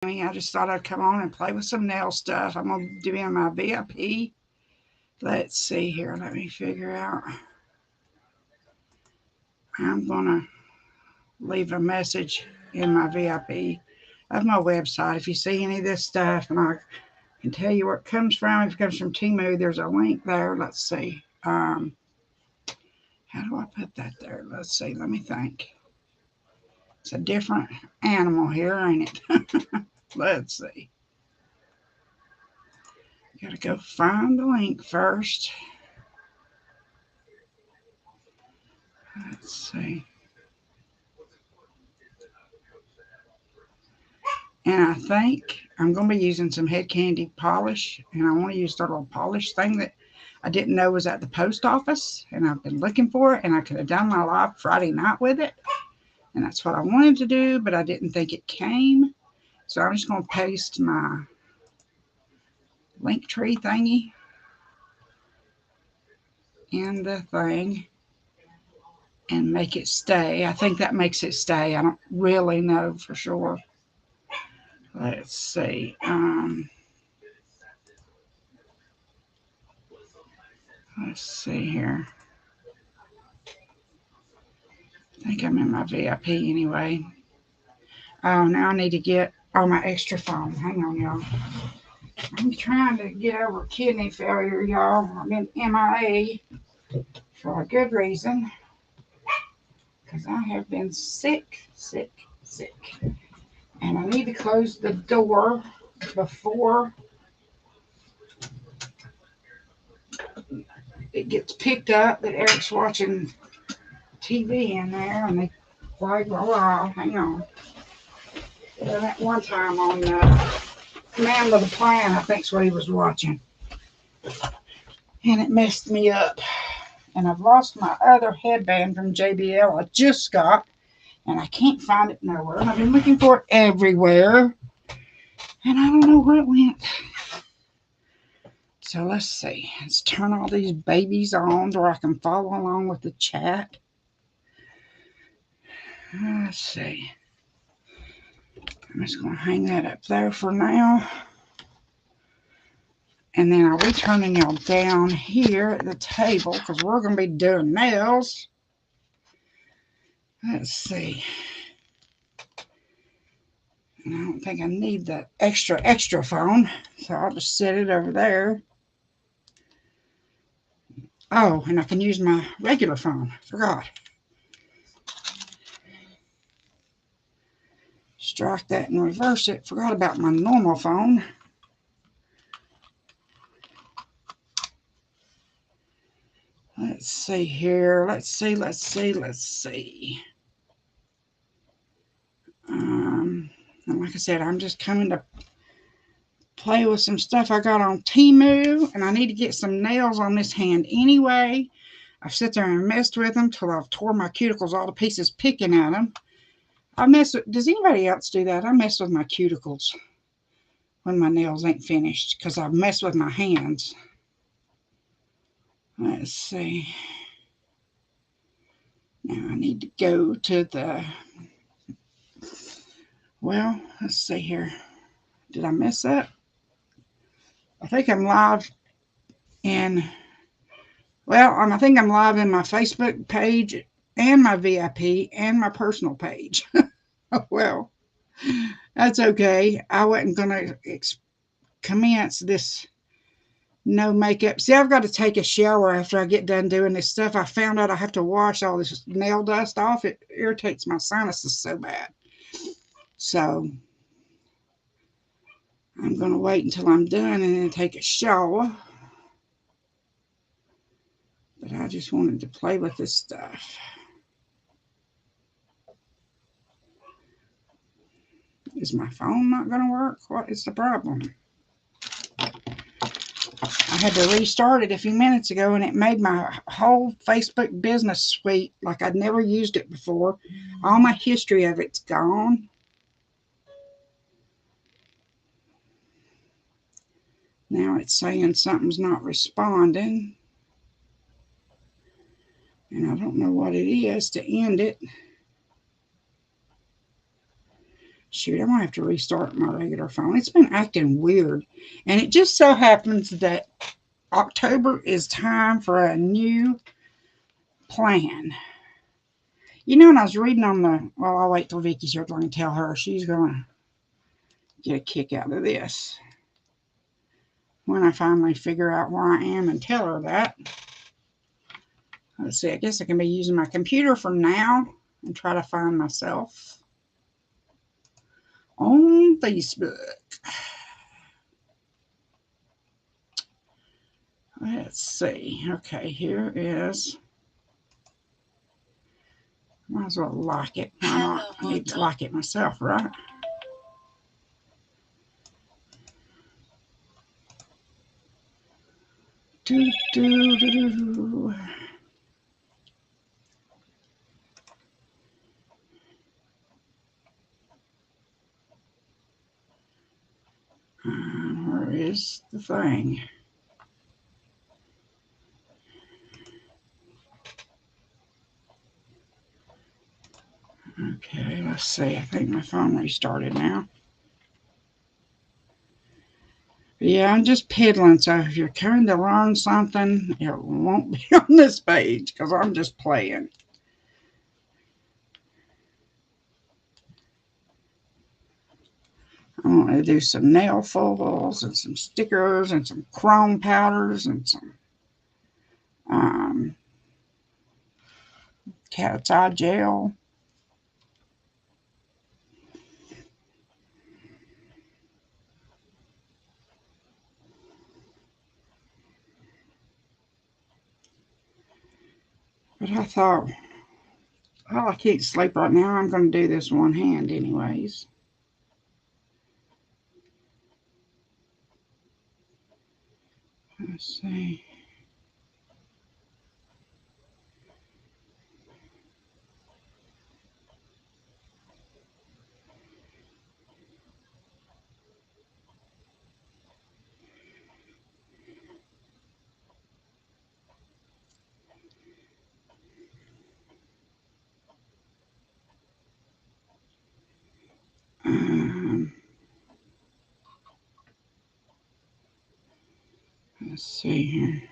I just thought I'd come on and play with some nail stuff. I'm going to do in my VIP. Let's see here. Let me figure out. I'm going to leave a message in my VIP of my website. If you see any of this stuff, and I can tell you where it comes from. If it comes from Temu, there's a link there. Let's see. How do I put that there? Let's see. Let me think. It's a different animal here, ain't it? Let's see. Gotta go find the link first. Let's see. And I think I'm going to be using some Head Kandy polish. And I want to use the little polish thing that I didn't know was at the post office. And I've been looking for it. And I could have done my live Friday night with it. And that's what I wanted to do. But I didn't think it came. So I'm just going to paste my link tree thingy in the thing and make it stay. I think that makes it stay. I don't really know for sure. Let's see. Let's see here. I think I'm in my VIP anyway. Oh, now I need to get my extra phone. Hang on, y'all. I'm trying to get over kidney failure, y'all. I've been MIA for a good reason. Because I have been sick. And I need to close the door before it gets picked up that Eric's watching TV in there. And they like, well, hang on. And at one time on Man with a Plan, I think's what he was watching. And it messed me up. And I've lost my other headband from JBL I just got. And I can't find it nowhere. And I've been looking for it everywhere. And I don't know where it went. So let's see. Let's turn all these babies on so I can follow along with the chat. Let's see. I'm just going to hang that up there for now. And then I'll be turning y'all down here at the table because we're going to be doing nails. Let's see. And I don't think I need that extra phone. So I'll just set it over there. Oh, and I can use my regular phone. Forgot. Strike that and reverse it. Forgot about my normal phone. Let's see here. Let's see. And like I said, I'm just coming to play with some stuff I got on Temu. And I need to get some nails on this hand anyway. I've sat there and messed with them till I've tore my cuticles all to pieces picking at them. Does anybody else do that? I mess with my cuticles when my nails ain't finished because I've messed with my hands. Let's see. Now I need to go to the, well, let's see here. Did I mess up? I think I'm live in, I think I'm live in my Facebook page and my VIP and my personal page. Well, that's okay. I wasn't going to commence this no makeup. See, I've got to take a shower after I get done doing this stuff. I found out I have to wash all this nail dust off. It irritates my sinuses so bad. So I'm going to wait until I'm done and then take a shower. But I just wanted to play with this stuff. Is my phone not going to work? What is the problem? I had to restart it a few minutes ago and it made my whole Facebook business suite like I'd never used it before. All my history of it's gone. Now it's saying something's not responding. And I don't know what it is to end it. Shoot, I'm going to have to restart my regular phone. It's been acting weird. And it just so happens that October is time for a new plan. You know, when I was reading on the, well, I'll wait till Vicky's here and tell her. She's going to get a kick out of this when I finally figure out where I am and tell her that. Let's see, I guess I can be using my computer for now and try to find myself on Facebook. Let's see. Okay, here is. Might as well like it. Why not? I need to like it myself, right? Do, do, do, do. Where is the thing? Okay, let's see. I think my phone restarted now. But yeah, I'm just piddling. So if you're trying to learn something, it won't be on this page because I'm just playing. I want to do some nail foils and some stickers and some chrome powders and some cat's eye gel. But I thought, well, I can't sleep right now. I'm going to do this one hand anyways. Let's see. Let's see here.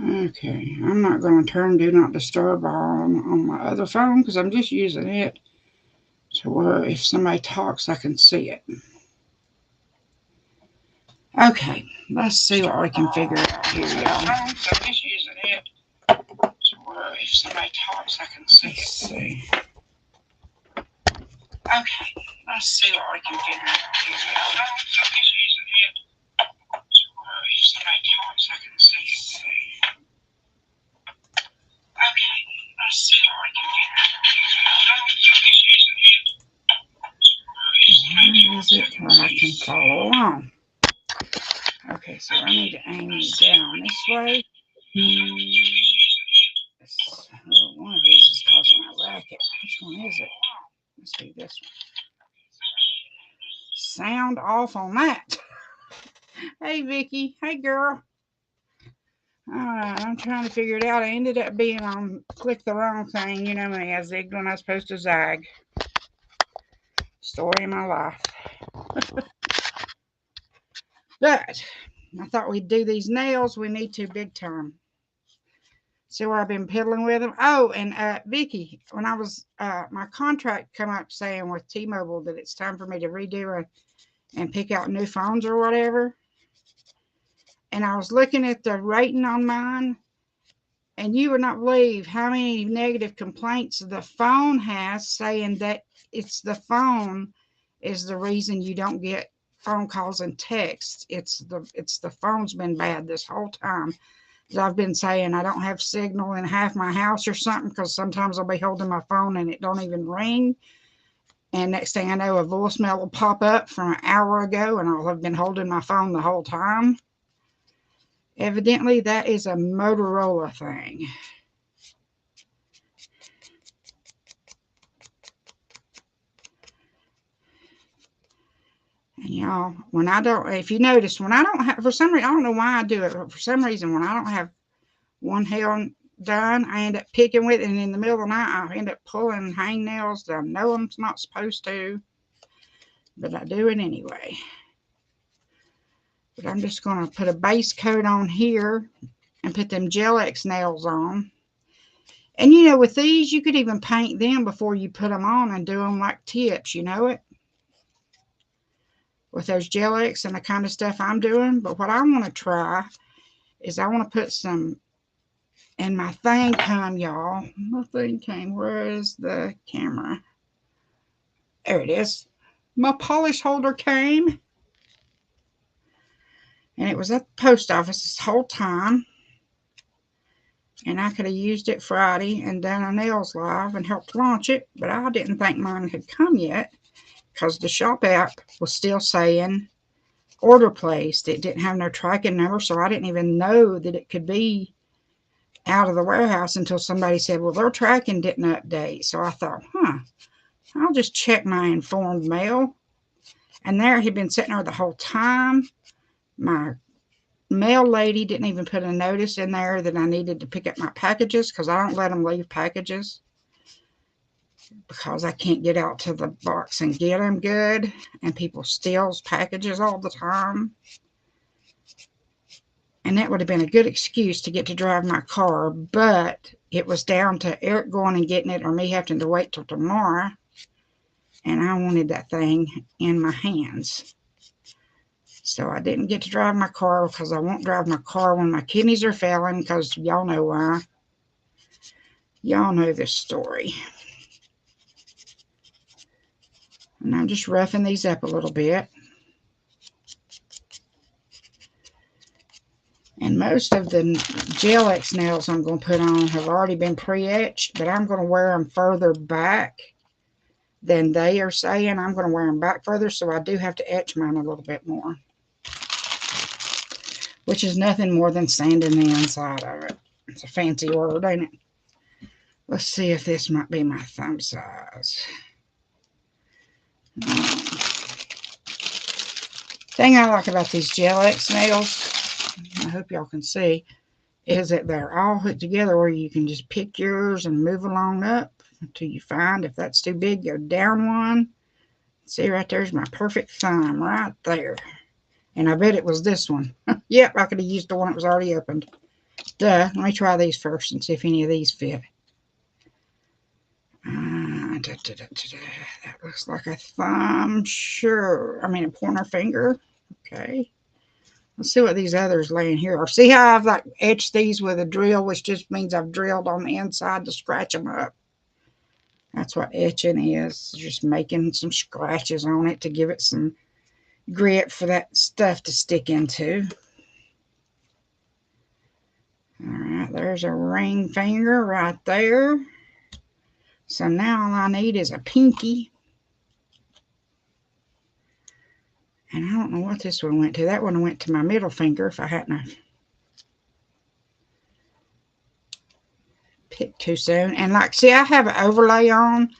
Okay, I'm not going to turn Do Not Disturb on my other phone because I'm just using it to where if somebody talks, I can see it. Okay, let's see what we can figure out here, y'all. I'm just using it to where if somebody talks, I can see it. Let's see. Okay, let's see what we can figure out here, y'all. I'm just using it to where if somebody talks, I can see it. Okay, let's see what we can figure out here, y'all. I'm just using it. Where is it where I can follow along? Okay, so I need to aim down this way. Oh, one of these is causing a racket. Which one is it? Must be this one. Sound off on that. Hey, Vicky. Hey, girl. Alright, I'm trying to figure it out. I ended up being on click the wrong thing. You know me, I zigged when I was supposed to zag. Story of my life. But I thought we'd do these nails. We need to big time. See where I've been piddling with them. Oh, and Vicky, when I was my contract come up saying with T-Mobile that it's time for me to redo and pick out new phones or whatever. And I was looking at the rating on mine, And you would not believe how many negative complaints the phone has, saying that it's the phone is the reason you don't get phone calls and texts. It's the phone's been bad this whole time. I've been saying I don't have signal in half my house or something, because sometimes I'll be holding my phone and it don't even ring. And next thing I know, a voicemail will pop up from an hour ago and I'll have been holding my phone the whole time. Evidently, that is a Motorola thing. And y'all, when I don't, if you notice, when I don't have, for some reason, I don't know why I do it, but for some reason, when I don't have one hair done, I end up picking with it, and in the middle of the night, I end up pulling hangnails that I know I'm not supposed to, but I do it anyway. But I'm just going to put a base coat on here and put them Gel X nails on. And you know, with these, you could even paint them before you put them on and do them like tips, you know it? With those Gel X and the kind of stuff I'm doing. But what I want to try is I want to put some, and my thing came, y'all. My thing came. Where is the camera? There it is. My polish holder came. And it was at the post office this whole time. And I could have used it Friday and done a nails live and helped launch it. But I didn't think mine had come yet, because the shop app was still saying order placed. It didn't have no tracking number, so I didn't even know that it could be out of the warehouse until somebody said, well, their tracking didn't update. So I thought, I'll just check my informed mail. And there it had been sitting there the whole time. My mail lady didn't even put a notice in there that I needed to pick up my packages, because I don't let them leave packages, because I can't get out to the box and get them good, and people steals packages all the time. And that would have been a good excuse to get to drive my car, but it was down to Eric going and getting it or me having to wait till tomorrow, and I wanted that thing in my hands. So I didn't get to drive my car, because I won't drive my car when my kidneys are failing, because y'all know why. Y'all know this story. And I'm just roughing these up a little bit. And most of the Gel X nails I'm going to put on have already been pre-etched, but I'm going to wear them further back than they are saying. I'm going to wear them back further, so I do have to etch mine a little bit more, which is nothing more than sanding the inside of it. It's a fancy word, ain't it? Let's see if this might be my thumb size. Thing I like about these Gel X nails, I hope y'all can see, is that they're all hooked together where you can just pick yours and move along up until you find, if that's too big, go down one. See, right there's my perfect thumb right there. And I bet it was this one. Yep, I could have used the one that was already opened. Duh. Let me try these first and see if any of these fit. That looks like a thumb. Sure. I mean, a pointer finger. Okay. Let's see what these others laying here are. See how I've like etched these with a drill, which just means I've drilled on the inside to scratch them up. That's what etching is. Just making some scratches on it to give it some grit for that stuff to stick into. All right, there's a ring finger right there. So now all I need is a pinky. And I don't know what this one went to. That one went to my middle finger if I hadn't picked too soon. And like, see, I have an overlay on.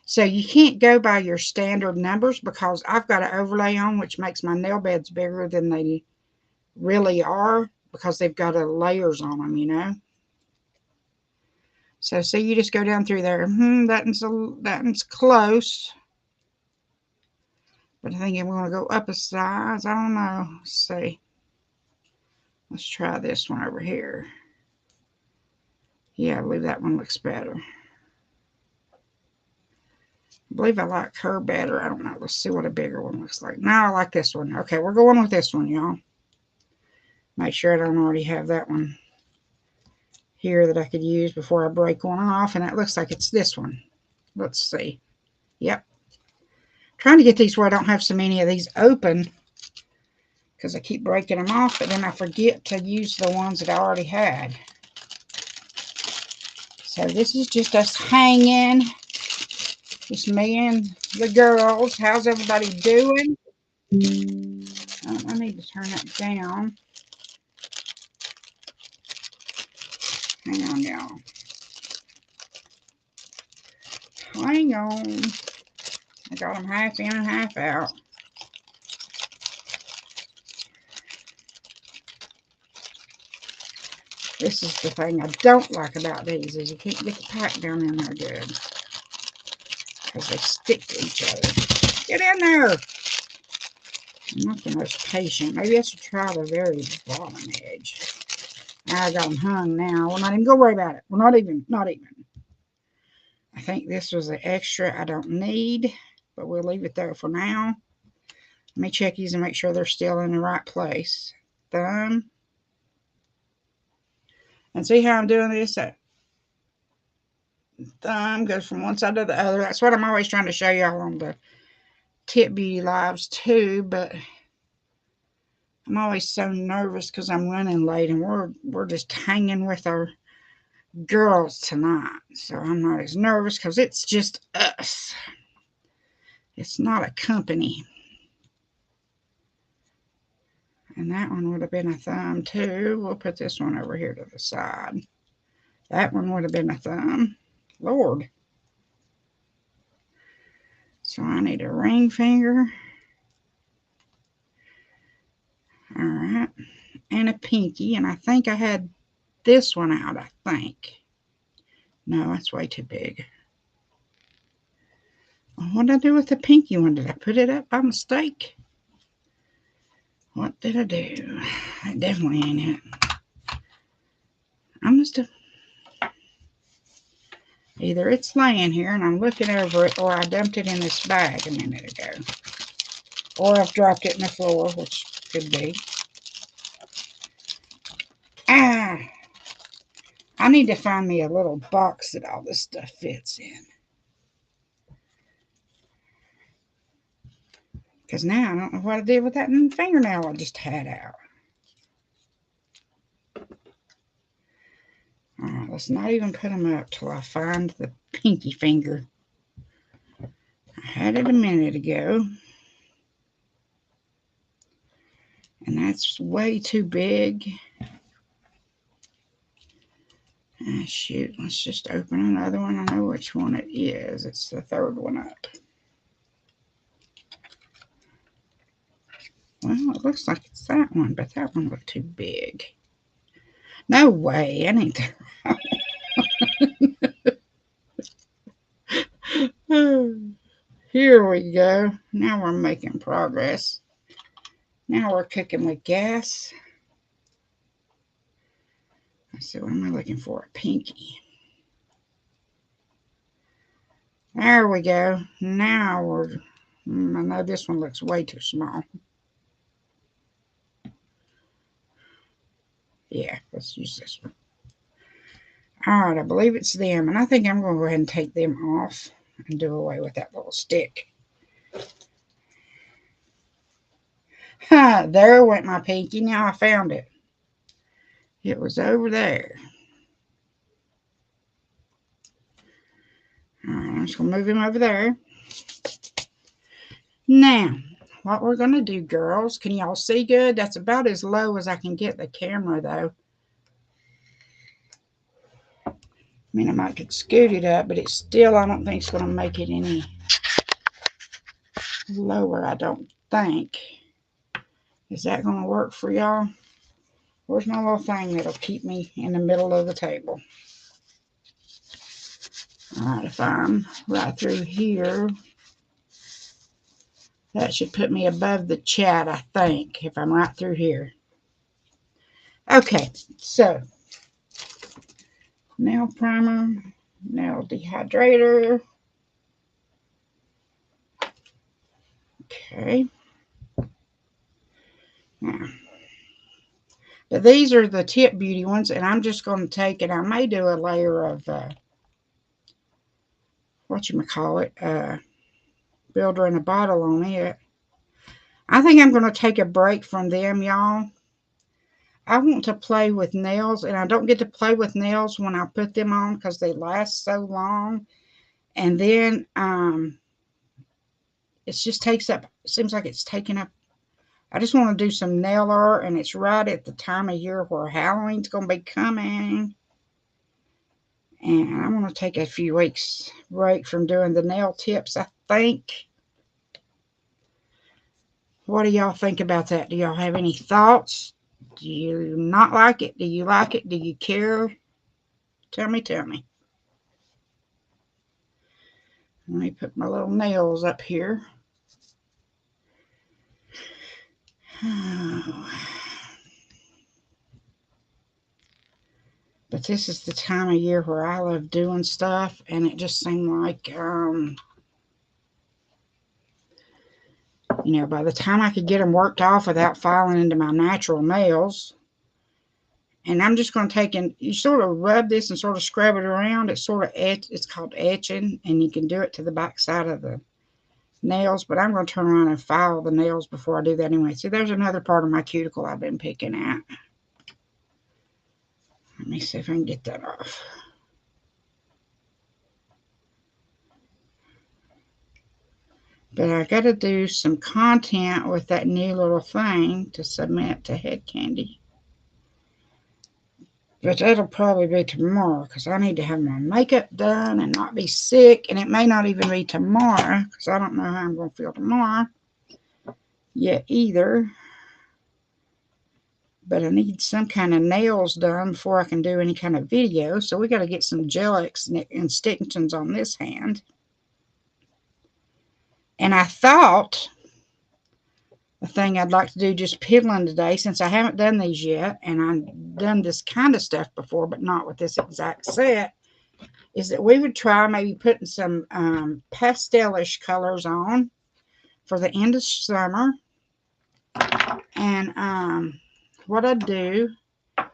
So you can't go by your standard numbers, because I've got an overlay on, which makes my nail beds bigger than they really are, because they've got layers on them, you know. So see, you just go down through there. That one's close. But I think I'm going to go up a size. I don't know. Let's see. Let's try this one over here. Yeah, I believe that one looks better. I believe I like her better. I don't know. Let's see what a bigger one looks like. Now I like this one. Okay, we're going with this one, y'all. Make sure I don't already have that one here that I could use before I break one off, and it looks like it's this one. Let's see. Yep. Trying to get these where I don't have so many of these open because I keep breaking them off, but then I forget to use the ones that I already had. So this is just us hanging. Just me and the girls. How's everybody doing? I need to turn that down. Hang on, y'all. Hang on. I got them half in and half out. This is the thing I don't like about these is you can't get the pack down in there good. Because they stick to each other. Get in there! I'm not the most patient. Maybe I should try the very bottom edge. I got them hung now. We're not even going to worry about it. We're not even. I think this was an extra I don't need, but we'll leave it there for now. Let me check these and make sure they're still in the right place. Thumb. And see how I'm doing this? That thumb goes from one side to the other. That's what I'm always trying to show y'all on the Tip Beauty Lives too, but I'm always so nervous because I'm running late and we're just hanging with our girls tonight. So I'm not as nervous because it's just us. It's not a company. And that one would have been a thumb too. We'll put this one over here to the side. That one would have been a thumb. Lord. So I need a ring finger. All right. And a pinky. And I think I had this one out, I think. No, that's way too big. What did I do with the pinky one? Did I put it up by mistake? What did I do? That definitely ain't it. I must have... Either it's laying here and I'm looking over it, or I dumped it in this bag a minute ago. Or I've dropped it in the floor, which could be. Ah! I need to find me a little box that all this stuff fits in. Because now I don't know what I did with that fingernail I just had out. Alright, let's not even put them up till I find the pinky finger. I had it a minute ago. And that's way too big. Ah, shoot, let's just open another one. I know which one it is. It's the third one up. Well, it looks like it's that one, but that one looked too big. No way, it ain't that. Here we go. Now we're making progress. Now we're cooking with gas. Let's see, what am I looking for? A pinky. There we go. Now we're... I know this one looks way too small. Yeah, let's use this one. Alright, I believe it's them. And I think I'm going to go ahead and take them off and do away with that little stick. Ha! There went my pinky. Now I found it. It was over there. Alright, I'm just going to move him over there. Now, what we're going to do, girls, can y'all see good? That's about as low as I can get the camera, though. I mean, I might could scoot it up, but it's still, I don't think it's going to make it any lower, I don't think. Is that going to work for y'all? Where's my little thing that'll keep me in the middle of the table? Alright, if I'm right through here, that should put me above the chat, I think, if I'm right through here. Okay, so nail primer, nail dehydrator. Okay. Now, But these are the Tip Beauty ones, and I'm just going to take it. I may do a layer of, builder in a bottle on it. I think I'm going to take a break from them, y'all. I want to play with nails, and I don't get to play with nails when I put them on because they last so long. And then it just takes up, seems like it's taking up. I just want to do some nail art, and it's right at the time of year where Halloween's going to be coming. And I'm going to take a few weeks break from doing the nail tips, I think. What do y'all think about that? Do y'all have any thoughts? Do you not like it? Do you like it? Do you care? Tell me, tell me. Let me put my little nails up here. But this is the time of year where I love doing stuff, and it just seemed like, you know, by the time I could get them worked off without falling into my natural nails. And I'm just going to take and you sort of rub this and sort of scrub it around. It's sort of it's called etching, and you can do it to the back side of the nails. But I'm going to turn around and file the nails before I do that anyway. See, there's another part of my cuticle I've been picking at. Let me see if I can get that off. But I got to do some content with that new little thing to submit to Head Kandy. But that'll probably be tomorrow because I need to have my makeup done and not be sick. And it may not even be tomorrow because I don't know how I'm going to feel tomorrow yet either. But I need some kind of nails done before I can do any kind of video. So we got to get some gel-X extensions on this hand. And I thought the thing I'd like to do just piddling today, since I haven't done these yet, and I've done this kind of stuff before, but not with this exact set, is that we would try maybe putting some pastelish colors on for the end of summer. And what I'd do, I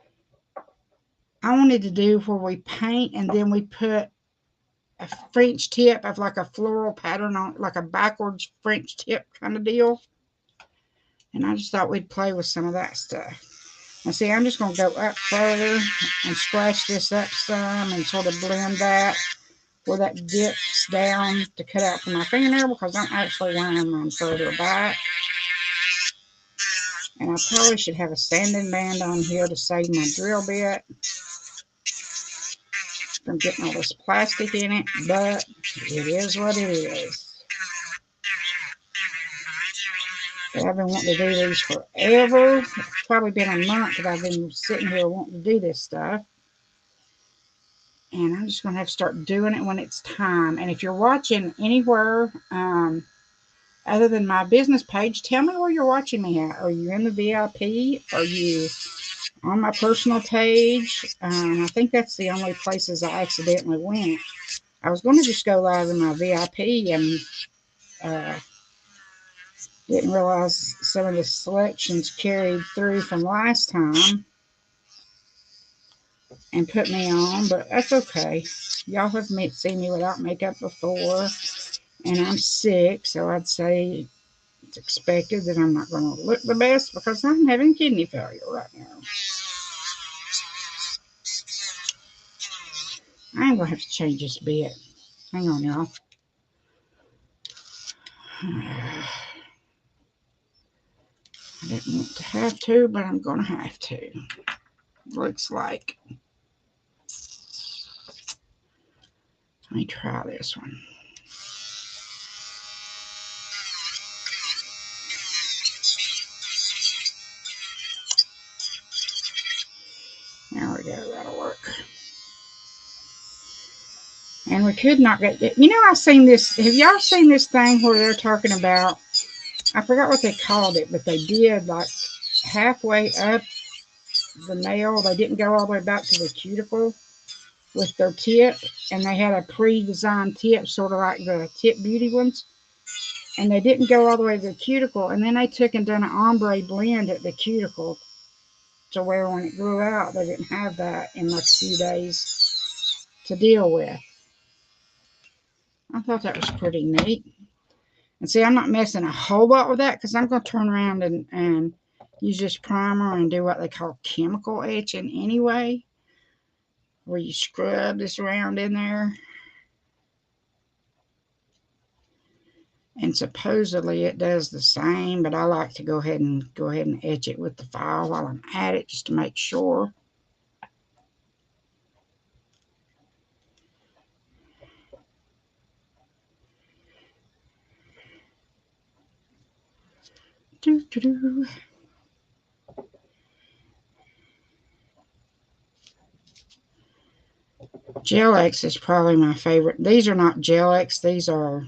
wanted to do where we paint and then we put a French tip of like a floral pattern on, like a backwards French tip kind of deal. And I just thought we'd play with some of that stuff. Now see, I'm just going to go up further and scratch this up some and sort of blend that where that dips down to cut out for my fingernail, because I'm actually wearing mine further back. And I probably should have a sanding band on here to save my drill bit from getting all this plastic in it, but it is what it is. But I've been wanting to do these forever. It's probably been a month that I've been sitting here wanting to do this stuff. And I'm just going to have to start doing it when it's time. And if you're watching anywhere other than my business page, tell me where you're watching me at. Are you in the VIP? Are you on my personal page? I think that's the only places I accidentally went. I was going to just go live in my VIP and didn't realize some of the selections carried through from last time and put me on, but that's okay. Y'all have seen me without makeup before, and I'm sick, so I'd say it's expected that I'm not going to look the best because I'm having kidney failure right now. I'm going to have to change this bit. Hang on, y'all. I didn't want to have to, but I'm going to have to. Looks like. Let me try this one. There we go. That'll work. And we could not get it. You know, I've seen this. Have y'all seen this thing where they're talking about, I forgot what they called it, but they did like halfway up the nail. They didn't go all the way back to the cuticle with their tip. And they had a pre-designed tip, sort of like the Tip Beauty ones. And they didn't go all the way to the cuticle. And then they took and done an ombre blend at the cuticle to where when it grew out, they didn't have that in like a few days to deal with. I thought that was pretty neat. And see, I'm not messing a whole lot with that because I'm going to turn around and use this primer and do what they call chemical etching anyway, where you scrub this around in there. And supposedly it does the same, but I like to go ahead and etch it with the file while I'm at it just to make sure. Doo-doo-doo. GLX is probably my favorite. These are not GLX. These are,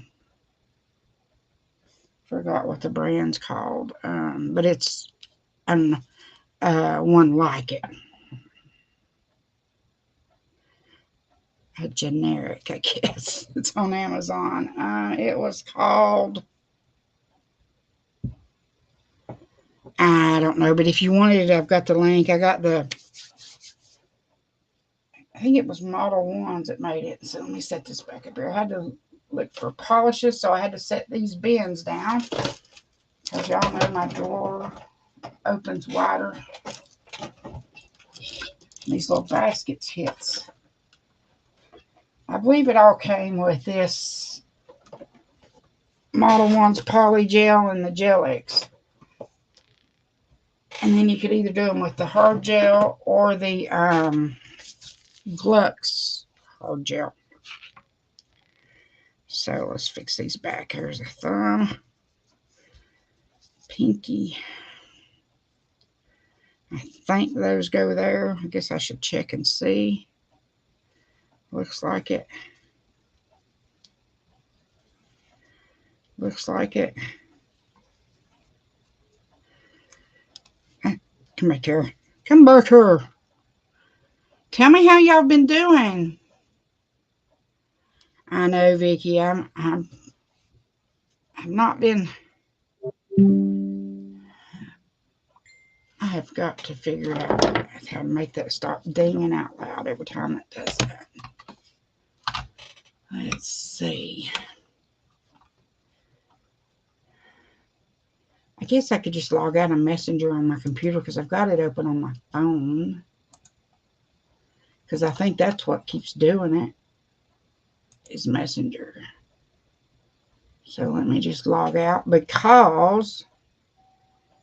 forgot what the brand's called, but it's one like it. A generic, I guess. It's on Amazon. It was called, I don't know, but if you wanted it, I've got the link. I got I think it was Model 1s that made it. So let me set this back up here. I had to look for polishes, so I had to set these bins down. Because y'all know my drawer opens wider. These little baskets hits. I believe it all came with this Model 1's Poly Gel and the GelX. And then you could either do them with the hard gel or the Glux hard gel. So let's fix these back. Here's a thumb, pinky. I think those go there. I guess I should check and see. Looks like it. Looks like it. Come back here. Come back here. Tell me how y'all been doing. I know, Vicky. I've not been. I have got to figure out how to make that stop dinging out loud every time it does that. Let's see. I guess I could just log out of Messenger on my computer because I've got it open on my phone. Because I think that's what keeps doing it, is Messenger. So let me just log out because,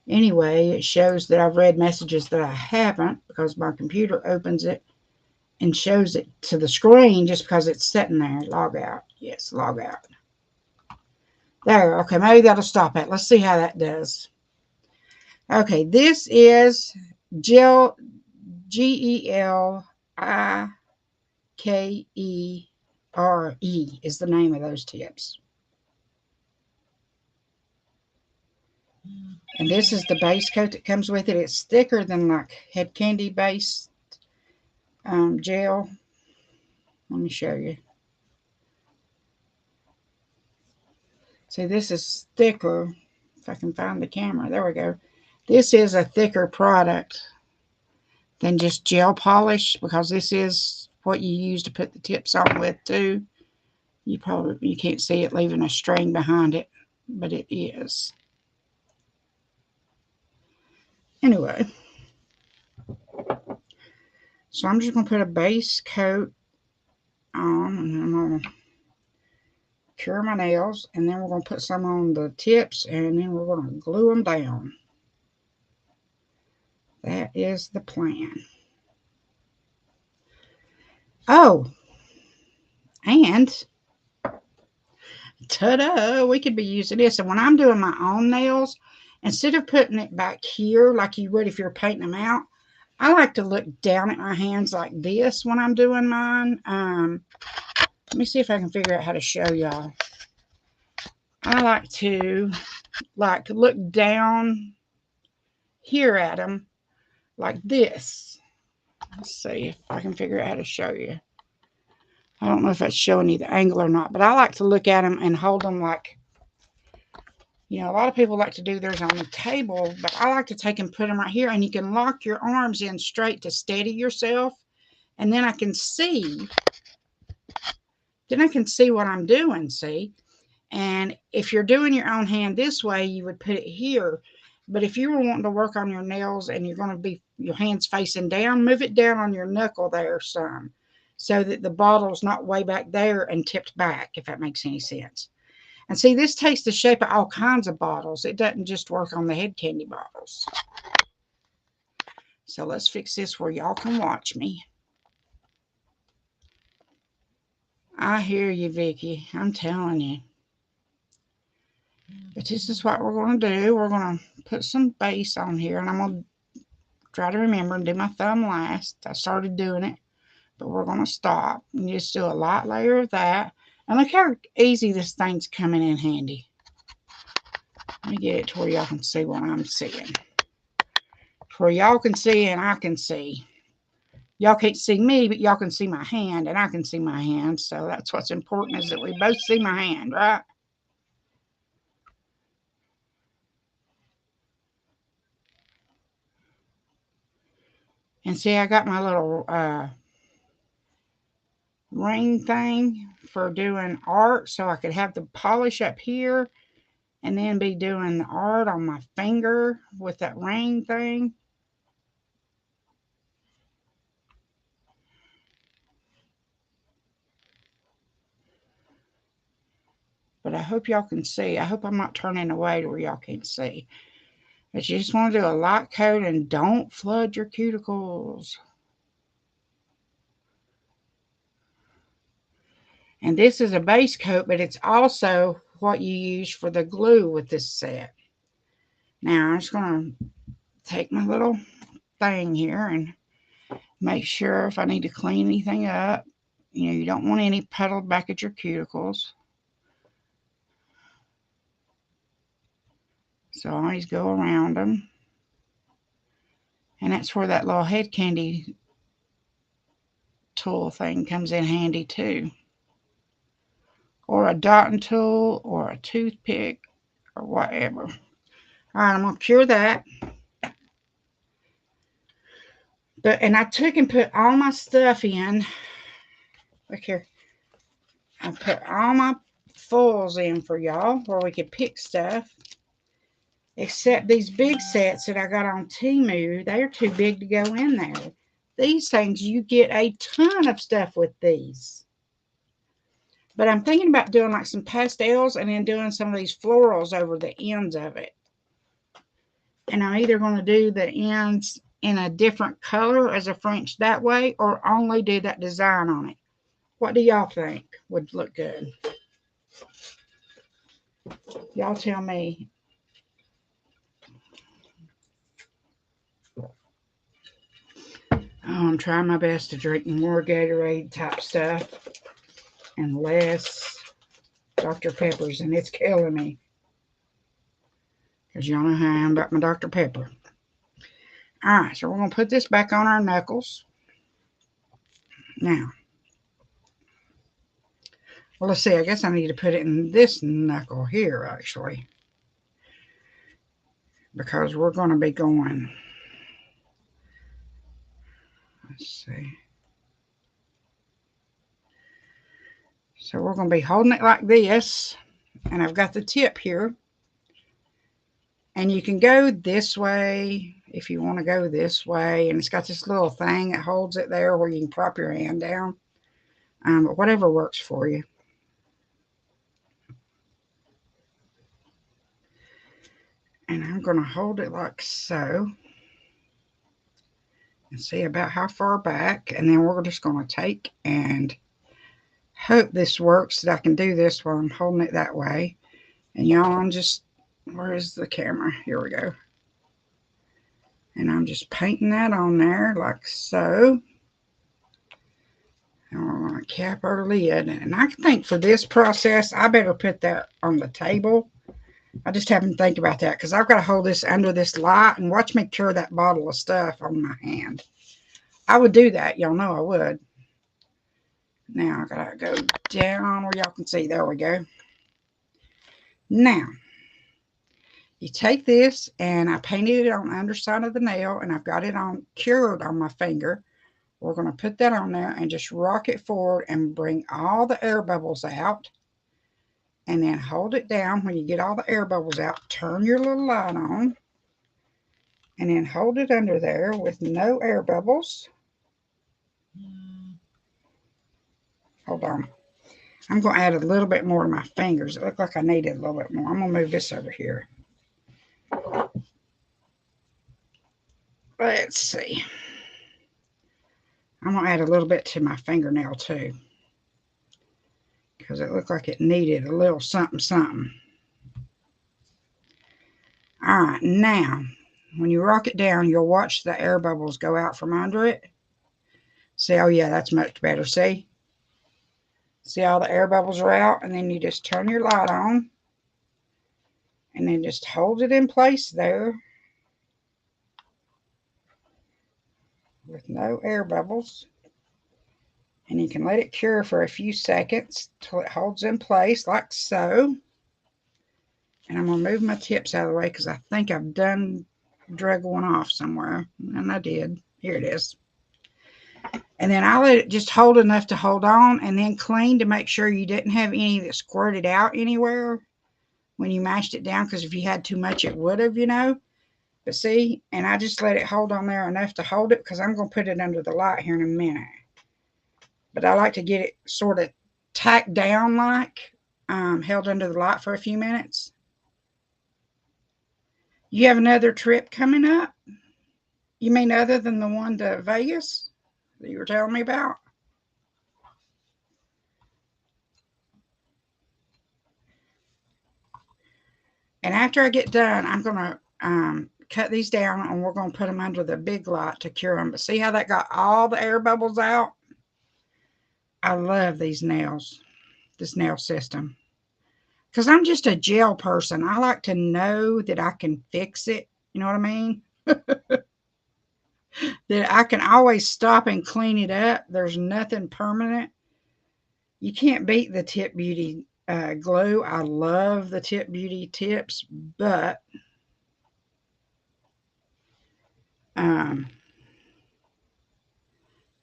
anyway, it shows that I've read messages that I haven't because my computer opens it and shows it to the screen just because it's sitting there. Log out. Yes, log out. There, okay, maybe that'll stop it. Let's see how that does. Okay, this is GLIKERE is the name of those tips. And this is the base coat that comes with it. It's thicker than like Head Kandy base gel. Let me show you. See, this is thicker. If I can find the camera. There we go. This is a thicker product than just gel polish because this is what you use to put the tips on with too. You can't see it leaving a string behind it, but it is. Anyway, so I'm just going to put a base coat on, and I'm going to cure my nails, and then we're going to put some on the tips, and then we're going to glue them down. That is the plan. Oh, and ta-da, we could be using this. And when I'm doing my own nails, instead of putting it back here like you would if you're painting them out, I like to look down at my hands like this when I'm doing mine. Let me see if I can figure out how to show y'all. I like to look down here at them like this. Let's see if I can figure out how to show you. I don't know if that's showing you the angle or not, but I like to look at them and hold them like You know, a lot of people like to do theirs on the table, but I like to take and put them right here, and you can lock your arms in straight to steady yourself, and then I can see what I'm doing, see? And if you're doing your own hand this way, you would put it here. But if you were wanting to work on your nails and you're going to be your hands facing down, move it down on your knuckle there some, so that the bottle's not way back there and tipped back, if that makes any sense. And see, this takes the shape of all kinds of bottles. It doesn't just work on the Head Kandy bottles. So let's fix this where y'all can watch me. I hear you, Vicky. I'm telling you. But this is what we're going to do. We're going to put some base on here, and I'm going to try to remember and do my thumb last. I started doing it, but we're going to stop and just do a light layer of that. And look how easy this thing's coming in handy. Let me get it to where y'all can see what I'm seeing. Where y'all can see and I can see. Y'all can't see me, but y'all can see my hand, and I can see my hand. So that's what's important, is that we both see my hand, right? And see, I got my little ring thing for doing art, so I could have the polish up here and then be doing the art on my finger with that ring thing. But I hope y'all can see. I hope I'm not turning away to where y'all can't see. But you just want to do a light coat and don't flood your cuticles. And this is a base coat, but it's also what you use for the glue with this set. Now I'm just going to take my little thing here and make sure if I need to clean anything up. You know, you don't want any puddled back at your cuticles. So I always go around them. And that's where that little Head Kandy tool thing comes in handy too. Or a dotting tool or a toothpick or whatever. All right, I'm going to cure that. And I took and put all my stuff in. Look here. I put all my foils in for y'all where we could pick stuff. Except these big sets that I got on Temu, they're too big to go in there. These things, you get a ton of stuff with these. But I'm thinking about doing like some pastels and then doing some of these florals over the ends of it. And I'm either going to do the ends in a different color as a French that way, or only do that design on it. What do y'all think would look good? Y'all tell me. Oh, I'm trying my best to drink more Gatorade type stuff and less Dr. Peppers, and it's killing me. Because y'all know how I am about my Dr. Pepper. Alright, so we're going to put this back on our knuckles. Now, well, let's see. I guess I need to put it in this knuckle here, actually. Because we're going to be going. Let's see. So we're going to be holding it like this. And I've got the tip here. And you can go this way if you want to go this way. And it's got this little thing that holds it there where you can prop your hand down. But whatever works for you. And I'm going to hold it like so. And see about how far back. And then we're just going to take and hope this works, that I can do this while I'm holding it that way. And y'all, I'm just, where is the camera? Here we go. And I'm just painting that on there like so. And we're going to cap our lid. And I think for this process, I better put that on the table. I just happened to think about that because I've got to hold this under this light and watch me cure that bottle of stuff on my hand. I would do that. Y'all know I would. Now I got to go down where y'all can see. There we go. Now, you take this, and I painted it on the underside of the nail, and I've got it on cured on my finger. We're going to put that on there and just rock it forward and bring all the air bubbles out. And then hold it down. When you get all the air bubbles out, turn your little light on. And then hold it under there with no air bubbles. Hold on. I'm going to add a little bit more to my fingers. It looked like I needed a little bit more. I'm going to move this over here. Let's see. I'm going to add a little bit to my fingernail too, because it looked like it needed a little something something. All right, now when you rock it down, you'll watch the air bubbles go out from under it. See, oh yeah, that's much better. See all the air bubbles are out, and then you just turn your light on and then just hold it in place there with no air bubbles. And you can let it cure for a few seconds till it holds in place like so. And I'm going to move my tips out of the way because I think I've drug one off somewhere. And I did. Here it is. And then I let it just hold enough to hold on, and then clean to make sure you didn't have any that squirted out anywhere when you mashed it down, because if you had too much it would have, you know. But see, and I just let it hold on there enough to hold it, because I'm going to put it under the light here in a minute. But I like to get it sort of tacked down, like held under the light for a few minutes. You have another trip coming up? You mean other than the one to Vegas that you were telling me about? And after I get done, I'm going to cut these down, and we're going to put them under the big light to cure them. But see how that got all the air bubbles out? I love these nails, this nail system. Because I'm just a gel person. I like to know that I can fix it. You know what I mean? That I can always stop and clean it up. There's nothing permanent. You can't beat the Tip Beauty glue. I love the Tip Beauty tips, but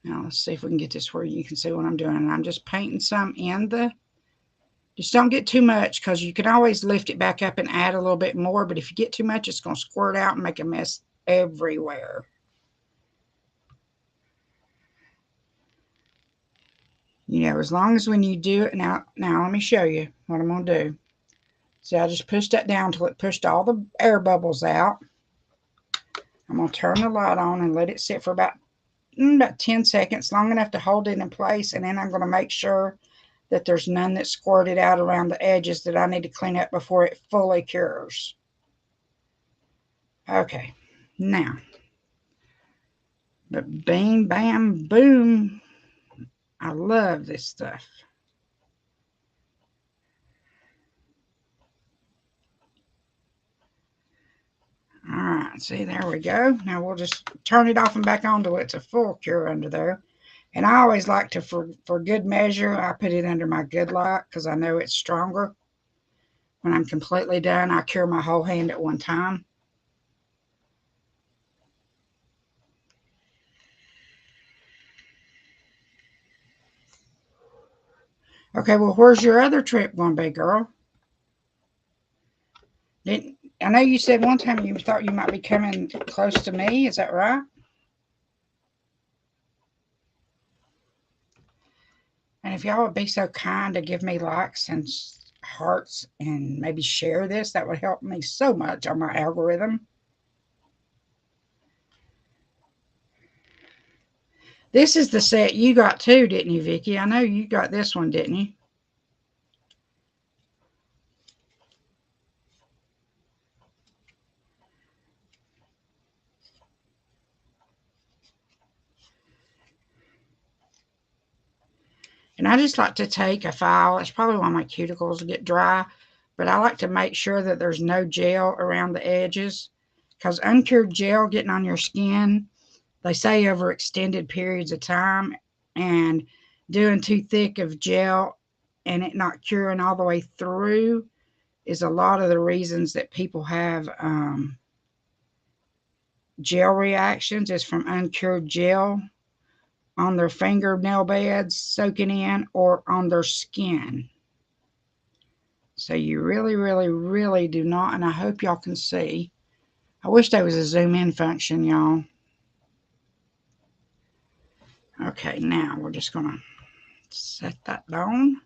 now let's see if we can get this where you can see what I'm doing. And I'm just painting some in the, just don't get too much, because you can always lift it back up and add a little bit more. But if you get too much, it's going to squirt out and make a mess everywhere. You know, as long as when you do it, now let me show you what I'm going to do. See, I just pushed that down till it pushed all the air bubbles out. I'm going to turn the light on and let it sit for about 10 seconds, long enough to hold it in place. And then I'm going to make sure that there's none that squirted out around the edges that I need to clean up before it fully cures. Okay, now, but bing, bam, boom. I love this stuff. All right, see, there we go. Now we'll just turn it off and back on till it's a full cure under there. And I always like to, for good measure, I put it under my good light because I know it's stronger. When I'm completely done, I cure my whole hand at one time. Okay, well, where's your other trip going to be, girl? I know you said one time you thought you might be coming close to me. Is that right? And if y'all would be so kind to give me likes and hearts and maybe share this, that would help me so much on my algorithm. This is the set you got too, didn't you, Vicki? I know you got this one, didn't you? And I just like to take a file. It's probably why my cuticles get dry. But I like to make sure that there's no gel around the edges. Because uncured gel getting on your skin, they say over extended periods of time, and doing too thick of gel and it not curing all the way through is a lot of the reasons that people have gel reactions is from uncured gel on their fingernail beds soaking in or on their skin. So you really, really, really do not, and I hope y'all can see. I wish there was a zoom in function, y'all. Okay, now we're just going to set that down.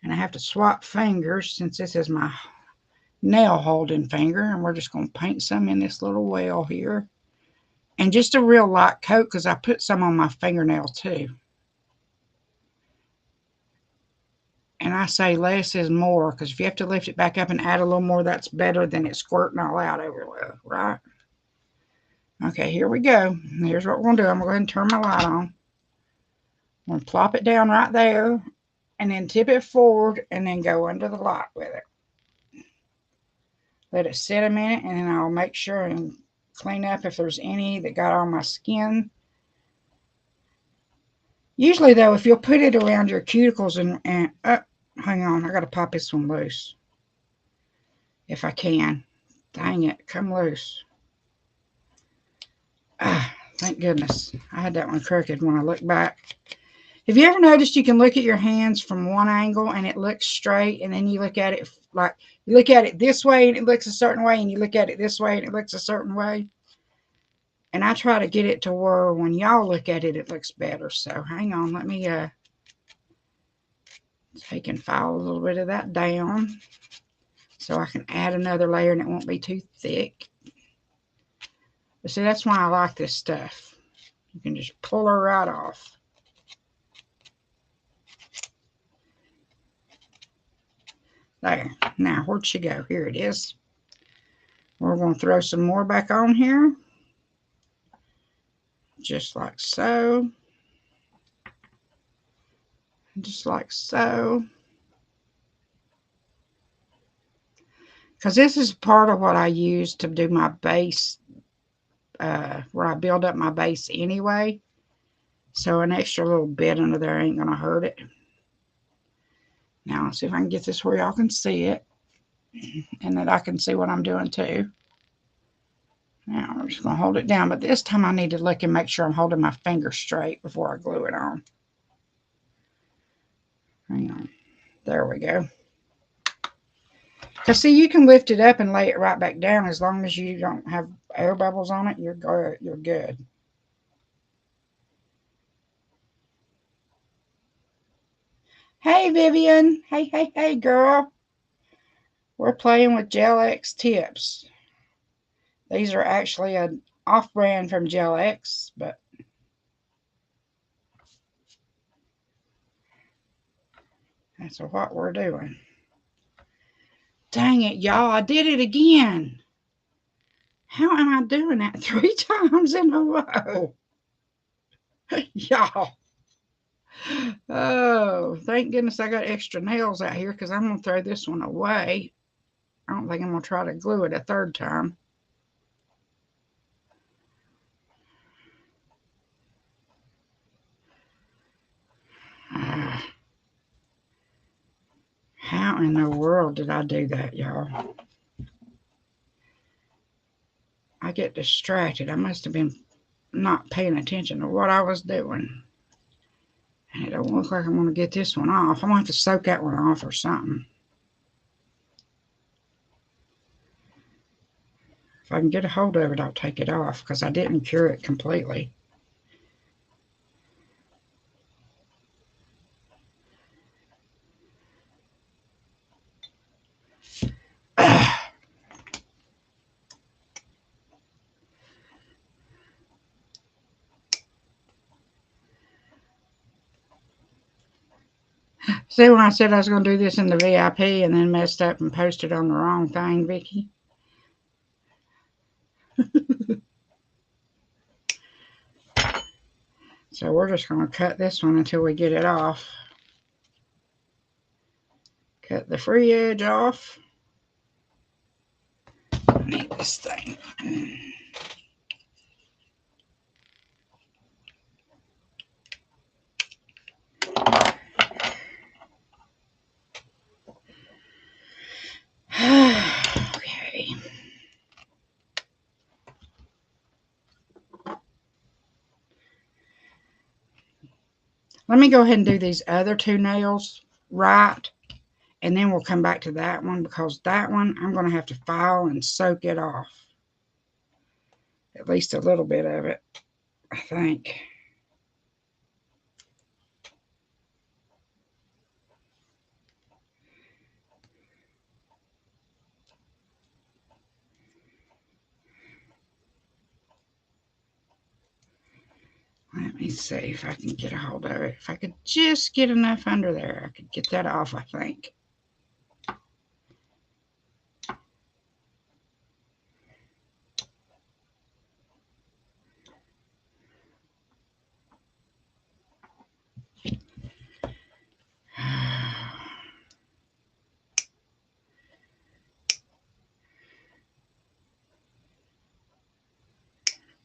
And I have to swap fingers since this is my nail holding finger. And we're just going to paint some in this little well here. And just a real light coat because I put some on my fingernail too. And I say less is more because if you have to lift it back up and add a little more, that's better than it squirting all out everywhere, right? Okay, here we go. Here's what we're going to do. I'm going to go ahead and turn my light on. I'm going to plop it down right there and then tip it forward and then go under the light with it. Let it sit a minute and then I'll make sure and clean up if there's any that got on my skin. Usually though, if you'll put it around your cuticles and hang on, I got to pop this one loose. If I can. Dang it, come loose. Ah, thank goodness. I had that one crooked when I look back. Have you ever noticed you can look at your hands from one angle and it looks straight, and then you look at it like, you look at it this way and it looks a certain way, and you look at it this way and it looks a certain way? And I try to get it to where when y'all look at it, it looks better. So hang on, let me take and file a little bit of that down so I can add another layer and it won't be too thick. But see, that's why I like this stuff. You can just pull her right off. There. Now, where'd she go? Here it is. We're going to throw some more back on here. Just like so. Just like so. Because this is part of what I use to do my base, where I build up my base anyway. So an extra little bit under there ain't going to hurt it. Now, let's see if I can get this where y'all can see it. And that I can see what I'm doing too. Now, I'm just going to hold it down. But this time I need to look and make sure I'm holding my finger straight before I glue it on. Hang on. There we go. Because, see, you can lift it up and lay it right back down as long as you don't have air bubbles on it. You're good. You're good. Hey, Vivian. Hey, hey, hey, girl. We're playing with GLX tips. These are actually an off-brand from GLX, but that's what we're doing. Dang it, y'all. I did it again. How am I doing that 3 times in a row? Y'all. Oh, thank goodness I got extra nails out here because I'm going to throw this one away. I don't think I'm going to try to glue it a 3rd time. How in the world did I do that, y'all? I get distracted. I must have been not paying attention to what I was doing. And it don't look like I'm going to get this one off. I'm going to have to soak that one off or something. If I can get a hold of it, I'll take it off because I didn't cure it completely. See when I said I was going to do this in the VIP and then messed up and posted on the wrong thing, Vicky? So we're just going to cut this one until we get it off. Cut the free edge off. I need this thing. Let me go ahead and do these other two nails right. And then we'll come back to that one, because that one I'm going to have to file and soak it off. At least a little bit of it, I think. Let me see if I can get a hold of it. If I could just get enough under there, I could get that off, I think.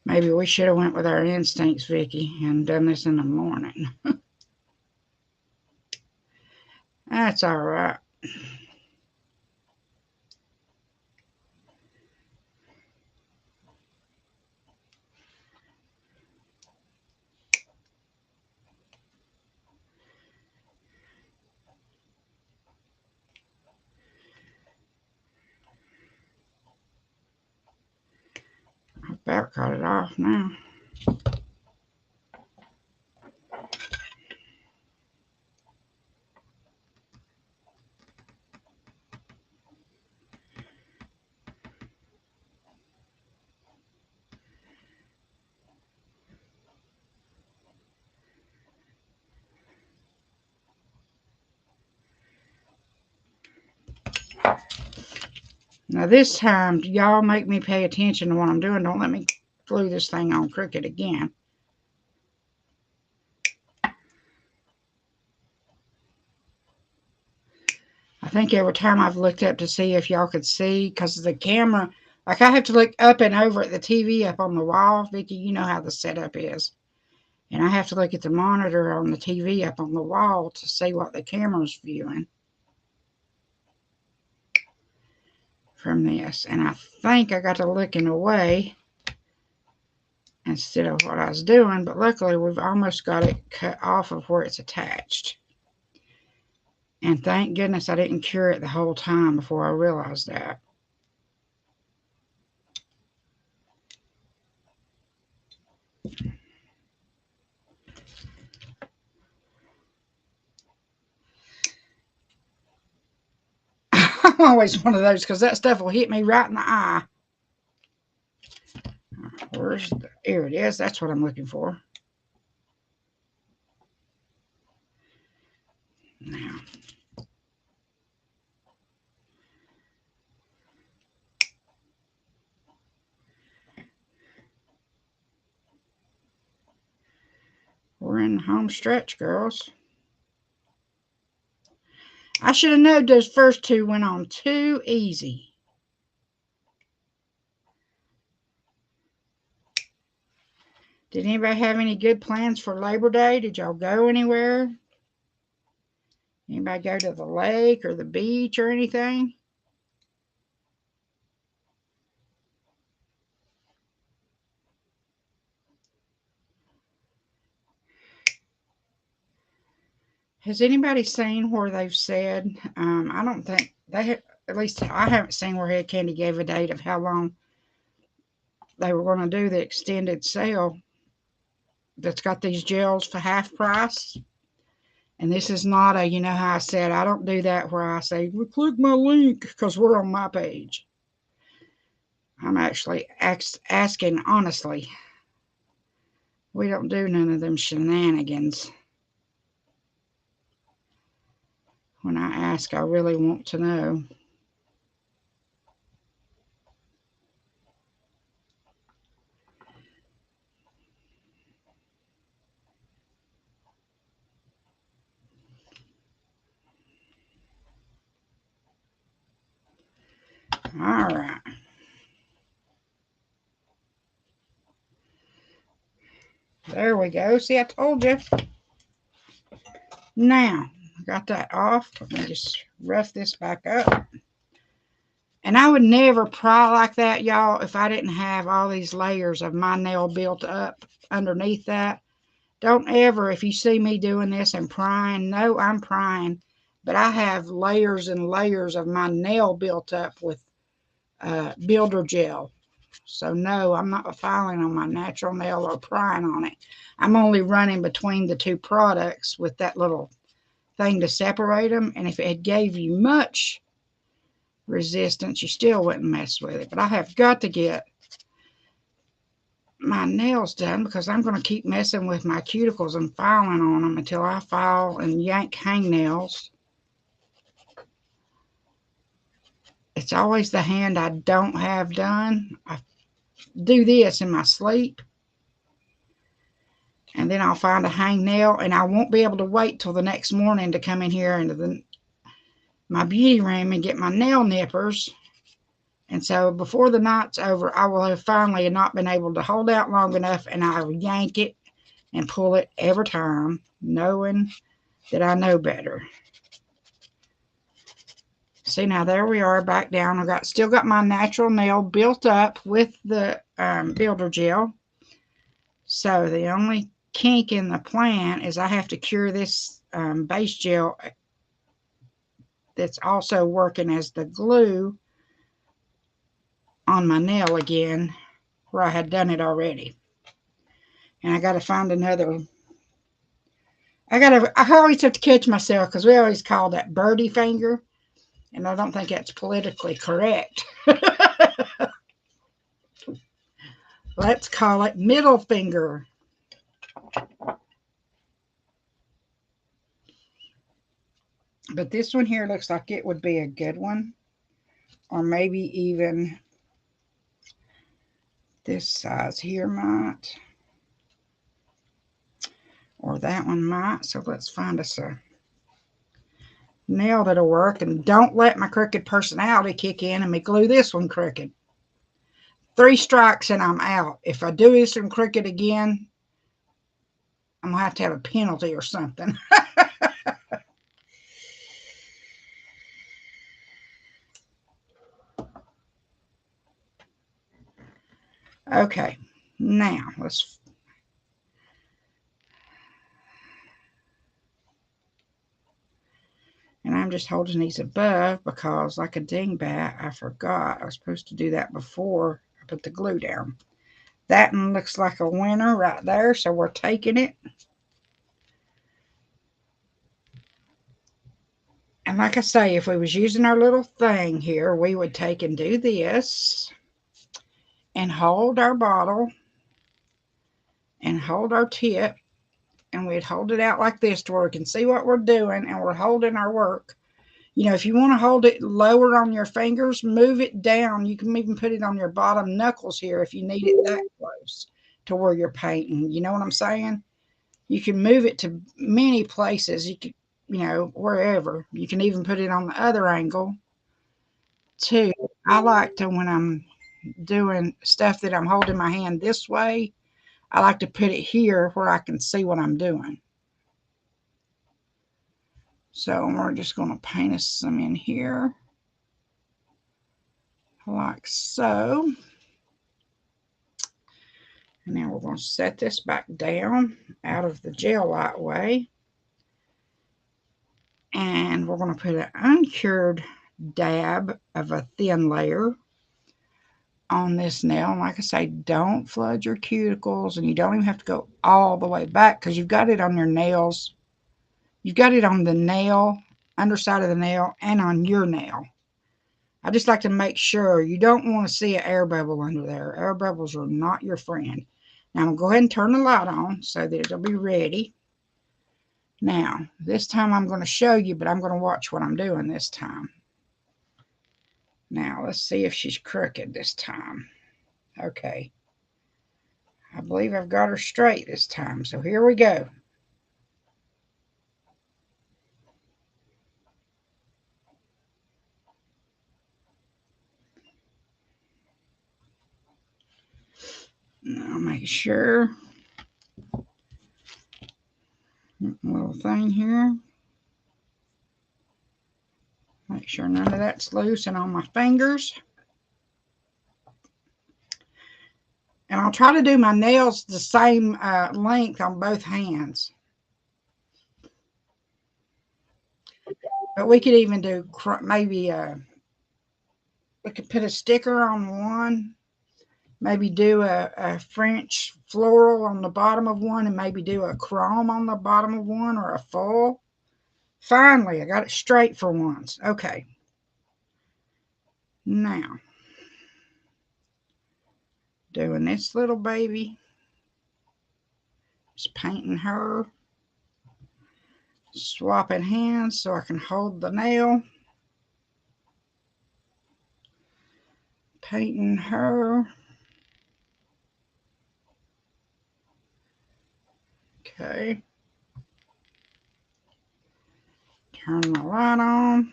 Maybe we should have went with our instincts, Vicky, and done this in the morning. That's all right. I about got it off now. Now this time, y'all make me pay attention to what I'm doing. Don't let me glue this thing on crooked again. I think every time I've looked up to see if y'all could see, because the camera, like I have to look up and over at the TV up on the wall. Vicky, you know how the setup is. And I have to look at the monitor on the TV up on the wall to see what the camera's viewing from this. And I think I got to looking away instead of what I was doing, but luckily we've almost got it cut off of where it's attached. And thank goodness I didn't cure it the whole time before I realized that. I'm always one of those, because that stuff will hit me right in the eye. Where's the, here it is. That's what I'm looking for. Now. We're in the home stretch, girls. I should have known those first two went on too easy. Did anybody have any good plans for Labor Day? Did y'all go anywhere? Anybody go to the lake or the beach or anything? Has anybody seen where they've said, I don't think they have, at least I haven't seen where Head Kandy gave a date of how long they were going to do the extended sale that's got these gels for half price. And this is not a, you know how I said, I don't do that where I say, well, click my link because we're on my page. I'm actually asking honestly. We don't do none of them shenanigans. When I ask, I really want to know. All right. There we go. See, I told you. Now, I got that off. Let me just rough this back up. And I would never pry like that, y'all, if I didn't have all these layers of my nail built up underneath that. Don't ever, if you see me doing this and prying, no, I'm prying, but I have layers and layers of my nail built up with builder gel. So no, I'm not filing on my natural nail or prying on it. I'm only running between the two products with that little thing to separate them. And if it gave you much resistance, you still wouldn't mess with it. But I have got to get my nails done because I'm going to keep messing with my cuticles and filing on them until I file and yank hangnails. It's always the hand I don't have done. I do this in my sleep, and then I'll find a hangnail, and I won't be able to wait till the next morning to come in here into my beauty room and get my nail nippers. And so before the night's over, I will have finally not been able to hold out long enough, and I'll yank it and pull it every time, knowing that I know better. See, now there we are back down. Still got my natural nail built up with the builder gel. So the only kink in the plan is I have to cure this base gel that's also working as the glue on my nail again, where I had done it already. And I got to find another. I always have to catch myself because we always call that birdie finger, and I don't think that's politically correct. Let's call it middle finger. But this one here looks like it would be a good one. Or maybe even this size here might. Or that one might. So let's find us a nail that'll work. And don't let my crooked personality kick in and me glue this one crooked. 3 strikes and I'm out. If I do this one crooked again, I'm going to have a penalty or something. Okay, now let's. And I'm just holding these above because, like a dingbat, I forgot I was supposed to do that before I put the glue down. That one looks like a winner right there, so we're taking it. And like I say, if we was using our little thing here, we would take and do this and hold our bottle and hold our tip, and we'd hold it out like this to where we can see what we're doing, and we're holding our work. You know, if you want to hold it lower on your fingers, move it down. You can even put it on your bottom knuckles here if you need it that close to where you're painting. You know what I'm saying? You can move it to many places. You can, you know, wherever. You can even put it on the other angle too. I like to, when I'm doing stuff that I'm holding my hand this way, I like to put it here where I can see what I'm doing. So we're just going to paint us some in here like so. And now we're going to set this back down out of the gel light way. And we're going to put an uncured dab of a thin layer on this nail. And like I say, don't flood your cuticles, and you don't even have to go all the way back because you've got it on your nails. You've got it on the nail, underside of the nail, and on your nail. I just like to make sure you don't want to see an air bubble under there. Air bubbles are not your friend. Now I'm going to go ahead and turn the light on so that it'll be ready. Now, this time I'm going to show you, but I'm going to watch what I'm doing this time. Now, let's see if she's crooked this time. Okay. I believe I've got her straight this time, so here we go. Now, make sure. Little thing here. Make sure none of that's loose and on my fingers. And I'll try to do my nails the same length on both hands. But we could even do maybe we could put a sticker on one, maybe do a French floral on the bottom of one, and maybe do a chrome on the bottom of one, or a full. Finally, I got it straight for once. Okay. Now, doing this little baby. Just painting her. Swapping hands so I can hold the nail. Painting her. Okay. Turn the light on.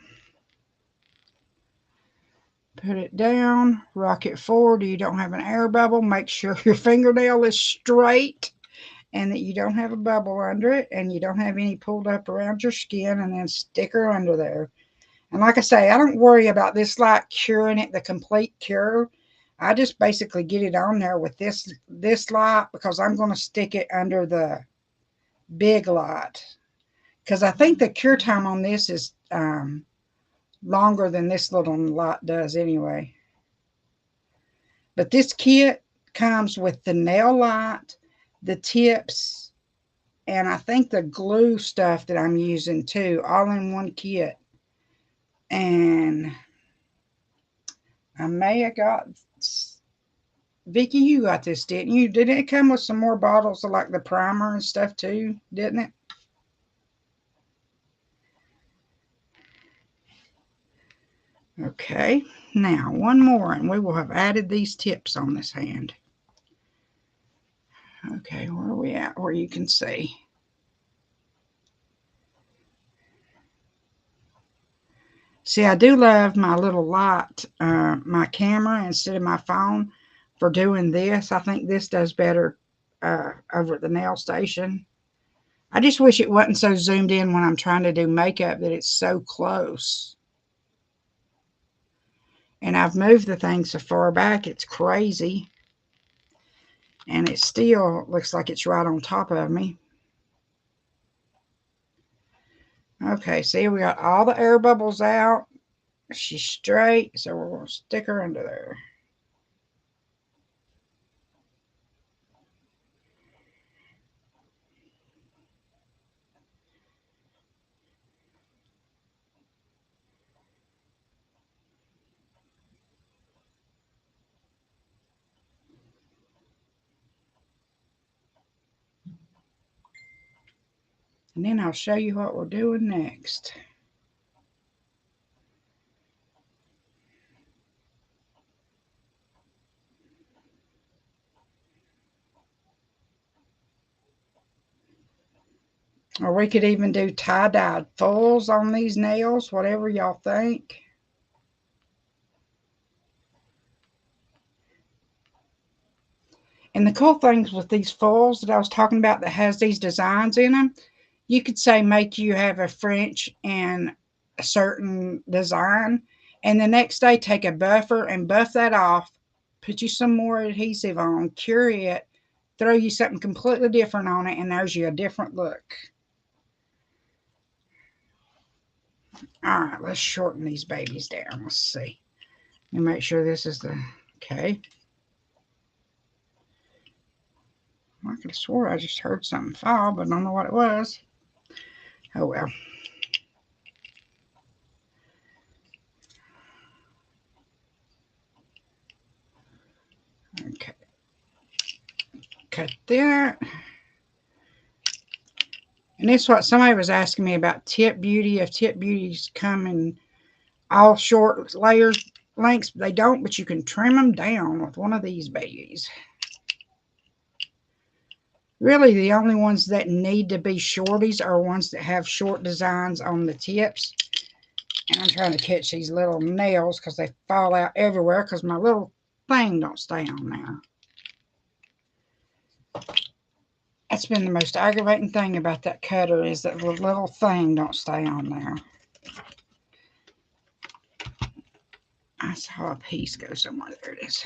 Put it down. Rock it forward. You don't have an air bubble. Make sure your fingernail is straight and that you don't have a bubble under it and you don't have any pulled up around your skin, and then stick her under there. And like I say, I don't worry about this light curing it, the complete cure. I just basically get it on there with this light, because I'm going to stick it under the big light. Because I think the cure time on this is longer than this little light does anyway. But this kit comes with the nail light, the tips, and I think the glue stuff that I'm using too, all in one kit. And I may have got, Vicky, you got this, didn't you? Didn't it come with some more bottles of like the primer and stuff too, didn't it? Okay, now one more and we will have added these tips on this hand. Okay, where are we at where you can see? See, I do love my little light, my camera instead of my phone for doing this. I think this does better over at the nail station. I just wish it wasn't so zoomed in when I'm trying to do makeup, that it's so close. And I've moved the thing so far back, it's crazy. And it still looks like it's right on top of me. Okay, see, we got all the air bubbles out. She's straight, so we're going to stick her under there. And then I'll show you what we're doing next. Or we could even do tie-dyed fulls on these nails, whatever y'all think. And the cool things with these fulls that I was talking about that has these designs in them, you could say make you have a French and a certain design, and the next day take a buffer and buff that off, put you some more adhesive on, cure it, throw you something completely different on it, and there's you a different look. All right, let's shorten these babies down. Let's see. Let me make sure this is the, okay. I could have swore I just heard something fall, but I don't know what it was. Oh well. Okay. Cut that. And this is what somebody was asking me about Tip Beauty. If Tip Beauties come in all short layers, lengths, they don't, but you can trim them down with one of these babies. Really, the only ones that need to be shorties are ones that have short designs on the tips. And I'm trying to catch these little nails because they fall out everywhere because my little thing don't stay on there. That's been the most aggravating thing about that cutter, is that the little thing don't stay on there. I saw a piece go somewhere. There it is.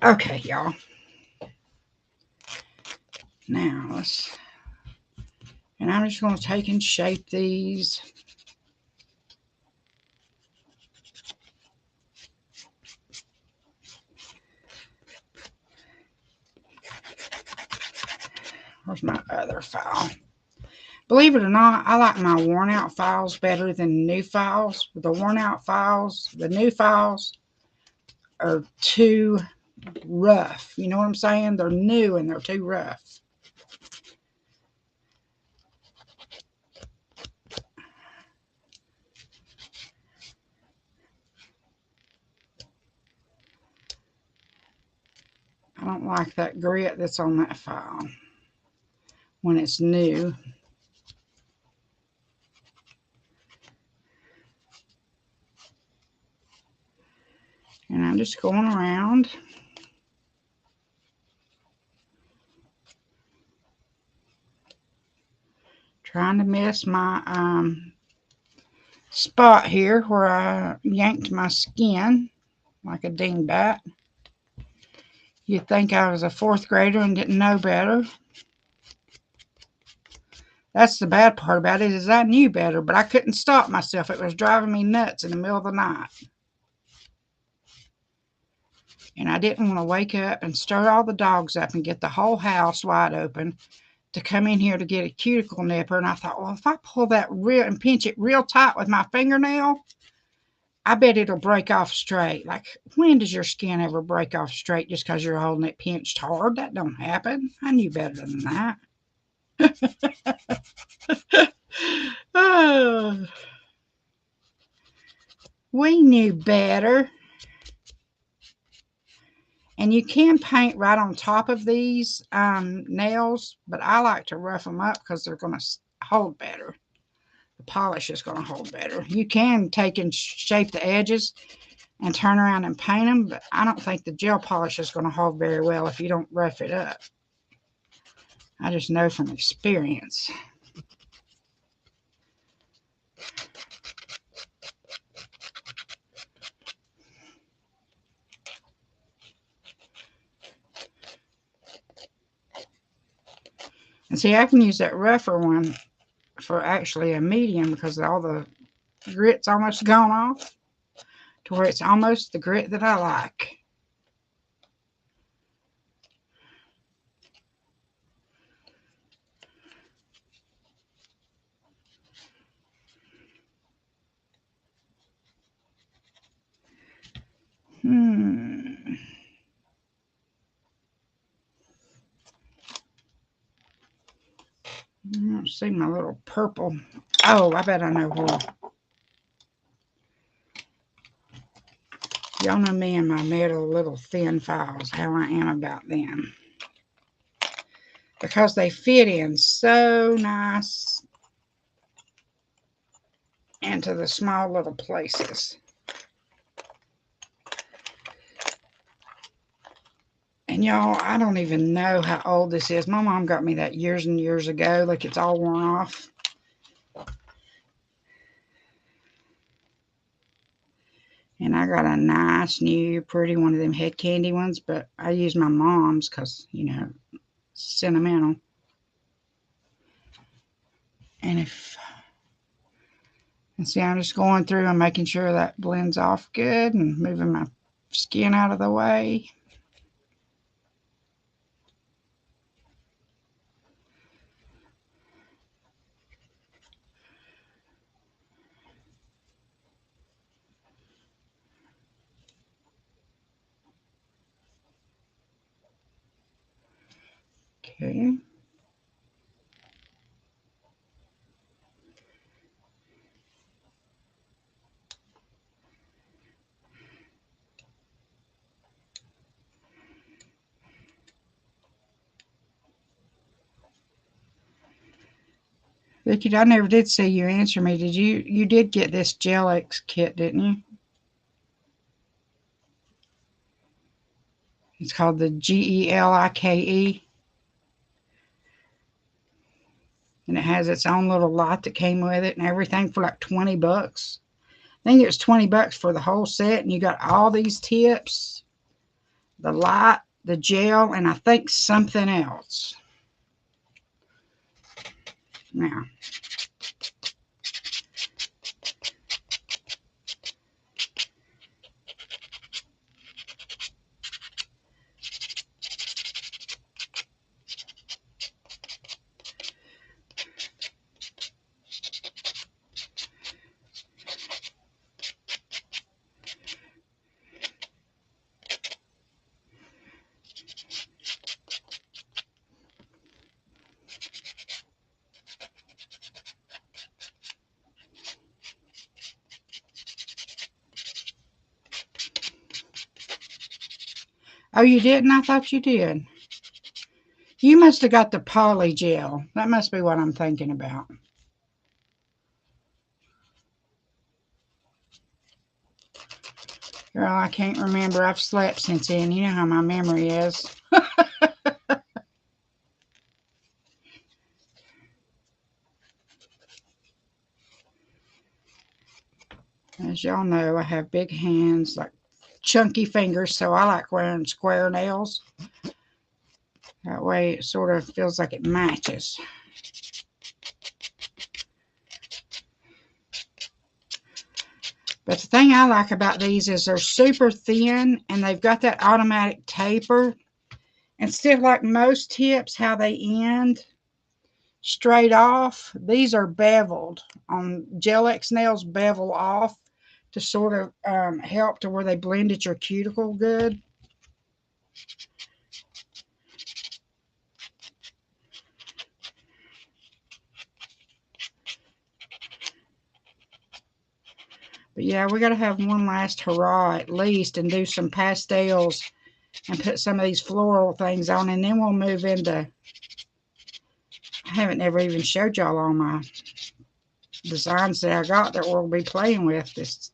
Okay, y'all. Now let's, and I'm just going to take and shape these. Where's my other file? Believe it or not, I like my worn out files better than new files. The worn out files, the new files are too rough. You know what I'm saying? They're new and they're too rough. I don't like that grit that's on that file when it's new. And I'm just going around. Trying to miss my spot here where I yanked my skin like a dingbat. You'd think I was a 4th grader and didn't know better. That's the bad part about it, is I knew better, but I couldn't stop myself. It was driving me nuts in the middle of the night. And I didn't want to wake up and stir all the dogs up and get the whole house wide open to come in here to get a cuticle nipper. And I thought, well, if I pull that real and pinch it real tight with my fingernail, I bet it'll break off straight. Like, when does your skin ever break off straight just because you're holding it pinched hard? That don't happen. I knew better than that. Oh, we knew better. And you can paint right on top of these nails, but I like to rough them up because they're going to hold better. The polish is going to hold better. You can take and shape the edges and turn around and paint them, but I don't think the gel polish is going to hold very well if you don't rough it up. I just know from experience. And see, I can use that rougher one for actually a medium because all the grit's almost gone off to where it's almost the grit that I like. I don't see my little purple. Oh, I bet I know where. Y'all know me and my metal little thin files, how I am about them. Because they fit in so nice into the small little places. And y'all, I don't even know how old this is. My mom got me that years and years ago. Look, it's all worn off. And I got a nice, new, pretty one of them Head Kandy ones, but I use my mom's because, you know, sentimental. And see, I'm just going through and making sure that blends off good and moving my skin out of the way. Okay. Vicky, I never did see you answer me. Did you did get this GLX kit, didn't you? It's called the GELIKE. And it has its own little light that came with it and everything for like 20 bucks. I think it was 20 bucks for the whole set, and you got all these tips the light, the gel, and I think something else. Now, oh, you didn't? I thought you did. You must have got the poly gel. That must be what I'm thinking about. Girl, I can't remember. I've slept since then. You know how my memory is. As y'all know, I have big hands, like chunky fingers, so I like wearing square nails. That way it sort of feels like it matches. But the thing I like about these is they're super thin and they've got that automatic taper. Instead of like most tips, how they end straight off, these are beveled. On Gel X nails, bevel off to sort of help to where they blend at your cuticle good. But yeah, we got to have one last hurrah at least and do some pastels and put some of these floral things on, and then we'll move into, I haven't ever even showed y'all all my designs that I got that we'll be playing with this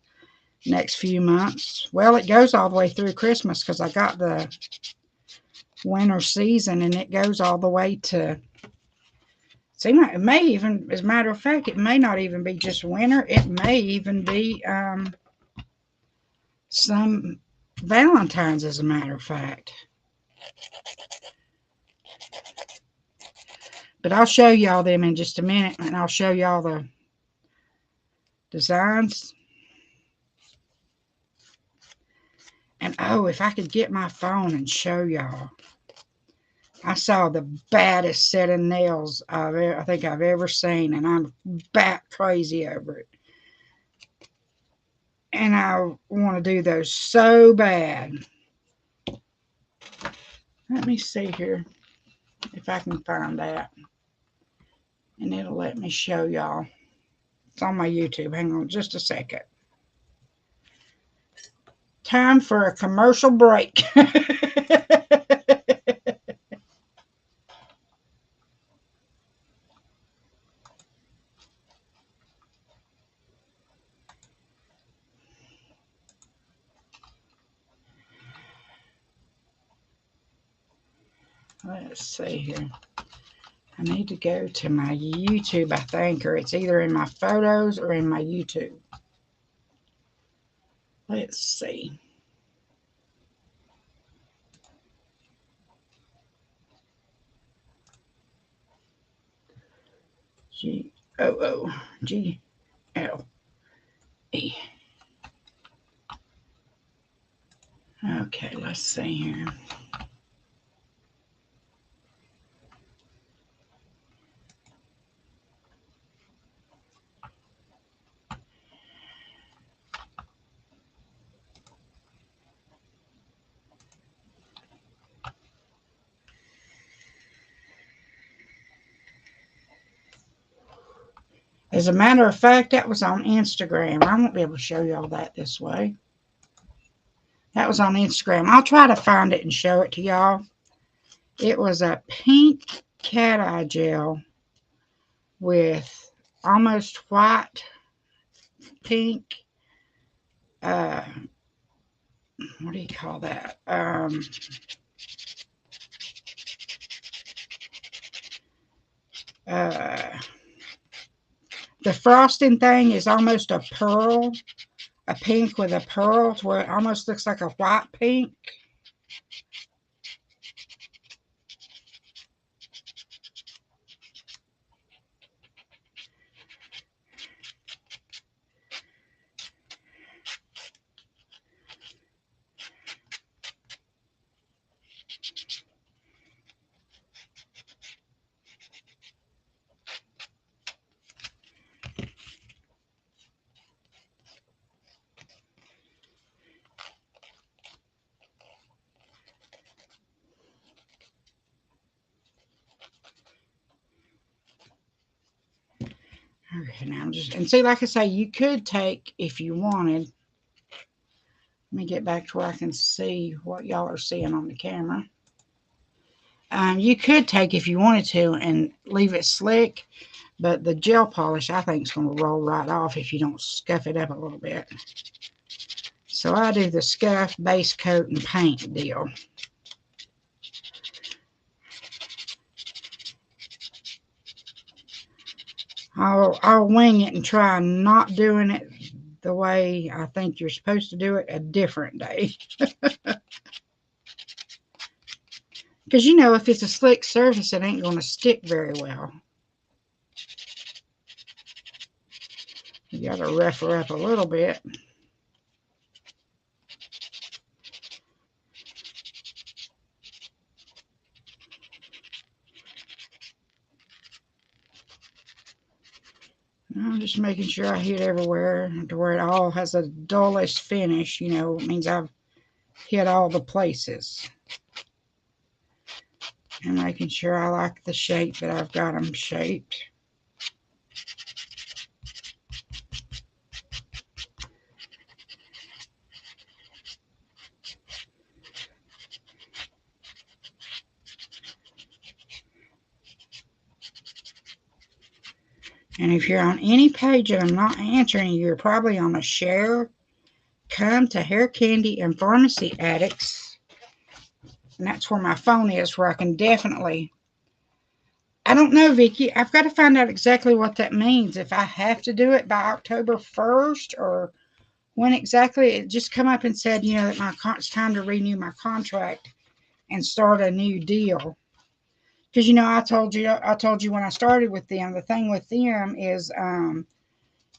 next few months. Well, it goes all the way through Christmas because I got the winter season and it goes all the way to, seem like it may even, as a matter of fact, it may not even be just winter. It may even be some Valentine's, as a matter of fact. But I'll show y'all them in just a minute, and I'll show y'all the designs. And oh, if I could get my phone and show y'all. I saw the baddest set of nails I think I've ever seen, and I'm bat crazy over it. And I want to do those so bad. Let me see here if I can find that. And it'll let me show y'all. It's on my YouTube. Hang on just a second. Time for a commercial break. Let's see here. I need to go to my YouTube, I think, or it's either in my photos or in my YouTube. Let's see. GOOGLE. Okay, let's see here. As a matter of fact, that was on Instagram. I won't be able to show y'all that this way. That was on Instagram. I'll try to find it and show it to y'all. It was a pink cat eye gel with almost white, pink, what do you call that? The frosting thing is almost a pearl, a pink with a pearl, to where it almost looks like a white pink. Okay, now I'm just, and see, like I say, you could take, if you wanted, let me get back to where I can see what y'all are seeing on the camera. You could take, if you wanted to, and leave it slick, but the gel polish, I think, is going to roll right off if you don't scuff it up a little bit. So I do the scuff, base coat, and paint deal. I'll wing it and try not doing it the way I think you're supposed to do it a different day. Because, you know, if it's a slick surface, it ain't going to stick very well. You got to rough her up a little bit. I'm just making sure I hit everywhere to where it all has a dullest finish. You know, it means I've hit all the places. And making sure I like the shape that I've got them shaped. And if you're on any page that I'm not answering, you're probably on a share. Come to Hair Kandy and Farmasi Addicts. And that's where my phone is, where I can definitely... I don't know, Vicki. I've got to find out exactly what that means. If I have to do it by October 1st or when exactly. It just come up and said, you know, that it's time to renew my contract and start a new deal. Because, you know, I told you when I started with them, the thing with them is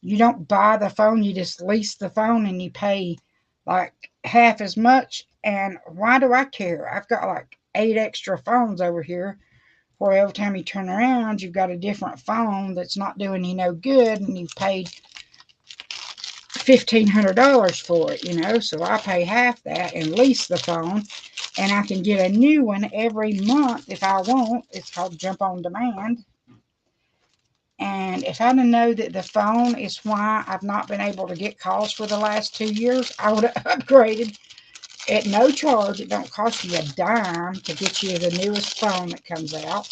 you don't buy the phone, you just lease the phone and you pay like half as much. And why do I care? I've got like 8 extra phones over here where every time you turn around, you've got a different phone that's not doing you no good, and you've paid $1,500 for it, you know. So I pay half that and lease the phone, and I can get a new one every month if I want. It's called Jump on Demand. And if I didn't know that the phone is why I've not been able to get calls for the last 2 years, I would have upgraded at no charge. It don't cost you a dime to get you the newest phone that comes out.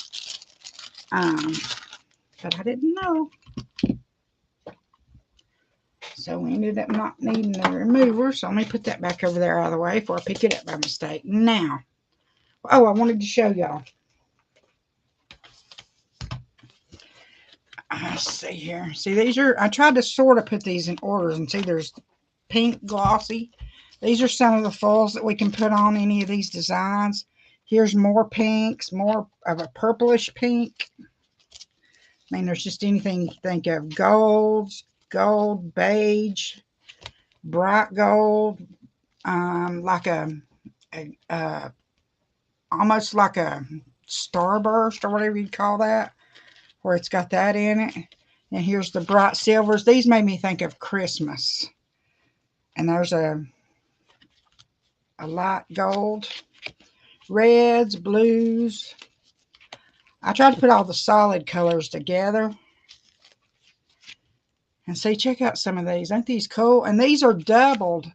But I didn't know. So we ended up not needing the remover. So let me put that back over there out of the way before I pick it up by mistake. Now, oh, I wanted to show y'all. Let's see here. See, these are, I tried to sort of put these in orders, and see there's pink glossy. These are some of the foils that we can put on any of these designs. Here's more pinks, more of a purplish pink. I mean, there's just anything you think of. Golds, gold, beige, bright gold, like almost like a starburst or whatever you'd call that, where it's got that in it. And here's the bright silvers. These made me think of Christmas. And there's a light gold, reds, blues. I tried to put all the solid colors together. And see, check out some of these. Aren't these cool? And these are doubled.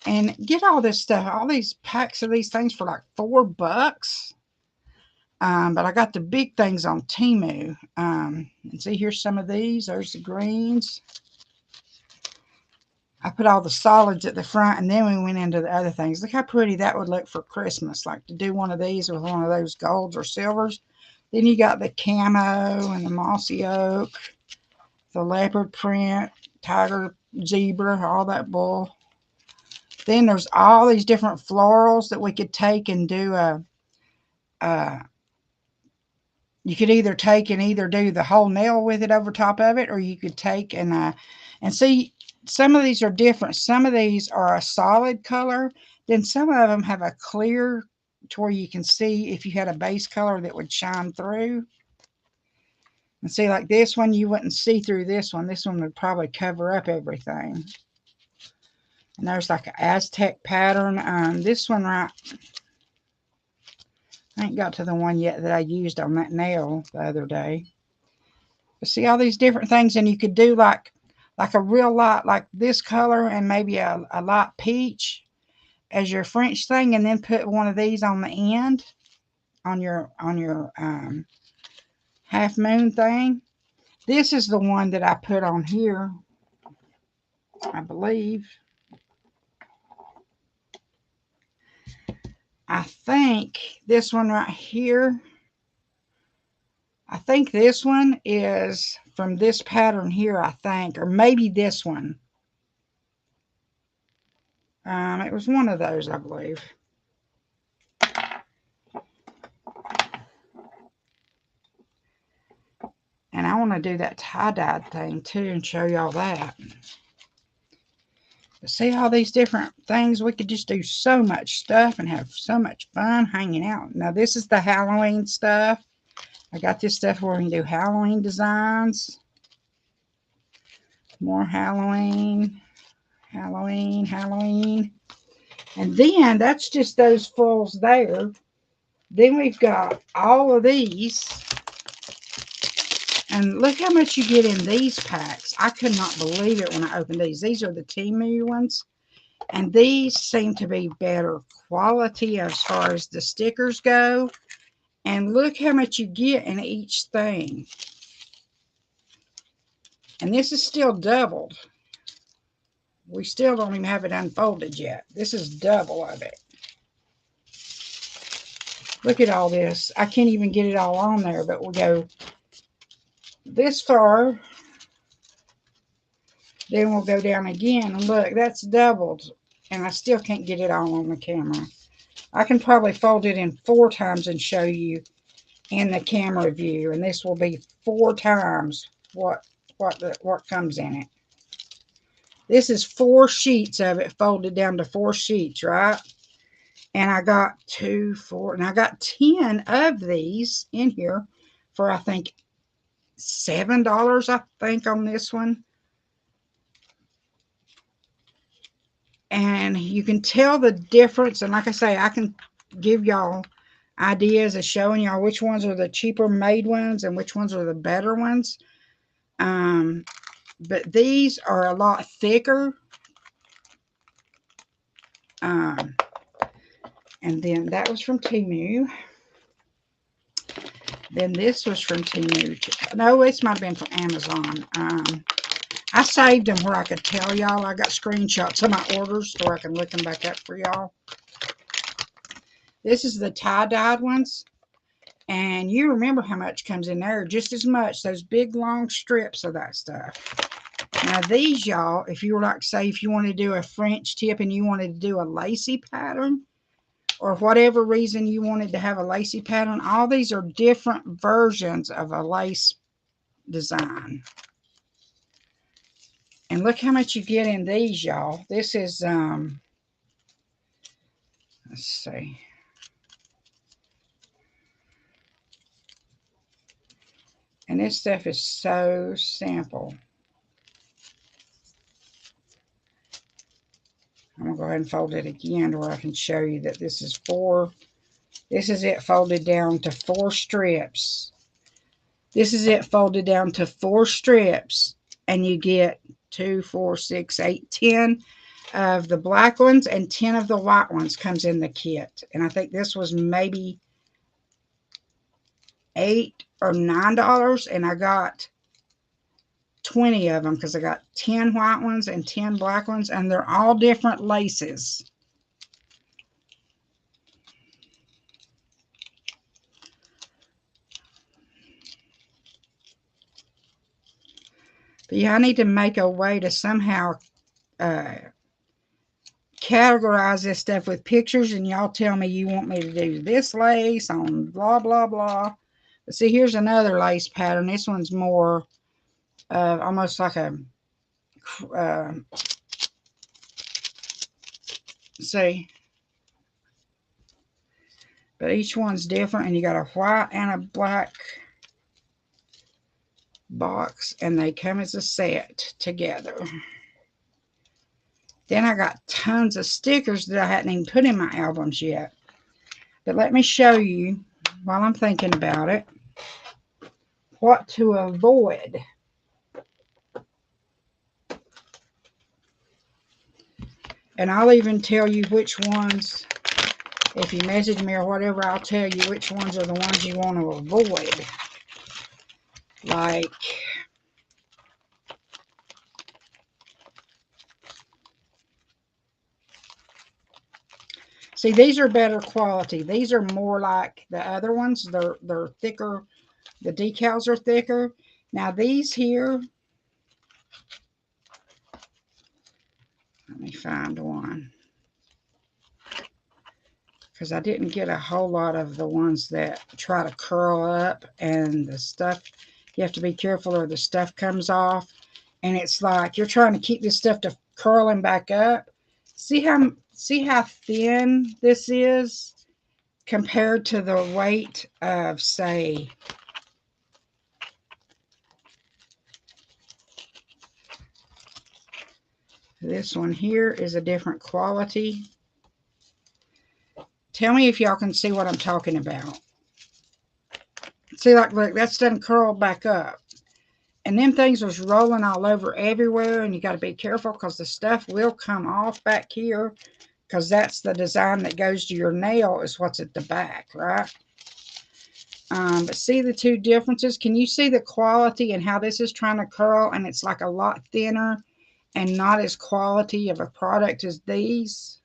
And get all this stuff, all these packs of these things for like $4. But I got the big things on Temu. And see, here's some of these. There's the greens. I put all the solids at the front, and then we went into the other things. Look how pretty that would look for Christmas. Like to do one of these with one of those golds or silvers. Then you got the camo and the mossy oak, the leopard print, tiger, zebra, all that bull. Then there's all these different florals that we could take and do you could either take and either do the whole nail with it over top of it, or you could take and see, some of these are different. Some of these are a solid color. Then some of them have a clear to where you can see if you had a base color that would shine through. And see, like this one, you wouldn't see through this one. This one would probably cover up everything. And there's like an Aztec pattern. This one right, I ain't got to the one yet that I used on that nail the other day. But see all these different things, and you could do like a real light, like this color, and maybe a light peach as your French thing, and then put one of these on the end on your half moon thing. This is the one that I put on here, I believe. I think this one right here, I think this one is from this pattern here, I think, or maybe this one. It was one of those, I believe. And I want to do that tie-dyed thing too and show y'all that. But see all these different things? We could just do so much stuff and have so much fun hanging out. Now this is the Halloween stuff. I got this stuff where we can do Halloween designs. More Halloween. Halloween, Halloween. And then that's just those fulls there. Then we've got all of these. And look how much you get in these packs. I could not believe it when I opened these. These are the Temu ones. And these seem to be better quality as far as the stickers go. And look how much you get in each thing. And this is still doubled. We still don't even have it unfolded yet. This is double of it. Look at all this. I can't even get it all on there, but we'll go this far. Then we'll go down again. And look, that's doubled. And I still can't get it all on the camera. I can probably fold it in 4 times and show you in the camera view. And this will be 4 times what comes in it. This is 4 sheets of it folded down to 4 sheets, right? And I got 2, 4, and I got 10 of these in here for, I think, $7, I think, on this one. And you can tell the difference. And like I say, I can give y'all ideas of showing y'all which ones are the cheaper made ones and which ones are the better ones. But these are a lot thicker. And then that was from Temu. Then this was from Temu. No, this might have been from Amazon. I saved them where I could tell y'all. I got screenshots of my orders so I can look them back up for y'all. This is the tie-dyed ones. And you remember how much comes in there. Just as much. Those big, long strips of that stuff. Now these, y'all, if you were like, say, if you wanted to do a French tip and you wanted to do a lacy pattern, or whatever reason you wanted to have a lacy pattern, all these are different versions of a lace design. And look how much you get in these, y'all. This is, let's see. And this stuff is so simple. I'm going to go ahead and fold it again where I can show you that this is 4. This is it folded down to 4 strips. This is it folded down to 4 strips. And you get 2, 4, 6, 8, 10 of the black ones and 10 of the white ones comes in the kit. And I think this was maybe $8 or $9. And I got 20 of them because I got 10 white ones and 10 black ones, and they're all different laces. But yeah, I need to make a way to somehow categorize this stuff with pictures, and y'all tell me you want me to do this lace on blah, blah, blah. But see, here's another lace pattern. This one's more almost like a, see, but each one's different, and you got a white and a black box, and they come as a set together. Then I got tons of stickers that I hadn't even put in my albums yet. But let me show you, while I'm thinking about it, what to avoid. And I'll even tell you which ones, if you message me or whatever, I'll tell you which ones are the ones you want to avoid. Like, see, these are better quality. These are more like the other ones. They're thicker. The decals are thicker. Now these here, let me find one, because I didn't get a whole lot of the ones that try to curl up, and the stuff, you have to be careful or the stuff comes off, and it's like you're trying to keep this stuff to curling back up. See how thin this is compared to the weight of, say, this one here is a different quality. Tell me if y'all can see what I'm talking about. See, like, look, that's done curled back up. And them things was rolling all over everywhere, and you got to be careful because the stuff will come off back here, because that's the design that goes to your nail is what's at the back, right? But see the two differences? Can you see the quality and how this is trying to curl, and it's like a lot thinner and not as quality of a product as these?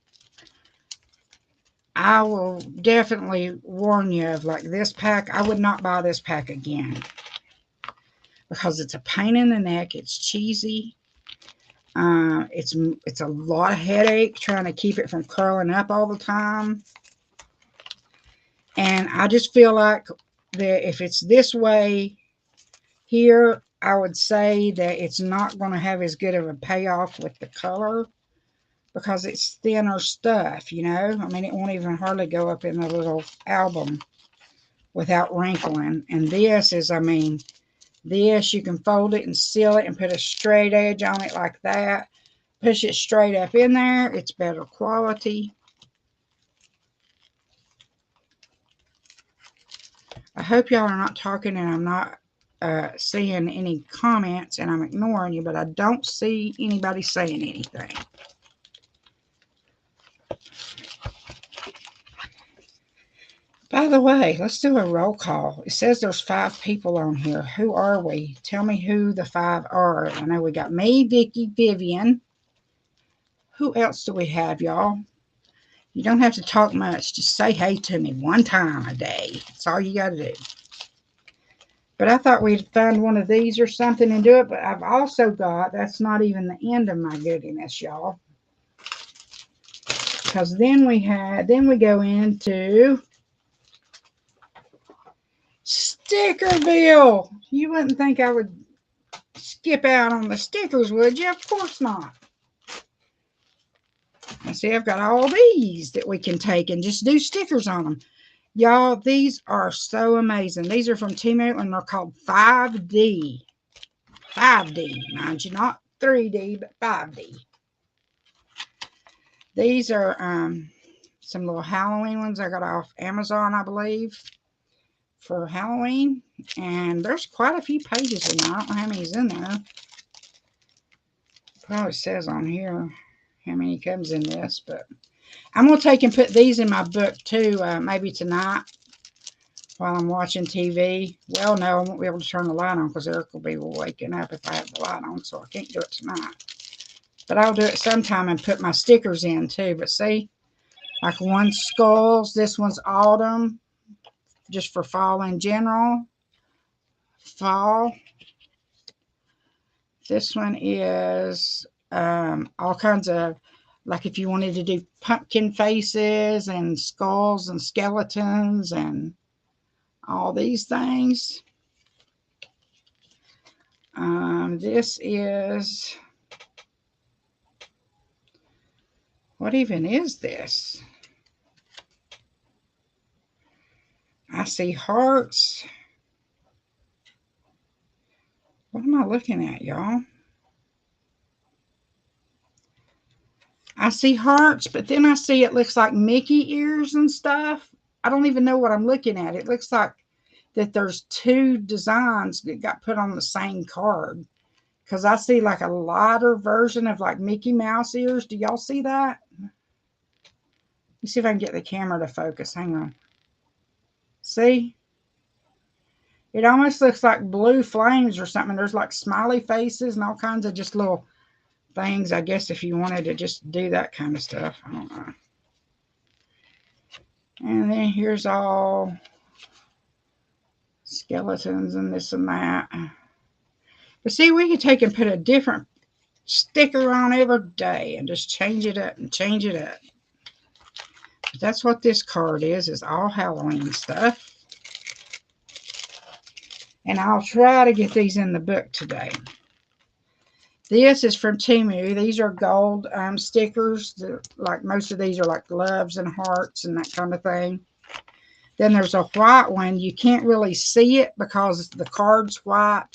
I will definitely warn you of, like, this pack. I would not buy this pack again, because it's a pain in the neck. It's cheesy. It's a lot of headache trying to keep it from curling up all the time. And I just feel like that if it's this way here, I would say that it's not going to have as good of a payoff with the color, because it's thinner stuff, you know. I mean, it won't even hardly go up in the little album without wrinkling. And this is, I mean, this, you can fold it and seal it and put a straight edge on it like that. Push it straight up in there. It's better quality. I hope y'all are not talking and I'm not seeing any comments, and I'm ignoring you, but I don't see anybody saying anything. By the way, let's do a roll call. It says there's 5 people on here. Who are we? Tell me who the 5 are. I know we got me, Vicky, Vivian. Who else do we have, y'all? You don't have to talk much. Just say hey to me one time a day. That's all you got to do. But I thought we'd find one of these or something and do it. But I've also got, that's not even the end of my goodiness, y'all. Because then we go into Stickerville. You wouldn't think I would skip out on the stickers, would you? Of course not. I see I've got all these that we can take and just do stickers on them. Y'all, these are so amazing. These are from Temu, and they're called 5D. 5D, mind you, not 3D, but 5D. These are some little Halloween ones I got off Amazon, I believe, for Halloween. And there's quite a few pages in there. I don't know how many's in there. Probably says on here how many comes in this, but I'm going to take and put these in my book too, maybe tonight while I'm watching TV. Well, no, I won't be able to turn the light on because Eric will be waking up if I have the light on, so I can't do it tonight. But I'll do it sometime and put my stickers in too. But see, like one's skulls, this one's autumn, just for fall in general. Fall. This one is all kinds of Like if you wanted to do pumpkin faces and skulls and skeletons and all these things. This is, what even is this? I see hearts. What am I looking at, y'all? I see hearts, but then I see it looks like Mickey ears and stuff. I don't even know what I'm looking at. It looks like that there's two designs that got put on the same card. Because I see like a lighter version of like Mickey Mouse ears. Do y'all see that? Let me see if I can get the camera to focus. Hang on. See? It almost looks like blue flames or something. There's like smiley faces and all kinds of just little things, I guess, if you wanted to just do that kind of stuff. I don't know. And then here's all skeletons and this and that. But see, we could take and put a different sticker on every day and just change it up and change it up. But that's what this card is all Halloween stuff. And I'll try to get these in the book today. This is from Temu. These are gold stickers. Like most of these are like loves and hearts and that kind of thing. Then there's a white one. You can't really see it because the card's white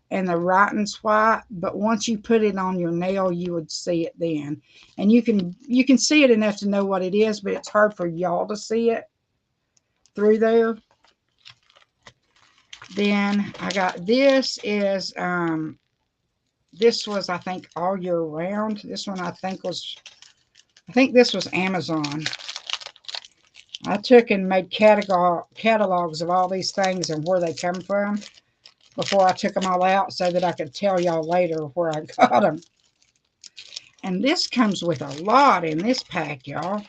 and the writing's white. But once you put it on your nail, you would see it then. And you can see it enough to know what it is, but it's hard for y'all to see it through there. Then I got this is this was, I think, all year round. This one I think this was Amazon. I took and made catalogs of all these things and where they come from before I took them all out so that I could tell y'all later where I got them. And this comes with a lot in this pack, y'all.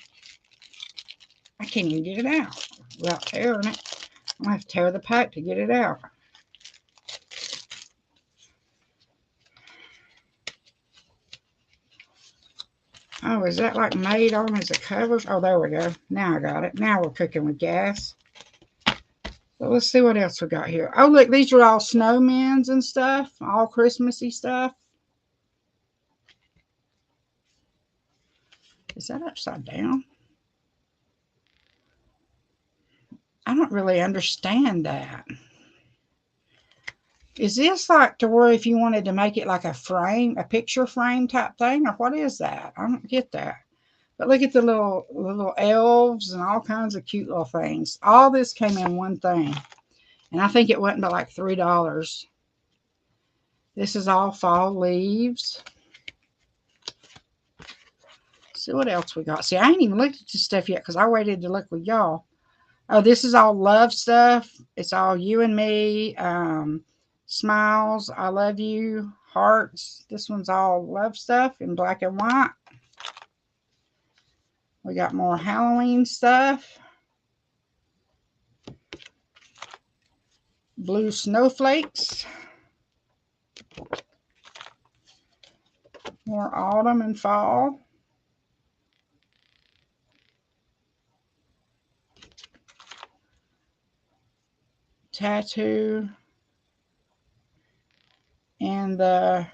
I can't even get it out without tearing it. I'm going to have to tear the pack to get it out. Oh, is that like made on as a cover? Oh, there we go. Now I got it. Now we're cooking with gas. So let's see what else we got here. Oh, look, these are all snowmen and stuff. All Christmassy stuff. Is that upside down? I don't really understand that. Is this like to where if you wanted to make it like a frame, a picture frame type thing? Or what is that? I don't get that. But look at the little elves and all kinds of cute little things. All this came in one thing. And I think it went but like $3. This is all fall leaves. See what else we got. See, I ain't even looked at this stuff yet because I waited to look with y'all. Oh, this is all love stuff. It's all you and me. Smiles, I love you, hearts. This one's all love stuff in black and white. We got more Halloween stuff. Blue snowflakes. More autumn and fall. Tattoo. And the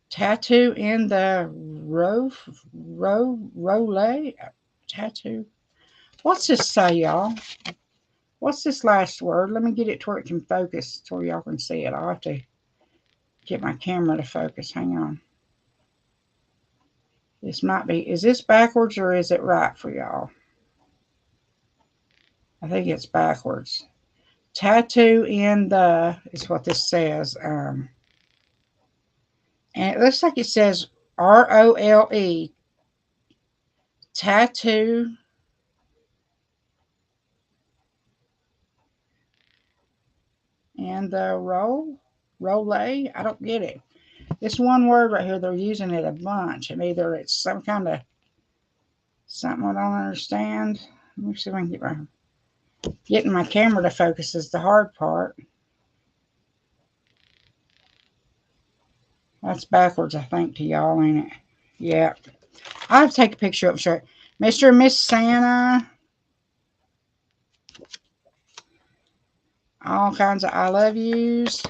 tattoo in the roulette tattoo. What's this say, y'all? What's this last word? Let me get it to where it can focus so y'all can see it. I'll have to get my camera to focus. Hang on. This might be, is this backwards or is it right for y'all? I think it's backwards. Tattoo in the, is what this says. And it looks like it says ROLE. Tattoo. And the roll. I don't get it. This one word right here, they're using it a bunch. And either it's some kind of something I don't understand. Let me see if I can get getting my camera to focus is the hard part. That's backwards, I think, to y'all, ain't it? Yeah. I'll have to take a picture of it. Sure. Mr. and Miss Santa. All kinds of I love yous.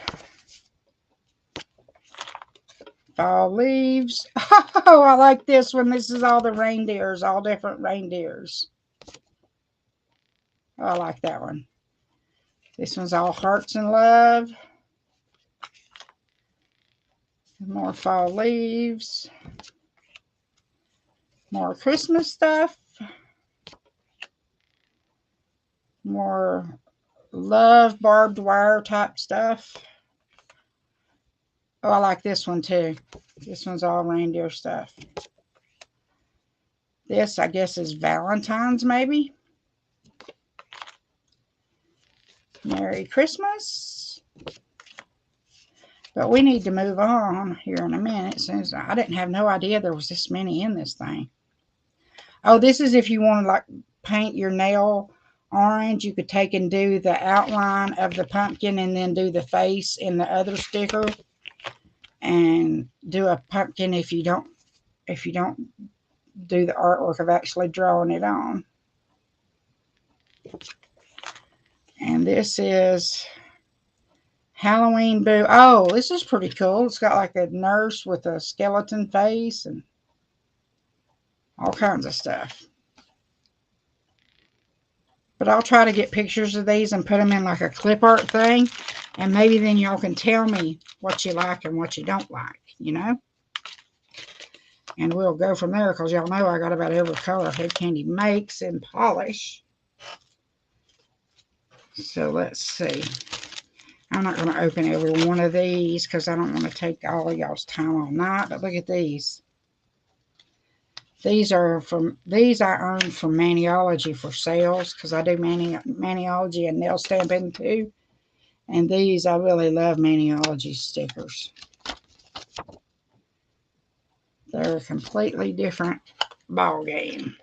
Fall leaves. Oh, I like this one. This is all the reindeers, all different reindeers. Oh, I like that one. This one's all hearts and love. More fall leaves. More Christmas stuff. More love barbed wire type stuff. Oh, I like this one too. This one's all reindeer stuff. This, I guess, is Valentine's maybe. Merry Christmas. But we need to move on here in a minute. Since I didn't have no idea there was this many in this thing. Oh, this is if you want to like paint your nail orange. You could take and do the outline of the pumpkin and then do the face in the other sticker. And do a pumpkin if you don't do the artwork of actually drawing it on. And this is Halloween Boo. Oh, this is pretty cool. It's got like a nurse with a skeleton face and all kinds of stuff. But I'll try to get pictures of these and put them in like a clip art thing. And maybe then y'all can tell me what you like and what you don't like, you know? And we'll go from there because y'all know I got about every color Head Kandy makes in polish. So let's see. I'm not going to open every one of these because I don't want to take all of y'all's time all night. But look at these. These are from, these I earned from Maniology for sales because I do Maniology and nail stamping too. And these, I really love Maniology stickers. They're a completely different ball game.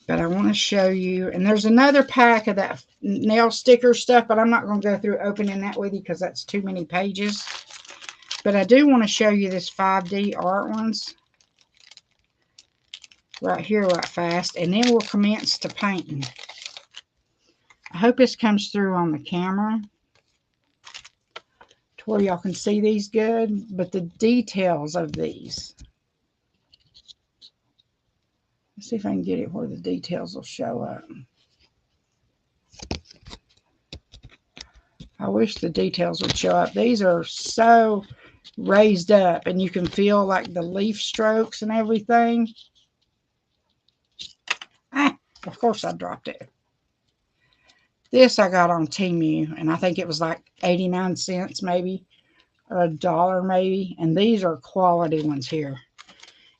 But I want to show you, and there's another pack of that nail sticker stuff, but I'm not going to go through opening that with you because that's too many pages. But I do want to show you this 5D art ones right here right fast, and then we'll commence to painting. I hope this comes through on the camera to where y'all can see these good, but the details of these. Let's see if I can get it where the details will show up. I wish the details would show up. These are so raised up, and you can feel like the leaf strokes and everything. Ah, of course I dropped it. This I got on Temu, and I think it was like 89 cents maybe, or $1 maybe. And these are quality ones here.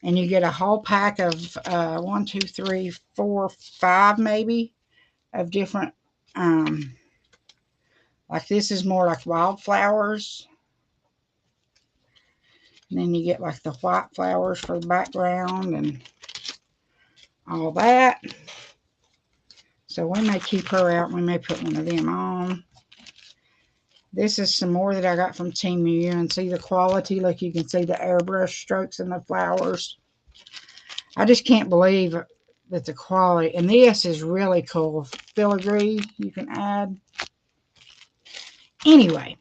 And you get a whole pack of 1, 2, 3, 4, 5 maybe of different, like this is more like wildflowers. And then you get like the white flowers for the background and all that. So we may keep her out. We may put one of them on. This is some more that I got from Temu. And see the quality. Look, you can see the airbrush strokes in the flowers. I just can't believe that the quality. And this is really cool. Filigree you can add. Anyway.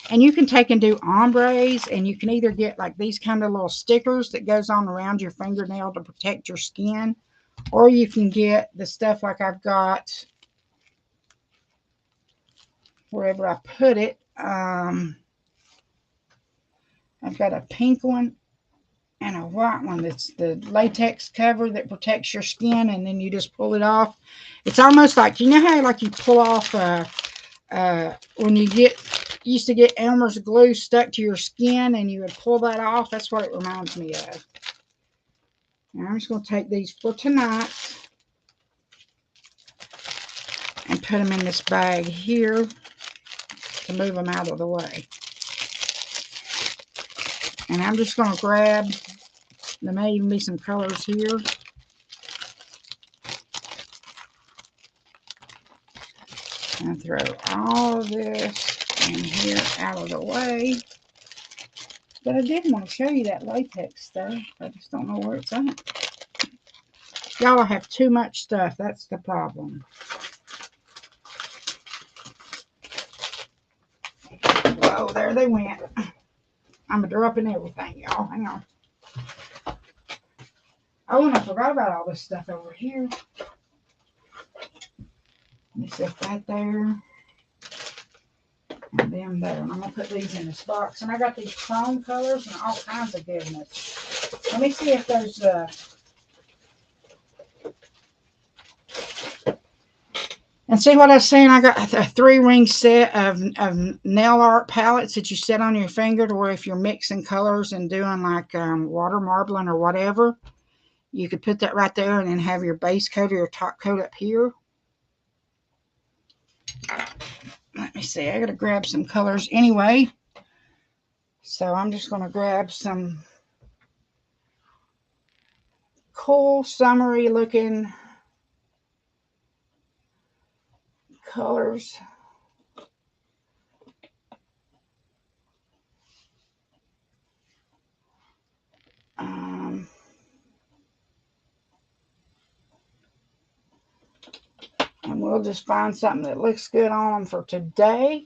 And you can take and do ombres. And you can either get like these kind of little stickers that goes on around your fingernail to protect your skin. Or you can get the stuff like I've got wherever I put it. I've got a pink one and a white one. That's the latex cover that protects your skin, and then you just pull it off. It's almost like, you know how like you pull off when you used to get Elmer's glue stuck to your skin and you would pull that off? That's what it reminds me of. Now I'm just going to take these for tonight and put them in this bag here to move them out of the way. And I'm just going to grab, there may even be some colors here. And throw all of this in here out of the way. But I did want to show you that latex stuff. I just don't know where it's at. Y'all have too much stuff. That's the problem. Whoa, there they went. I'm dropping everything, y'all. Hang on. Oh, and I forgot about all this stuff over here. Let me set that there. And them there. And I'm going to put these in this box. And I got these chrome colors and all kinds of goodness. Let me see if there's and see what I was saying? I got a 3-ring set of nail art palettes that you set on your finger to where if you're mixing colors and doing like water marbling or whatever, you could put that right there and then have your base coat or your top coat up here. Let me see. I got to grab some colors anyway. So I'm just going to grab some cool, summery looking colors. And we'll just find something that looks good on them for today.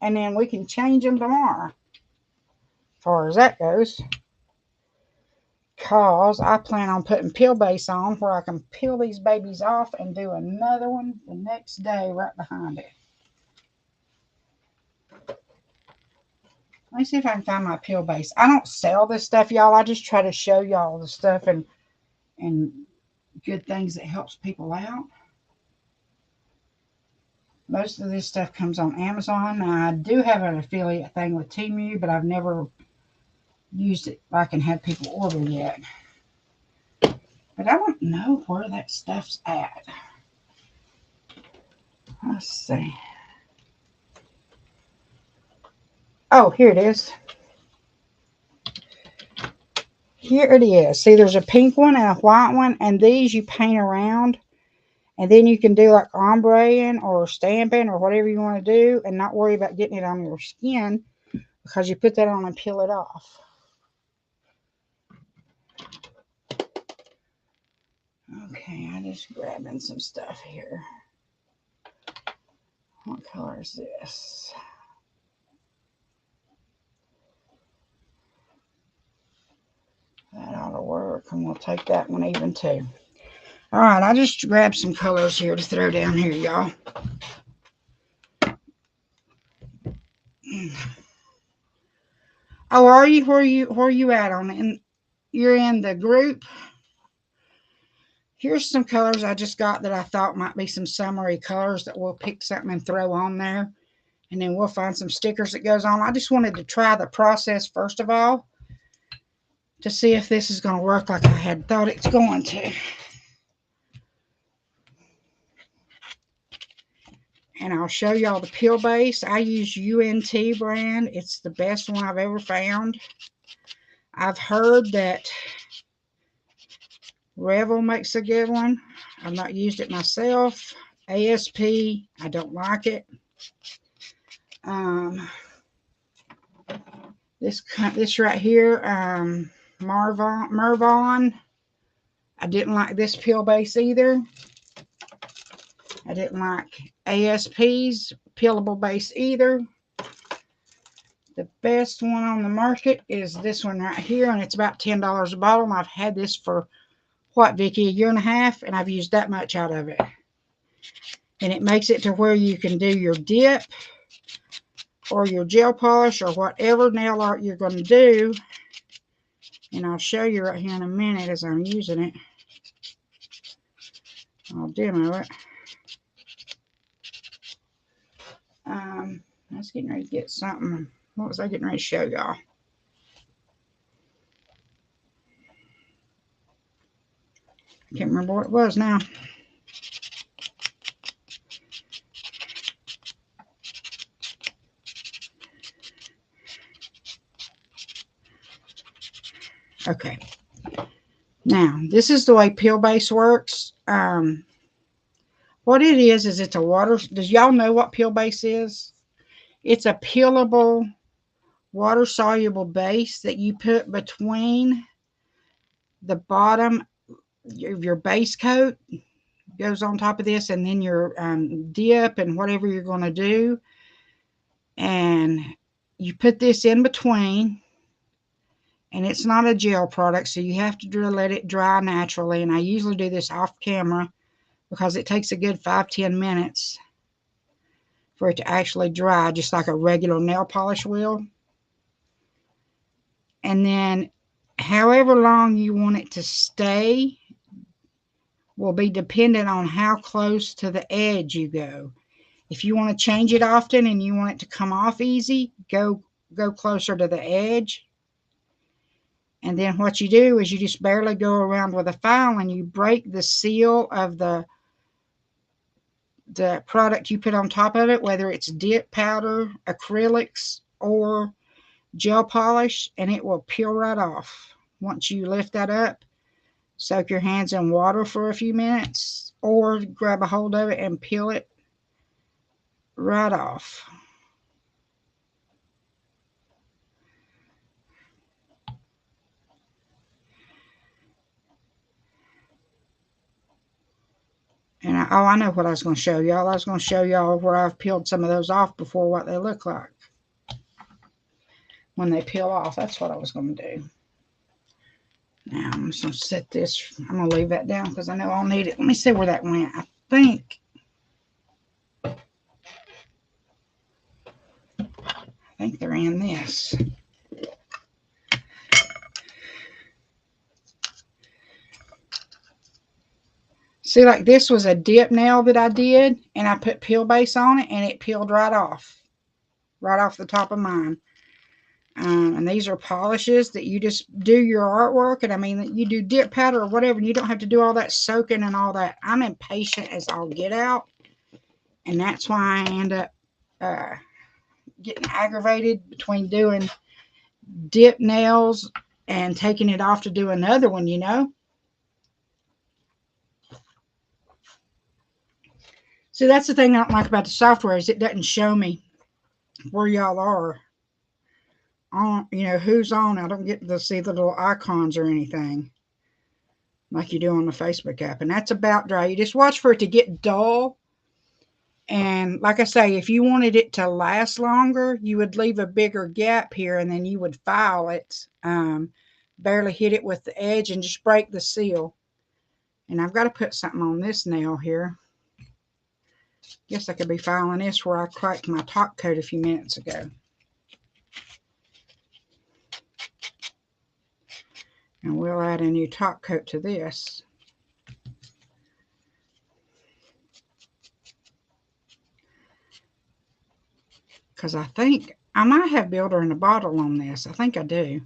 And then we can change them tomorrow. As far as that goes. Because I plan on putting peel base on where I can peel these babies off and do another one the next day right behind it. Let me see if I can find my peel base. I don't sell this stuff, y'all. I just try to show y'all the stuff and good things that helps people out. Most of this stuff comes on Amazon. Now, I do have an affiliate thing with Temu, but I've never used it like and had people order yet. But I don't know where that stuff's at. Let's see. Oh, here it is. Here it is. See, there's a pink one and a white one, and these you paint around. And then you can do like ombreing or stamping or whatever you want to do and not worry about getting it on your skin because you put that on and peel it off. Okay, I'm just grabbing some stuff here. What color is this? That ought to work, and we'll take that one even too. All right, I just grabbed some colors here to throw down here, y'all. Oh, are you? Where are you at on it? You're in the group. Here's some colors I just got that I thought might be some summery colors that we'll pick something and throw on there. And then we'll find some stickers that goes on. I just wanted to try the process first of all to see if this is going to work like I had thought it's going to. And I'll show y'all the peel base. I use UNT brand. It's the best one I've ever found. I've heard that Revel makes a good one. I've not used it myself. ASP, I don't like it. This right here, Mervon. I didn't like this peel base either. I didn't like ASP's peelable base either. The best one on the market is this one right here, and it's about $10 a bottle. And I've had this for, what, Vicki, a year and a half, and I've used that much out of it. And it makes it to where you can do your dip or your gel polish or whatever nail art you're going to do. And I'll show you right here in a minute as I'm using it. I'll demo it. I was getting ready to get something. What was I getting ready to show y'all? I can't remember what it was now. Okay. Now, this is the way peel base works. What it is it's a water, does y'all know what peel base is? It's a peelable, water-soluble base that you put between the bottom of your base coat, goes on top of this, and then your dip and whatever you're going to do. And you put this in between, and it's not a gel product, so you have to let it dry naturally. And I usually do this off camera because it takes a good 5-10 minutes for it to actually dry, just like a regular nail polish will. And then however long you want it to stay will be dependent on how close to the edge you go. If you want to change it often and you want it to come off easy, go closer to the edge. And then what you do is you just barely go around with a file and you break the seal of the product you put on top of it, whether it's dip, powder, acrylics, or gel polish, and it will peel right off. Once you lift that up, soak your hands in water for a few minutes, or grab a hold of it and peel it right off. And I know what I was going to show y'all. I was going to show y'all where I've peeled some of those off before, what they look like when they peel off. That's what I was going to do. Now I'm just going to set this. I'm going to leave that down because I know I'll need it. Let me see where that went. I think they're in this. See, like this was a dip nail that I did, and I put peel base on it, and it peeled right off the top of mine. And these are polishes that you just do your artwork, and I mean, you do dip powder or whatever, and you don't have to do all that soaking and all that. I'm impatient as all get out, and that's why I end up getting aggravated between doing dip nails and taking it off to do another one, you know. So that's the thing I don't like about the software, is it doesn't show me where y'all are on, you know, who's on. I don't get to see the little icons or anything like you do on the Facebook app. And that's about dry. You just watch for it to get dull. And like I say, if you wanted it to last longer, you would leave a bigger gap here, and then you would file it, barely hit it with the edge, and just break the seal. And I've got to put something on this nail here. Guess I could be filing this where I cracked my top coat a few minutes ago. And we'll add a new top coat to this. Because I think I might have builder in a bottle on this. I think I do.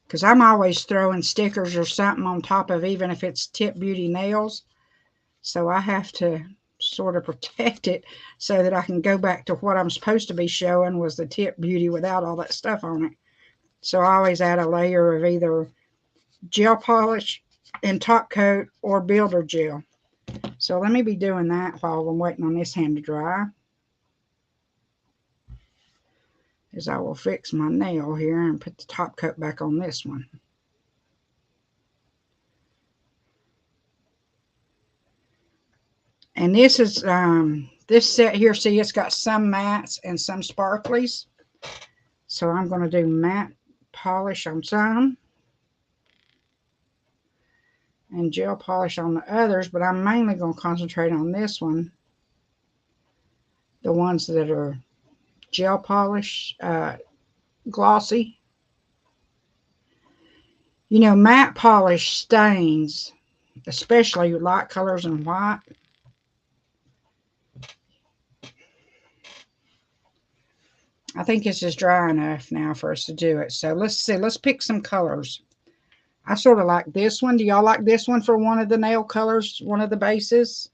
Because I'm always throwing stickers or something on top of, even if it's Tip Beauty nails. So I have to sort of protect it so that I can go back to what I'm supposed to be showing, was the Tip Beauty without all that stuff on it. So I always add a layer of either gel polish and top coat or builder gel. So let me be doing that while I'm waiting on this hand to dry, as I will fix my nail here and put the top coat back on this one. And this is this set here, see, it's got some mattes and some sparklies. So I'm going to do matte polish on some and gel polish on the others, but I'm mainly going to concentrate on this one, the ones that are gel polish, glossy. You know, matte polish stains, especially light colors and white. I think this is dry enough now for us to do it. So let's see, let's pick some colors. I sort of like this one. Do y'all like this one for one of the nail colors, one of the bases?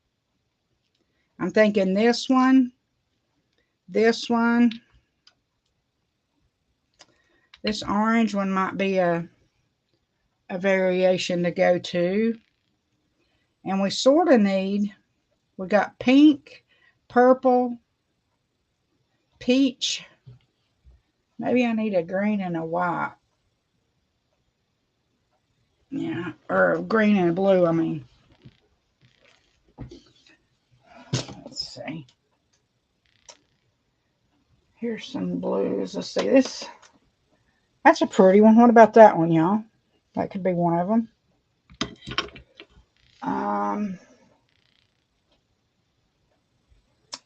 I'm thinking this one, this one. This orange one might be a a variation to go to. And we sort of need, we got pink, purple, peach. Maybe I need a green and a white. Yeah, or green and blue, I mean. Let's see. Here's some blues. Let's see this. That's a pretty one. What about that one, y'all? That could be one of them.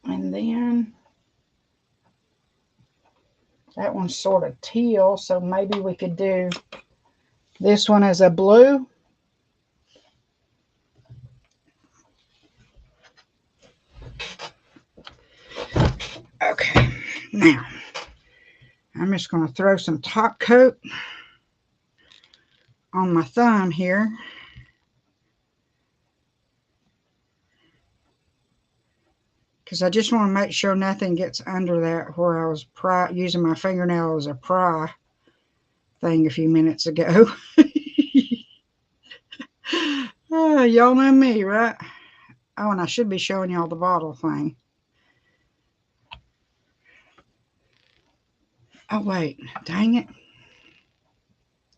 And then that one's sort of teal, so maybe we could do this one as a blue. Okay, now I'm just going to throw some top coat on my thumb here. Because I just want to make sure nothing gets under that where I was using my fingernail as a pry thing a few minutes ago. Y'all know me, right? Oh, and I should be showing y'all the bottle thing. Oh, wait. Dang it.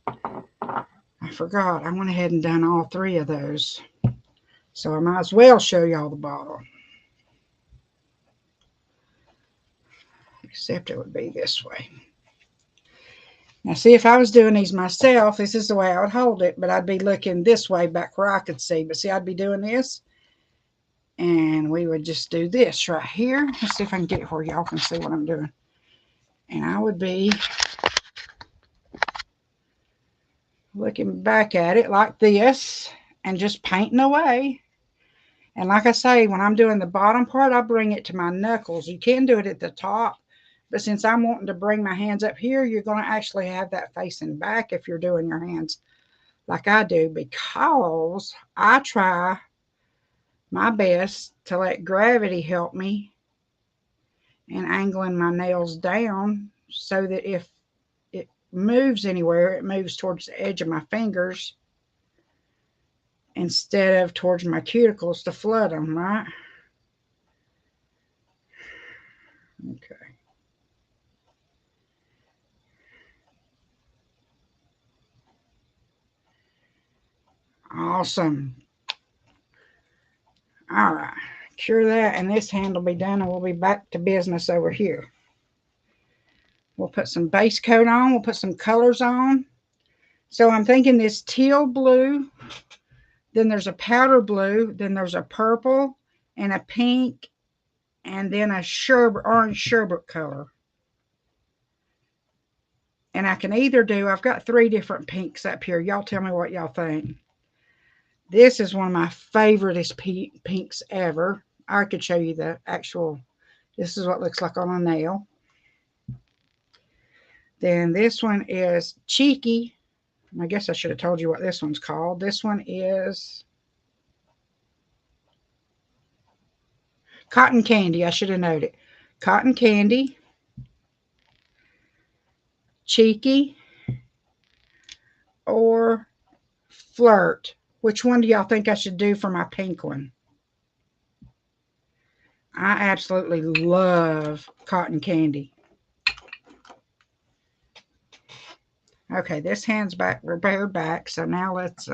I forgot. I went ahead and done all three of those. So I might as well show y'all the bottle. Except it would be this way. Now, see, if I was doing these myself, this is the way I would hold it, but I'd be looking this way back where I could see. But see, I'd be doing this, and we would just do this right here. Let's see if I can get it where y'all can see what I'm doing. And I would be looking back at it like this and just painting away. And like I say, when I'm doing the bottom part, I bring it to my knuckles. You can do it at the top. But since I'm wanting to bring my hands up here, you're going to actually have that facing back if you're doing your hands like I do, because I try my best to let gravity help me in angling my nails down so that if it moves anywhere, it moves towards the edge of my fingers instead of towards my cuticles to flood them, right? Okay. Awesome. All right. Cure that, and this hand will be done, and we'll be back to business over here. We'll put some base coat on. We'll put some colors on. So I'm thinking this teal blue, then there's a powder blue, then there's a purple and a pink, and then a orange sherbet color. And I can either do, I've got 3 different pinks up here. Y'all tell me what y'all think. This is one of my favoriteest pinks ever. I could show you the actual, this is what it looks like on a nail. Then this one is Cheeky. I guess I should have told you what this one's called. This one is Cotton Candy. I should have noted. Cotton Candy, Cheeky, or Flirt. Which one do y'all think I should do for my pink one? I absolutely love Cotton Candy. Okay, this hand's back, repaired back. So now let's,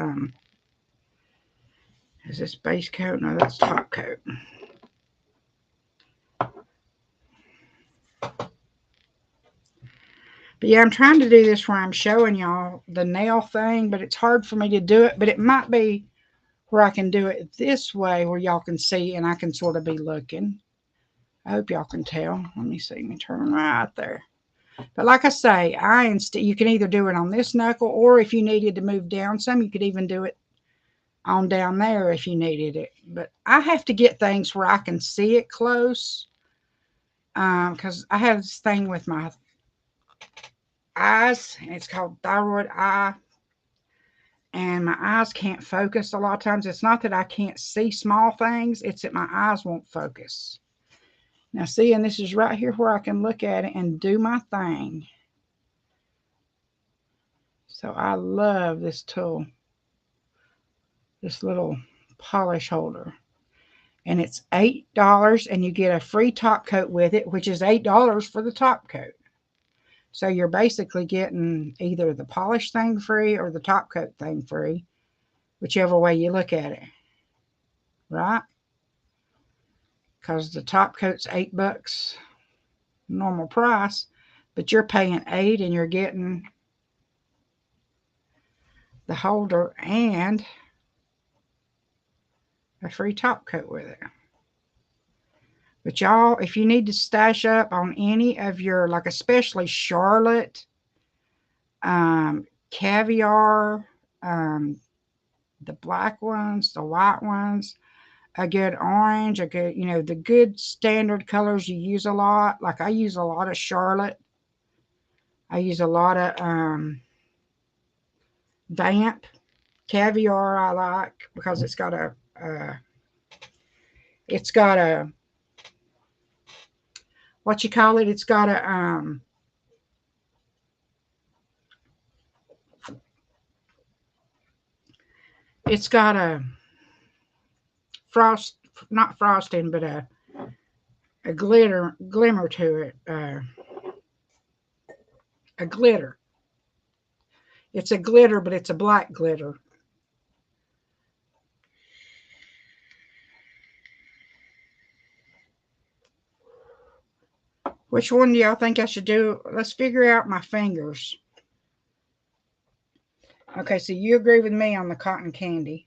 is this base coat? No, that's top coat. But yeah, I'm trying to do this where I'm showing y'all the nail thing, but it's hard for me to do it. But it might be where I can do it this way where y'all can see and I can sort of be looking. I hope y'all can tell. Let me see. Let me turn right there. But like I say, you can either do it on this knuckle, or if you needed to move down some, you could even do it on down there if you needed it. But I have to get things where I can see it close, because I have this thing with my eyes, and it's called thyroid eye, and my eyes can't focus a lot of times. It's not that I can't see small things, it's that my eyes won't focus. Now see, and this is right here where I can look at it and do my thing. So I love this tool, this little polish holder. And it's $8 and you get a free top coat with it, which is $8 for the top coat. So you're basically getting either the polish thing free or the top coat thing free, whichever way you look at it, right? Because the top coat's $8 normal price, but you're paying $8 and you're getting the holder and a free top coat with it. But y'all, if you need to stash up on any of your, like especially Charlotte, caviar, the black ones, the white ones, a good orange, a good, you know, the good standard colors you use a lot. Like I use a lot of Charlotte. I use a lot of damp. Caviar I like because it's got a what you call it? It's got a frost, not frosting, but a glimmer to it. A glitter. It's a glitter, but it's a black glitter. Which one do y'all think I should do? Let's figure out my fingers. Okay, so you agree with me on the cotton candy.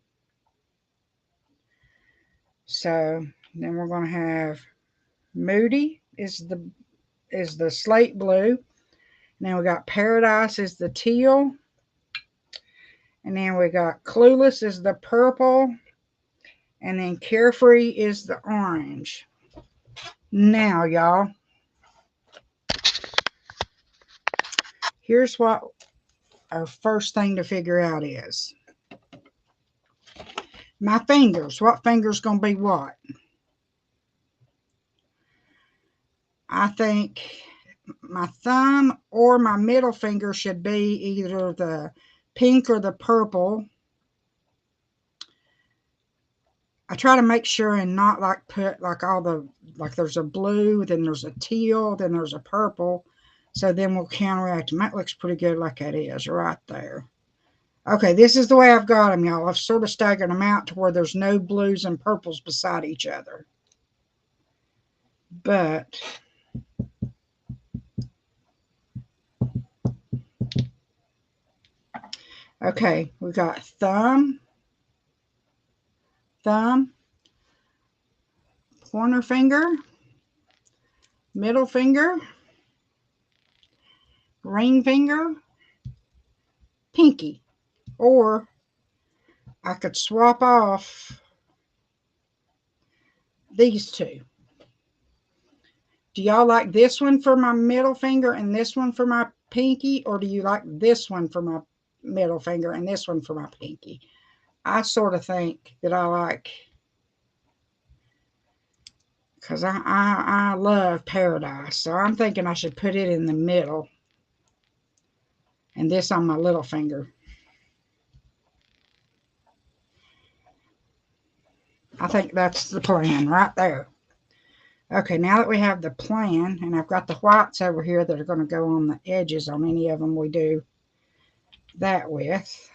So then we're going to have Moody is the slate blue. Now we got Paradise is the teal. And then we got Clueless is the purple. And then Carefree is the orange. Now, y'all, here's what our first thing to figure out is. My fingers. What finger's going to be what? I think my thumb or my middle finger should be either the pink or the purple. I try to make sure and not like put like all the, like there's a blue, then there's a teal, then there's a purple. So then we'll counteract them. That looks pretty good like that is right there. Okay, this is the way I've got them, y'all. I've sort of staggered them out to where there's no blues and purples beside each other. But okay, we got thumb, pointer finger, middle finger, ring finger, pinky. Or I could swap off these two. Do y'all like this one for my middle finger and this one for my pinky? Or do you like this one for my middle finger and this one for my pinky? I sort of think that I like, because I love Paradise. So I'm thinking I should put it in the middle and this on my little finger. I think that's the plan right there. Okay, now that we have the plan, and I've got the whites over here that are going to go on the edges on any of them we do that with.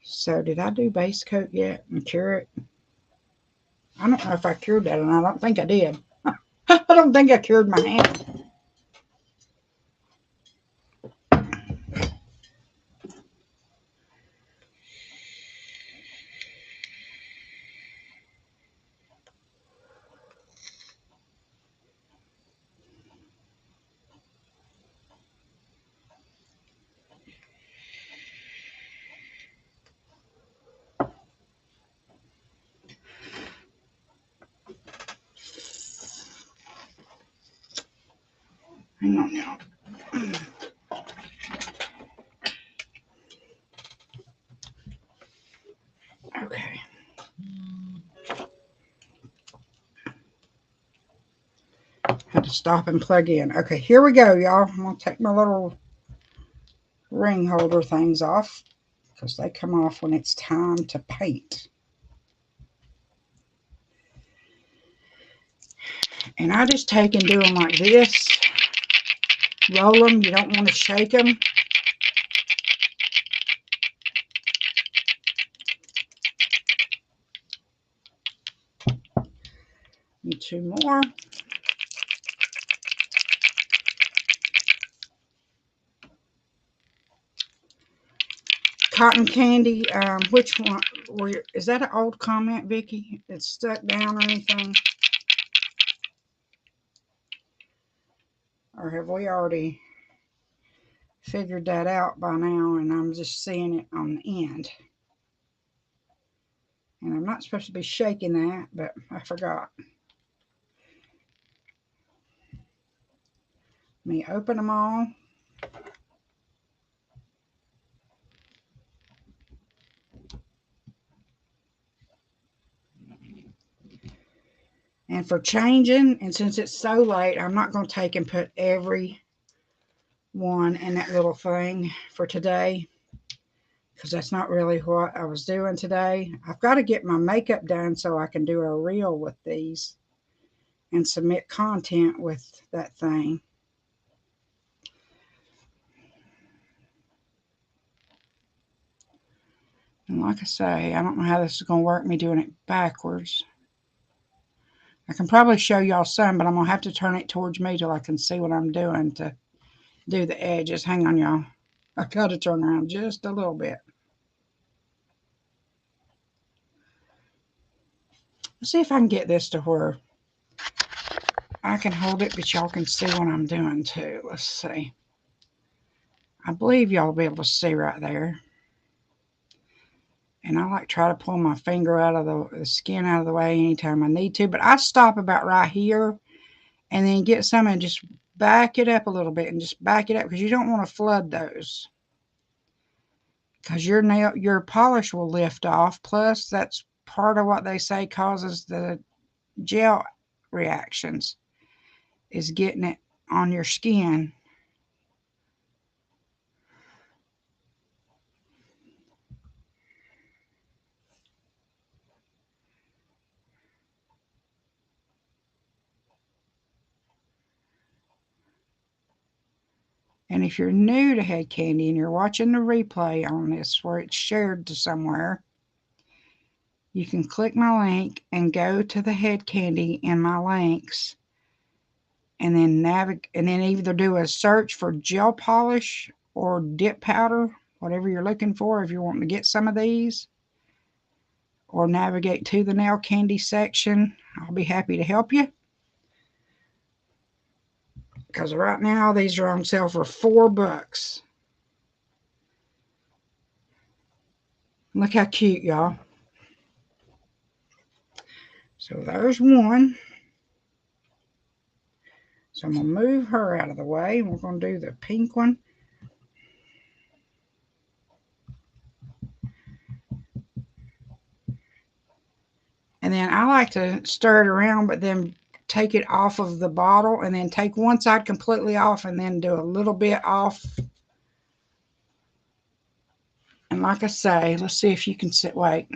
So did I do base coat yet and cure it? I don't know if I cured that, and I don't think I did. I don't think I cured my hand. Hang on now. Okay. Had to stop and plug in. Okay, here we go, y'all. I'm going to take my little ring holder things off, because they come off when it's time to paint. And I just take and do them like this. Roll them. You don't want to shake them. Need 2 more. Cotton candy. Which one? Is that an old comment, Vicki? It's stuck down or anything? Or have we already figured that out by now and I'm just seeing it on the end? And I'm not supposed to be shaking that, but I forgot. Let me open them all. And for changing, and since it's so late, I'm not going to take and put every one in that little thing for today, because that's not really what I was doing today. I've got to get my makeup done so I can do a reel with these and submit content with that thing. And like I say, I don't know how this is going to work, me doing it backwards. I can probably show y'all some, but I'm going to have to turn it towards me till I can see what I'm doing to do the edges. Hang on, y'all. I've got to turn around just a little bit. Let's see if I can get this to where I can hold it, but y'all can see what I'm doing too. Let's see. I believe y'all will be able to see right there. And I like try to pull my finger out of the skin out of the way anytime I need to. But I stop about right here and then get some and just back it up a little bit and just back it up, because you don't want to flood those, because your polish will lift off. Plus, that's part of what they say causes the gel reactions, is getting it on your skin. And if you're new to Head Kandy and you're watching the replay on this where it's shared to somewhere, you can click my link and go to the Head Kandy in my links, and then either do a search for gel polish or dip powder, whatever you're looking for if you're wanting to get some of these, or navigate to the nail candy section. I'll be happy to help you, because right now these are on sale for $4. Look how cute, y'all. So there's one. So I'm going to move her out of the way. We're going to do the pink one. And then I like to stir it around, but then take it off of the bottle and then take one side completely off and then do a little bit off. And like I say, let's see if you can sit. Wait.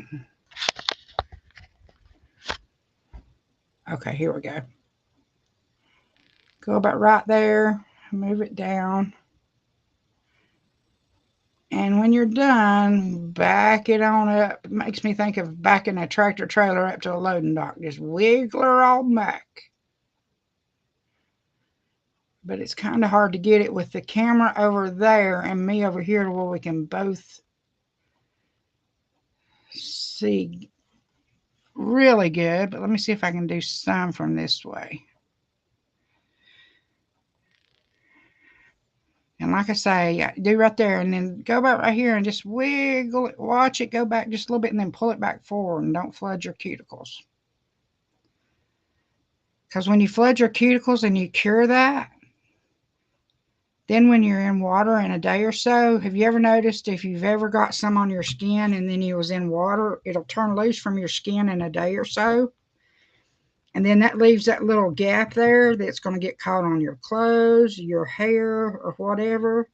Okay, here we go. Go about right there. Move it down. And when you're done, back it on up. It makes me think of backing a tractor trailer up to a loading dock. Just wiggle her all back. But it's kind of hard to get it with the camera over there and me over here where we can both see really good. But let me see if I can do some from this way. And like I say, do right there and then go back right here and just wiggle it. Watch it go back just a little bit and then pull it back forward, and don't flood your cuticles. Because when you flood your cuticles and you cure that, then when you're in water in a day or so, have you ever noticed if you've ever got some on your skin and then you was in water, it'll turn loose from your skin in a day or so? And then that leaves that little gap there that's going to get caught on your clothes, your hair, or whatever.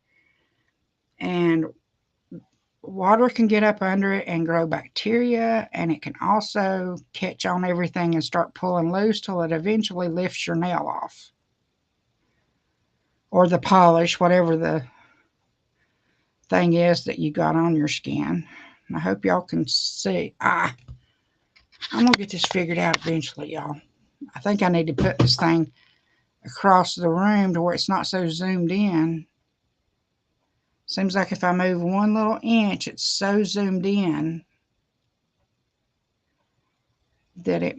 and water can get up under it and grow bacteria, and it can also catch on everything and start pulling loose till it eventually lifts your nail off. Or the polish, whatever the thing is that you got on your skin. And I hope y'all can see. I'm going to get this figured out eventually, y'all. I think I need to put this thing across the room to where it's not so zoomed in. Seems like if I move one little inch, it's so zoomed in that it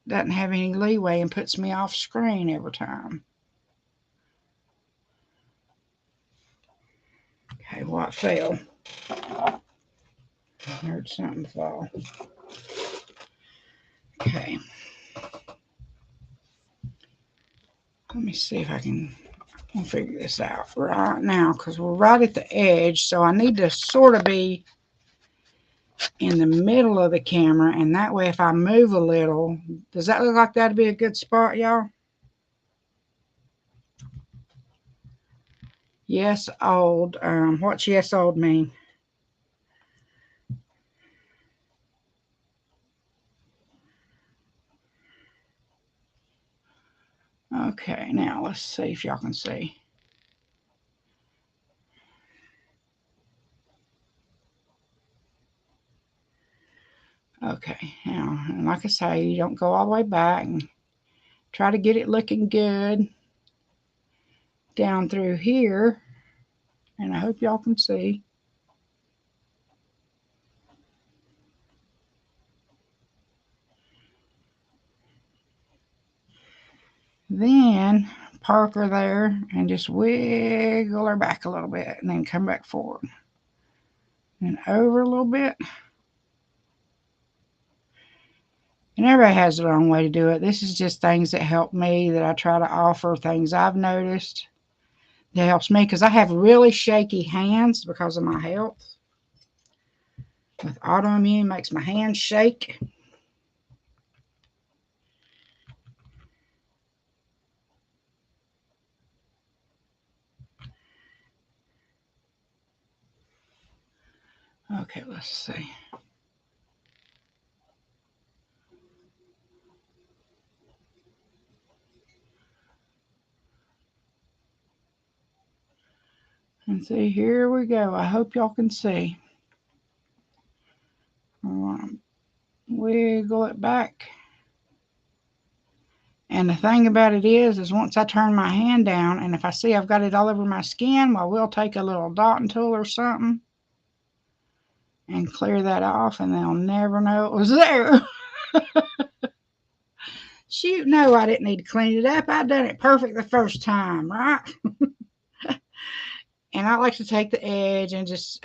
doesn't have any leeway and puts me off screen every time. Okay, what fell? I heard something fall. Okay. Let me see if I can figure this out right now, because we're right at the edge, so I need to sort of be in the middle of the camera, and that way if I move a little, does that look like that'd be a good spot, y'all? Yes, old. What's yes, old mean? Okay, now let's see if y'all can see. Okay, now, and like I say, you don't go all the way back, and try to get it looking good down through here, and I hope y'all can see. Then park her there and just wiggle her back a little bit, and then come back forward and over a little bit. And everybody has their own way to do it. This is just things that help me, that I try to offer, things I've noticed that helps me, because I have really shaky hands because of my health. With autoimmune, makes my hands shake. Okay, let's see. And see, here we go. I hope y'all can see. I want to wiggle it back. And the thing about it is once I turn my hand down, and if I see I've got it all over my skin, well, we'll take a little dotting tool or something and clear that off, and they'll never know it was there. Shoot, no, I didn't need to clean it up. I done it perfect the first time, right? And I like to take the edge and just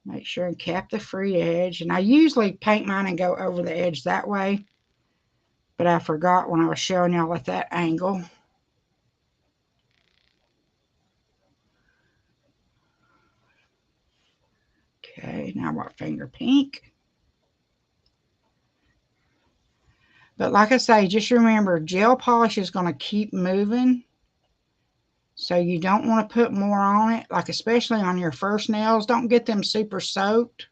make sure and cap the free edge. And I usually paint mine and go over the edge that way, but I forgot when I was showing y'all at that angle. Okay, now what finger? Pink. But like I say, just remember, gel polish is going to keep moving. So you don't want to put more on it, like especially on your first nails. Don't get them super soaked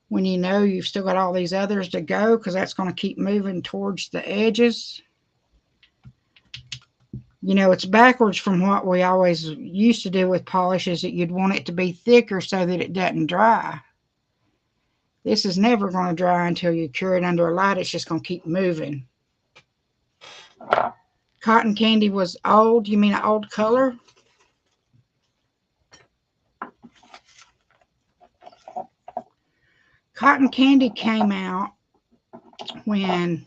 when you know you've still got all these others to go, because that's going to keep moving towards the edges. You know, it's backwards from what we always used to do with polishes, that you'd want it to be thicker so that it doesn't dry. This is never going to dry until you cure it under a light. It's just going to keep moving. Cotton candy was old. You mean an old color? Cotton candy came out when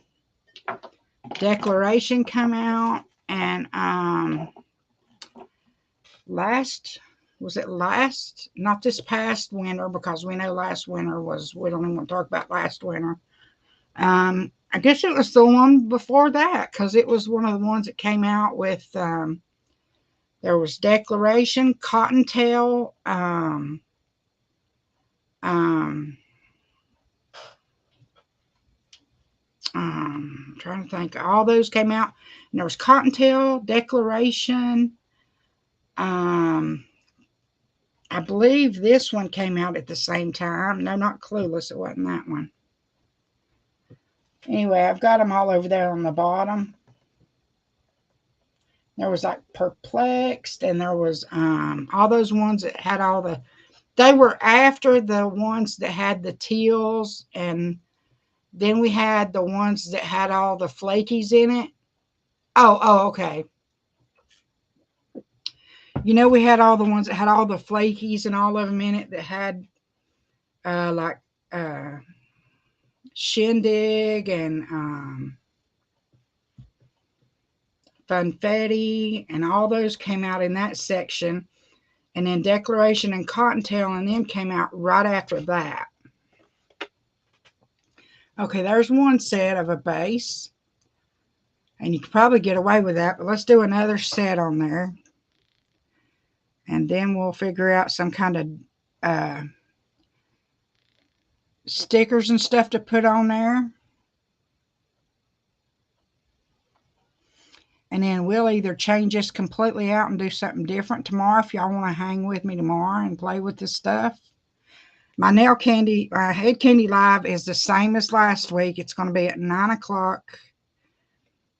Declaration came out, and not this past winter, because we know last winter was, we don't even want to talk about last winter. I guess it was the one before that, because it was one of the ones that came out with, there was Declaration, Cottontail, I'm trying to think, all those came out, and there was Cottontail, Declaration, I believe this one came out at the same time. No, not Clueless. It wasn't that one. Anyway, I've got them all over there on the bottom. There was like Perplexed, and there was all those ones that had all the, they were after the ones that had the teals, and then we had the ones that had all the flakies in it. Oh, okay. You know, we had all the ones that had all the flakies and all of them in it that had like Shindig and Funfetti, and all those came out in that section. And then Declaration and Cottontail and them came out right after that. Okay, there's one set of a base. And you could probably get away with that, but let's do another set on there. And then we'll figure out some kind of stickers and stuff to put on there. And then we'll either change this completely out and do something different tomorrow if y'all want to hang with me tomorrow and play with this stuff. My Nail Candy, Head Kandy Live is the same as last week. It's going to be at 9 o'clock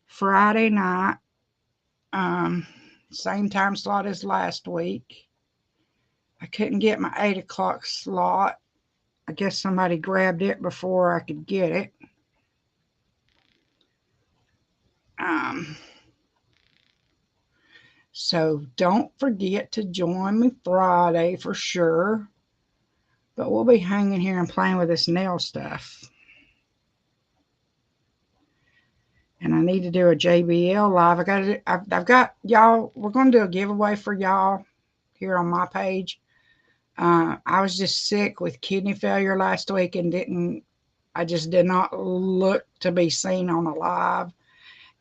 Friday night. Same time slot as last week. I couldn't get my 8 o'clock slot. I guess somebody grabbed it before I could get it. So don't forget to join me Friday for sure. But we'll be hanging here and playing with this nail stuff. And I need to do a JBL live. I've got y'all. We're going to do a giveaway for y'all here on my page. I was just sick with kidney failure last week and I just did not look to be seen on a live.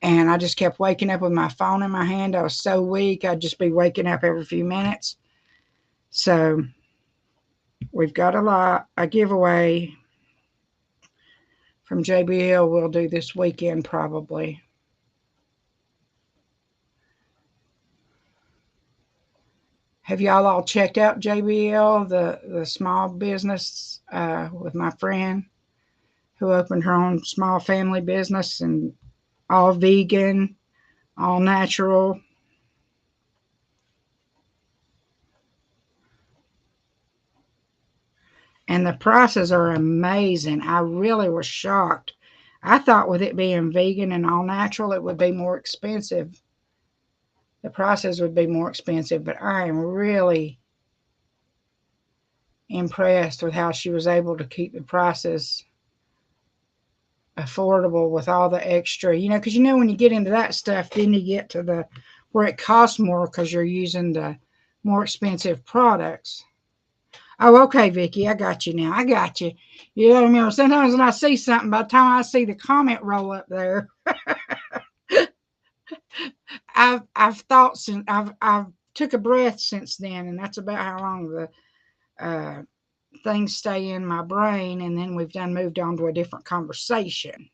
And I just kept waking up with my phone in my hand. I was so weak. I'd just be waking up every few minutes. So we've got a giveaway from JBL we'll do this weekend probably. Have y'all all checked out JBL, the small business with my friend who opened her own small family business and all vegan, all natural? And the prices are amazing. I really was shocked. I thought with it being vegan and all natural, it would be more expensive. The prices would be more expensive, but I am really impressed with how she was able to keep the prices affordable with all the extra, because when you get into that stuff, then you get to the where it costs more because you're using the more expensive products. Oh, okay, Vicki, I got you now. I got you. You know what I mean? Sometimes when I see something, by the time I see the comment roll up there, I've thought since I've took a breath since then, and that's about how long the things stay in my brain, and then we've moved on to a different conversation.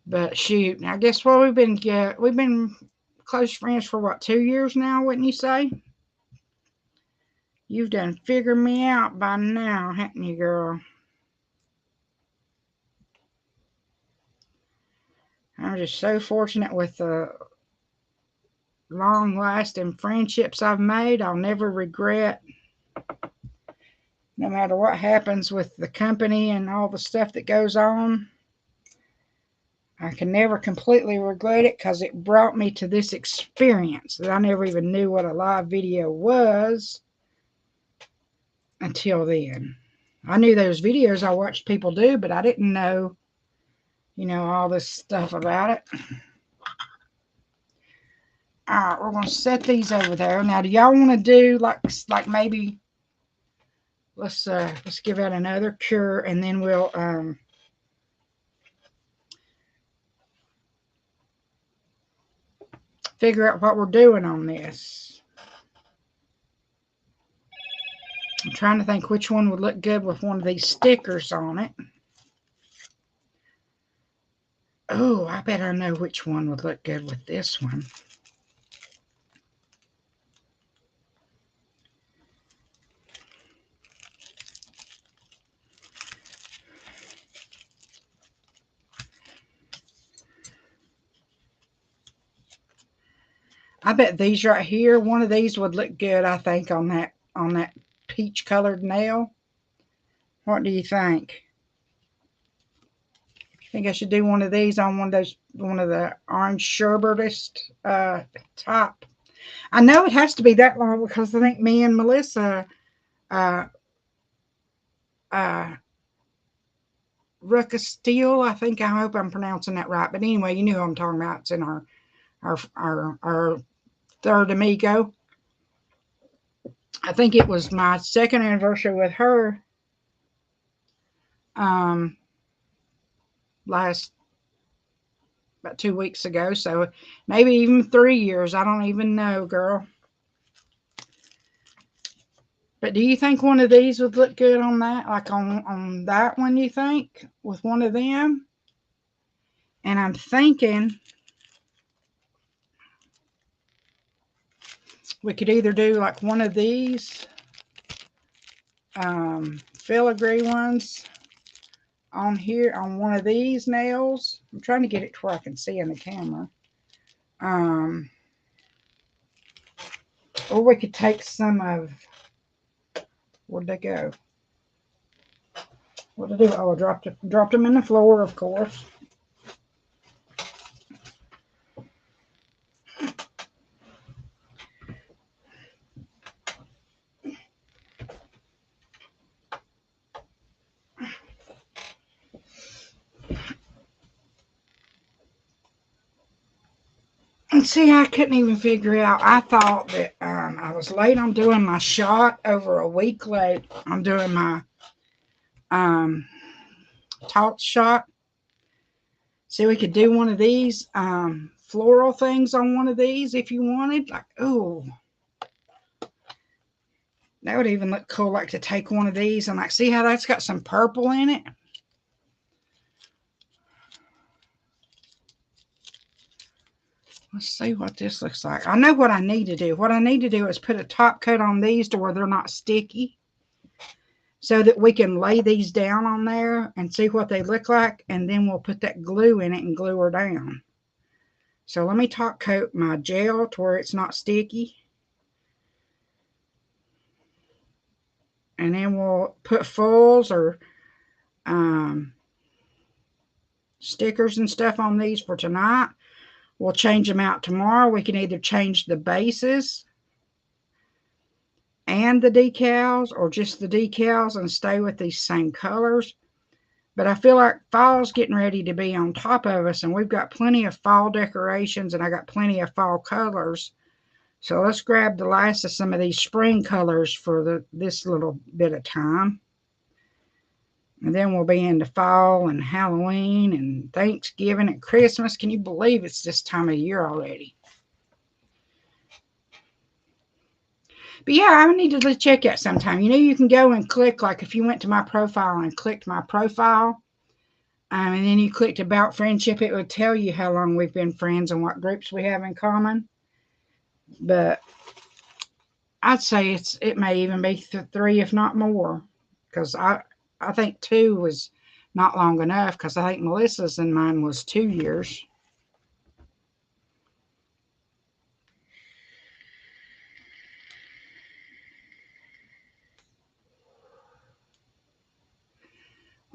But shoot, I guess what we've been close friends for what, 2 years now, wouldn't you say? You've done figured me out by now, haven't you, girl? I'm just so fortunate with the long-lasting friendships I've made. I'll never regret, no matter what happens with the company and all the stuff that goes on. I can never completely regret it because it brought me to this experience that I never even knew what a live video was until then. I knew those videos I watched people do, but I didn't know, all this stuff about it. All right, we're going to set these over there. Now, do y'all want to do like maybe let's give that another cure, and then we'll figure out what we're doing on this. I'm trying to think which one would look good with one of these stickers on it. Oh, I bet I know which one would look good with this one. I bet these right here, one of these would look good, I think, on that peach colored nail. What do you think? I think I should do one of these on one of the orange sherbetist top. I know it has to be that long because I think me and Melissa uh uh Ruckus Steel, I hope I'm pronouncing that right. But anyway, you know who I'm talking about. It's in our third amigo. I think it was my second anniversary with her um last about 2 weeks ago. So maybe even 3 years. I don't even know, girl. But do you think one of these would look good on that? Like on that one, you think? With one of them? And I'm thinking we could either do like one of these filigree ones on here on one of these nails. I'm trying to get it to where I can see in the camera. Or we could take some of, where'd they go? What did I do? Oh, I dropped them in the floor, of course. And see, I couldn't even figure out. I thought that I was late on doing my shot, over a week late. I'm doing my talk shot. See, we could do one of these floral things on one of these if you wanted. Like, ooh, that would even look cool. Like to take one of these and like, see how that's got some purple in it? Let's see what this looks like. I know what I need to do. What I need to do is put a top coat on these to where they're not sticky, so that we can lay these down on there and see what they look like, and then we'll put that glue in it and glue her down. So let me top coat my gel to where it's not sticky. And then we'll put foils or stickers and stuff on these for tonight. We'll change them out tomorrow. We can either change the bases and the decals, or just the decals and stay with these same colors. But I feel like fall's getting ready to be on top of us, and we've got plenty of fall decorations, and I got plenty of fall colors. So let's grab the last of some of these spring colors for this little bit of time. And then we'll be into fall and Halloween and Thanksgiving and Christmas. Can you believe it's this time of year already? But yeah, I need to check out sometime. You know, you can go and click, like if you went to my profile and clicked my profile, and then you clicked about friendship, it would tell you how long we've been friends and what groups we have in common. But I'd say it may even be 3, if not more, because I think 2 was not long enough, because I think Melissa's and mine was 2 years.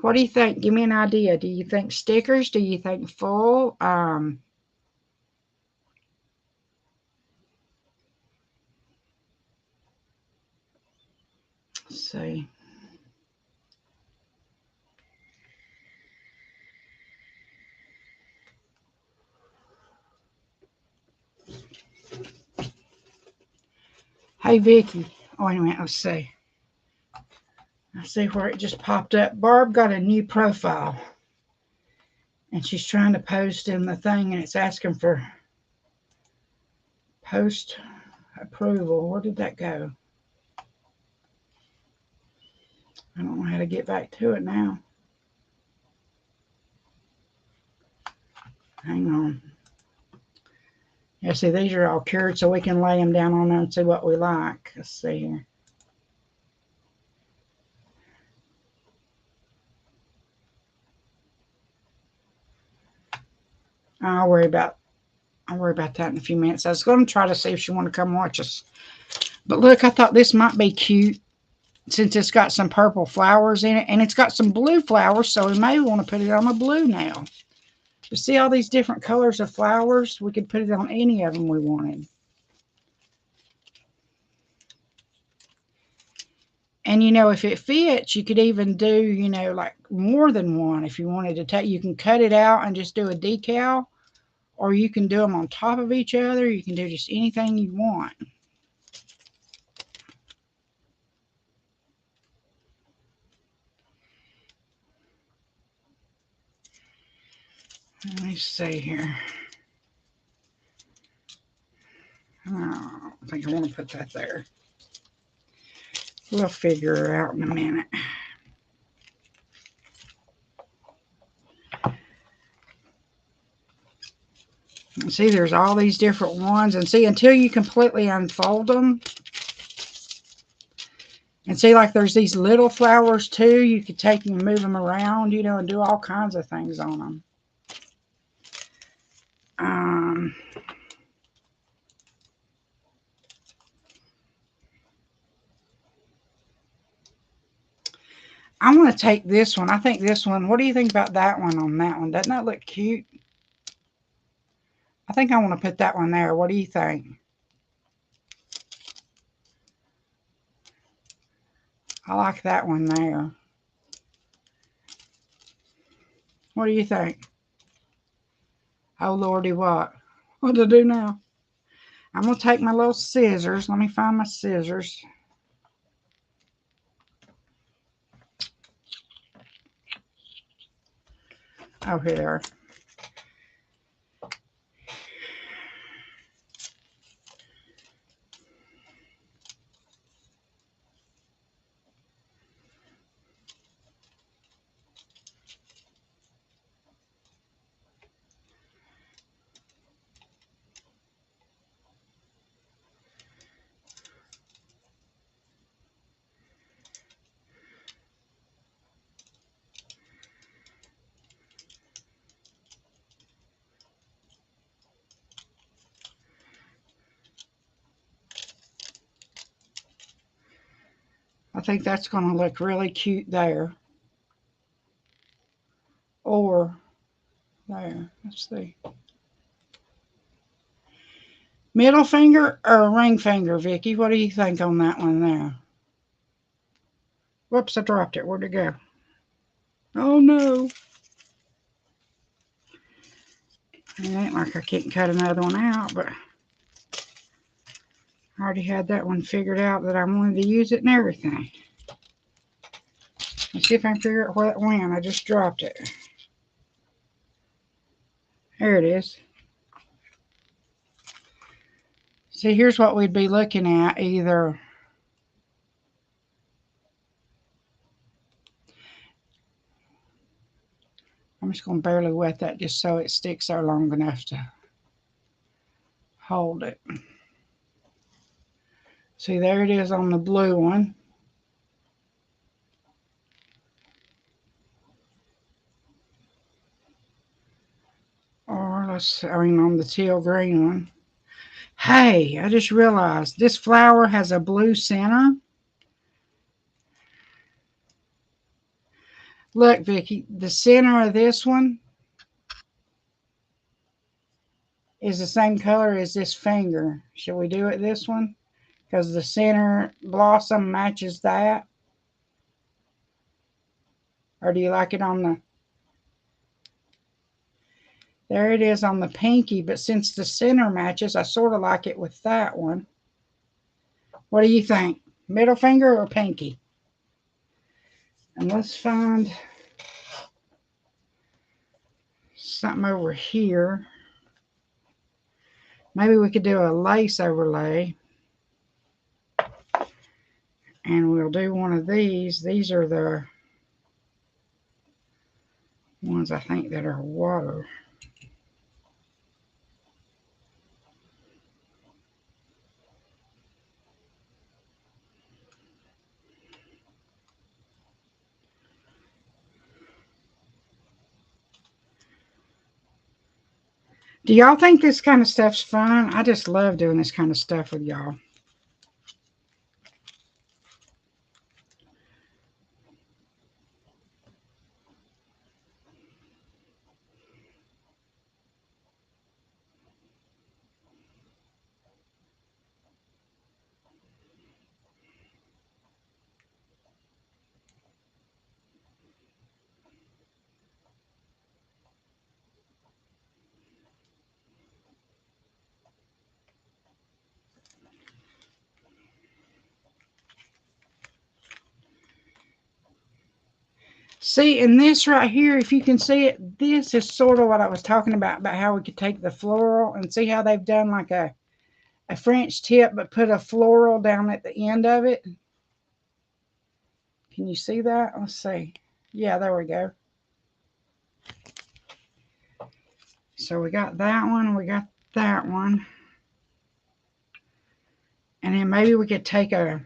What do you think? Give me an idea. Do you think stickers? Do you think full? Let's see. Hey, Vicky. Oh, wait a minute. Let's see. I see where it just popped up. Barb got a new profile, and she's trying to post in the thing, and it's asking for post approval. Where did that go? I don't know how to get back to it now. Hang on. Yeah, see, these are all cured, so we can lay them down on there and see what we like. Let's see here. I'll worry about I'll worry about that in a few minutes. I was going to try to see if she wanted to come watch us. But look, I thought this might be cute since it's got some purple flowers in it. And it's got some blue flowers, so we may want to put it on a blue now. You see all these different colors of flowers? We could put it on any of them we wanted. And, you know, if it fits, you could even do, you know, like more than one. If you wanted to take, you can cut it out and just do a decal. Or you can do them on top of each other. You can do just anything you want. Let me see here. Oh, I think I want to put that there. We'll figure her out in a minute. See, there's all these different ones. And see, until you completely unfold them. And see, like there's these little flowers too. You could take them and move them around, you know, and do all kinds of things on them. I want to take this one. I think this one, what do you think about that one on that one? Doesn't that look cute? I think I want to put that one there. What do you think? I like that one there. What do you think? Oh, Lordy, what? What to do now? I'm going to take my little scissors. Let me find my scissors. Oh, here. I think that's going to look really cute there. Or there. Let's see. Middle finger or ring finger, Vicky? What do you think on that one there? Whoops, I dropped it. Where'd it go? Oh, no. It ain't like I can't cut another one out, but I already had that one figured out that I wanted to use it and everything. Let's see if I can figure out where it went. I just dropped it. There it is. See, here's what we'd be looking at. Either I'm just going to barely wet that just so it sticks there long enough to hold it. See, there it is on the blue one. Or on the teal green one. Hey, I just realized this flower has a blue center. Look, Vicky, the center of this one is the same color as this finger. Should we do it this one? Because the center blossom matches that. Or do you like it on the... There it is on the pinky, but since the center matches, I sort of like it with that one. What do you think? Middle finger or pinky? And let's find something over here. Maybe we could do a lace overlay. And we'll do one of these. These are the ones I think that are water. Do y'all think this kind of stuff's fun? I just love doing this kind of stuff with y'all. See, in this right here, if you can see it, this is sort of what I was talking about how we could take the floral and see how they've done like a French tip, but put a floral down at the end of it. Can you see that? Let's see. Yeah, there we go. So we got that one, we got that one. And then maybe we could take a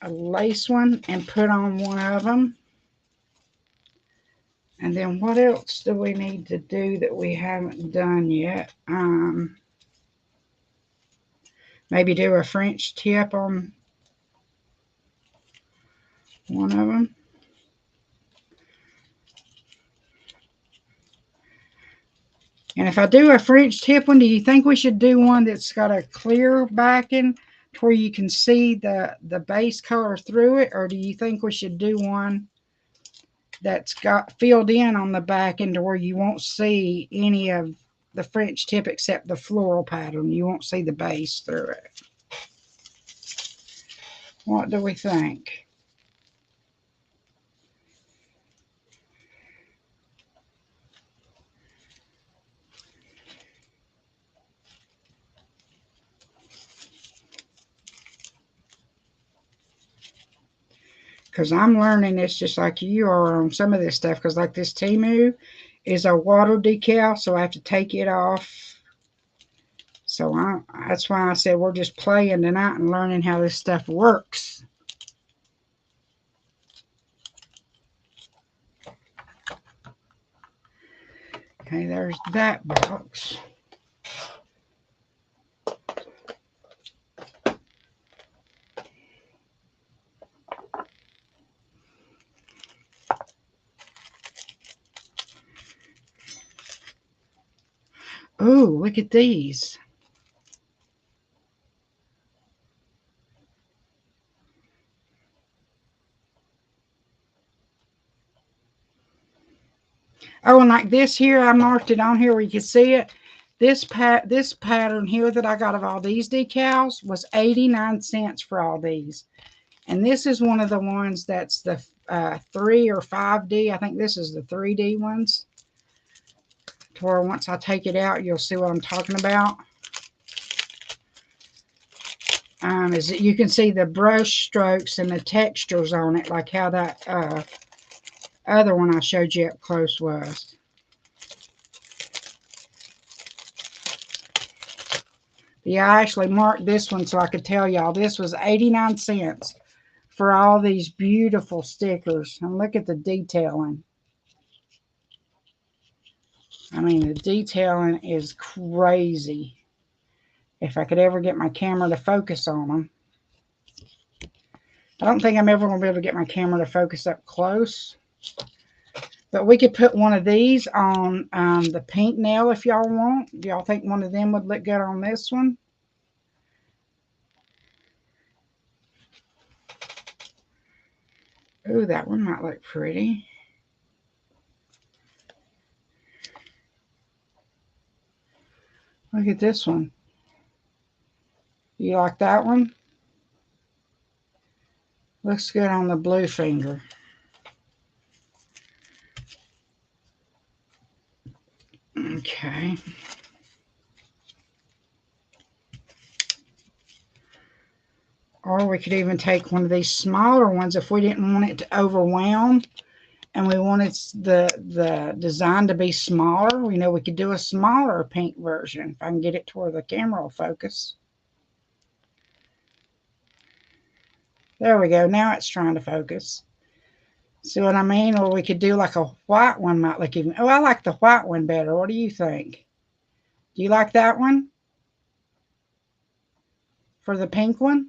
lace one and put on one of them. And then what else do we need to do that we haven't done yet? Maybe do a French tip on one of them. And if I do a French tip one, do you think we should do one that's got a clear backing to where you can see the base color through it? Or do you think we should do one that's got filled in on the back end to where you won't see any of the French tip except the floral pattern? You won't see the base through it. What do we think? Because I'm learning this just like you are on some of this stuff. Because like this Temu is a water decal, so I have to take it off. So that's why I said we're just playing tonight and learning how this stuff works. Okay, there's that box. Oh, look at these. Oh, and like this here, I marked it on here where you can see it. This pattern here that I got of all these decals was 89 cents for all these. And this is one of the ones that's the 3 or 5D. I think this is the 3D ones. To where once I take it out, you'll see what I'm talking about. Is that you can see the brush strokes and the textures on it, like how that other one I showed you up close was. Yeah, I actually marked this one so I could tell y'all this was 89 cents for all these beautiful stickers. And look at the detailing. I mean, the detailing is crazy. If I could ever get my camera to focus on them. I don't think I'm ever going to be able to get my camera to focus up close. But we could put one of these on the pink nail if y'all want. Do y'all think one of them would look good on this one? Ooh, that one might look pretty. Look at this one. You like that one? Looks good on the blue finger. Okay. Or we could even take one of these smaller ones if we didn't want it to overwhelm and we wanted the design to be smaller. We know we could do a smaller pink version if I can get it to where the camera will focus. There we go. Now it's trying to focus. See what I mean? Or we could do like a white one might look even. Oh, I like the white one better. What do you think? Do you like that one? For the pink one?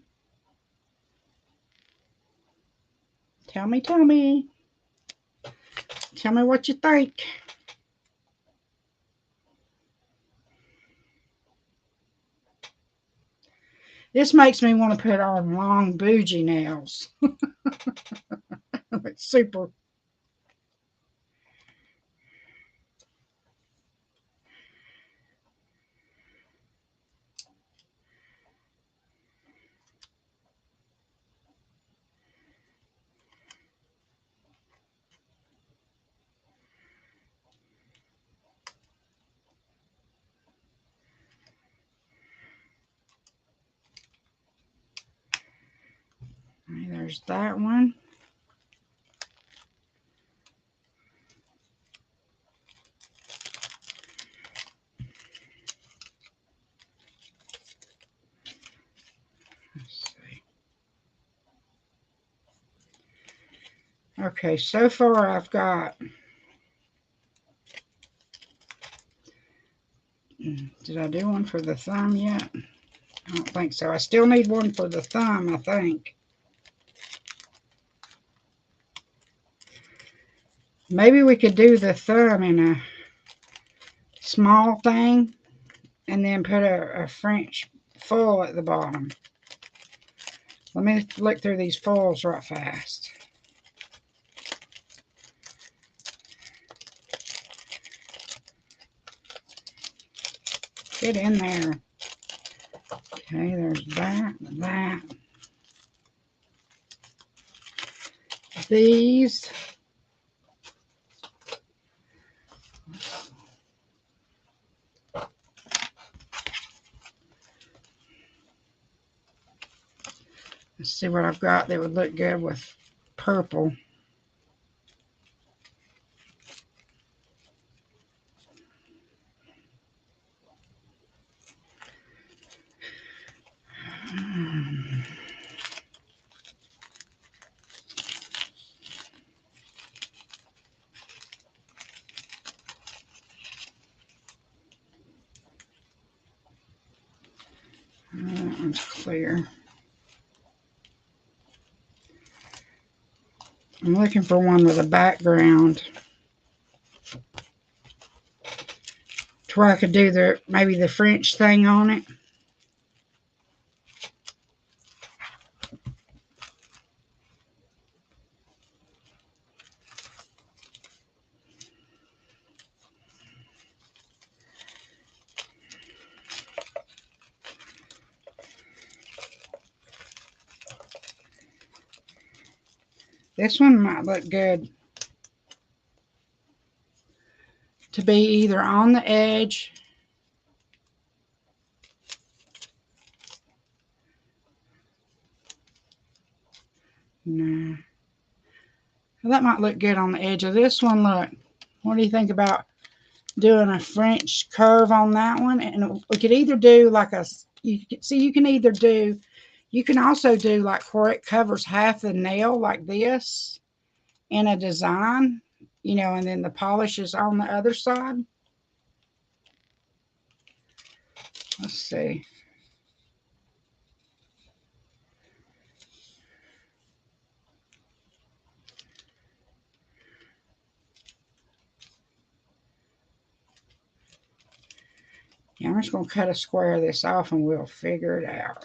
Tell me, tell me. Tell me what you think. This makes me want to put on long bougie nails. It's super. There's that one. Let's see. Okay, so far I've got. Did I do one for the thumb yet? I don't think so. I still need one for the thumb, I think. Maybe we could do the thumb in a small thing and then put a French foil at the bottom. Let me look through these foils right fast. Get in there. Okay, there's that, that. These. Let's see what I've got that would look good with purple. That one's clear. I'm looking for one with a background to where I could do maybe the French thing on it. This one might look good to be either on the edge no. Well, that might look good on the edge of this one. Look, what do you think about doing a French curve on that one? And we could either do like a, you can also do like where it covers half the nail like this in a design, you know, and then the polish is on the other side. Let's see. Yeah, I'm just going to cut a square of this off and we'll figure it out.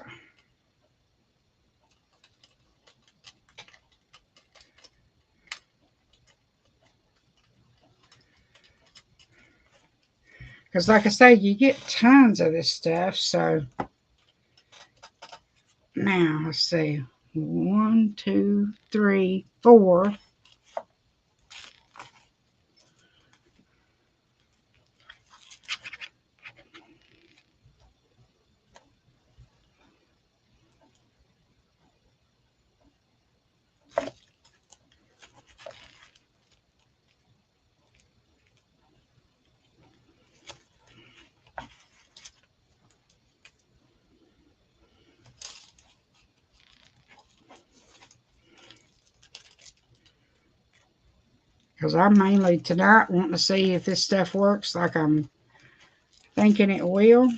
Because like I say, you get tons of this stuff. So now let's see. 1, 2, 3, 4. because I'm mainly tonight wanting to see if this stuff works like I'm thinking it will.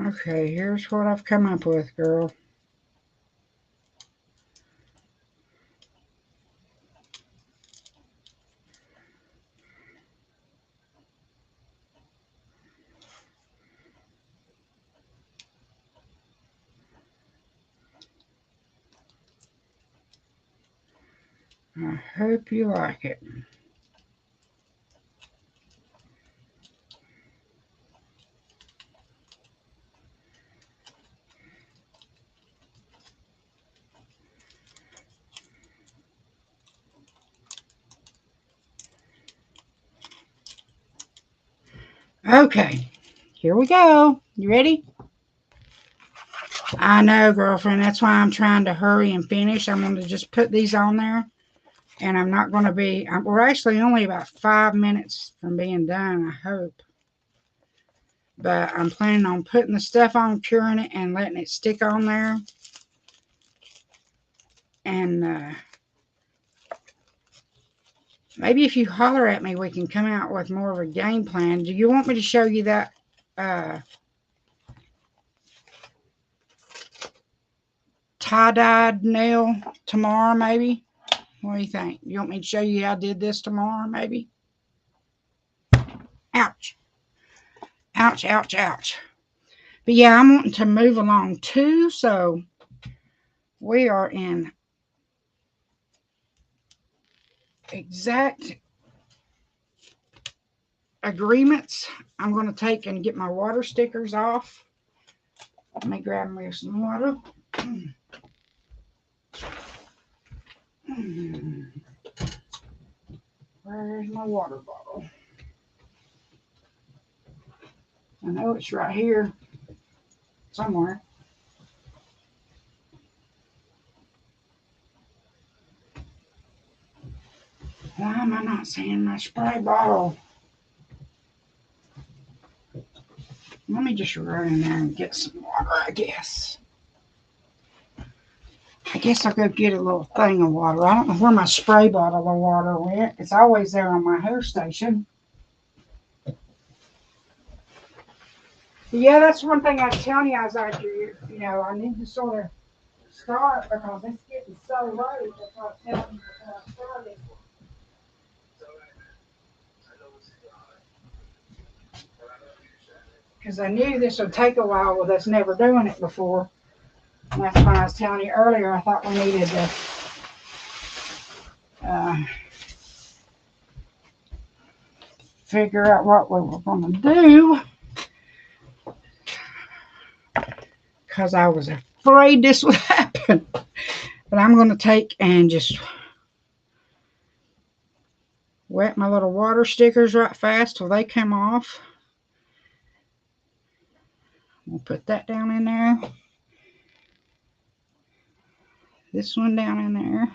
Okay, here's what I've come up with, girl. I hope you like it. Okay, here we go. You ready? I know, girlfriend. That's why I'm trying to hurry and finish. I'm going to just put these on there. And I'm not going to be... we're actually only about 5 minutes from being done, I hope. But I'm planning on putting the stuff on, curing it, and letting it stick on there. And maybe if you holler at me, we can come out with more of a game plan. Do you want me to show you that... tie-dyed nail tomorrow, maybe? What do you think? You want me to show you how I did this tomorrow, maybe? Ouch. Ouch, ouch, ouch. But yeah, I'm wanting to move along too, so we are in exact agreements. I'm going to take and get my water stickers off. Let me grab me some water. Where's my water bottle? I know it's right here somewhere. Why am I not seeing my spray bottle? Let me just run in there and get some water, I guess. I guess I'll go get a little thing of water. I don't know where my spray bottle of water went. It's always there on my hair station. But yeah, that's one thing I was telling you. I was like, you know, I need to sort of start because it's getting so late. That's what I was telling you before I started. Because I knew this would take a while with us never doing it before. And that's why I was telling you earlier, I thought we needed to figure out what we were going to do. Because I was afraid this would happen. But I'm going to take and just wet my little water stickers right fast till they come off. We'll put that down in there. This one down in there.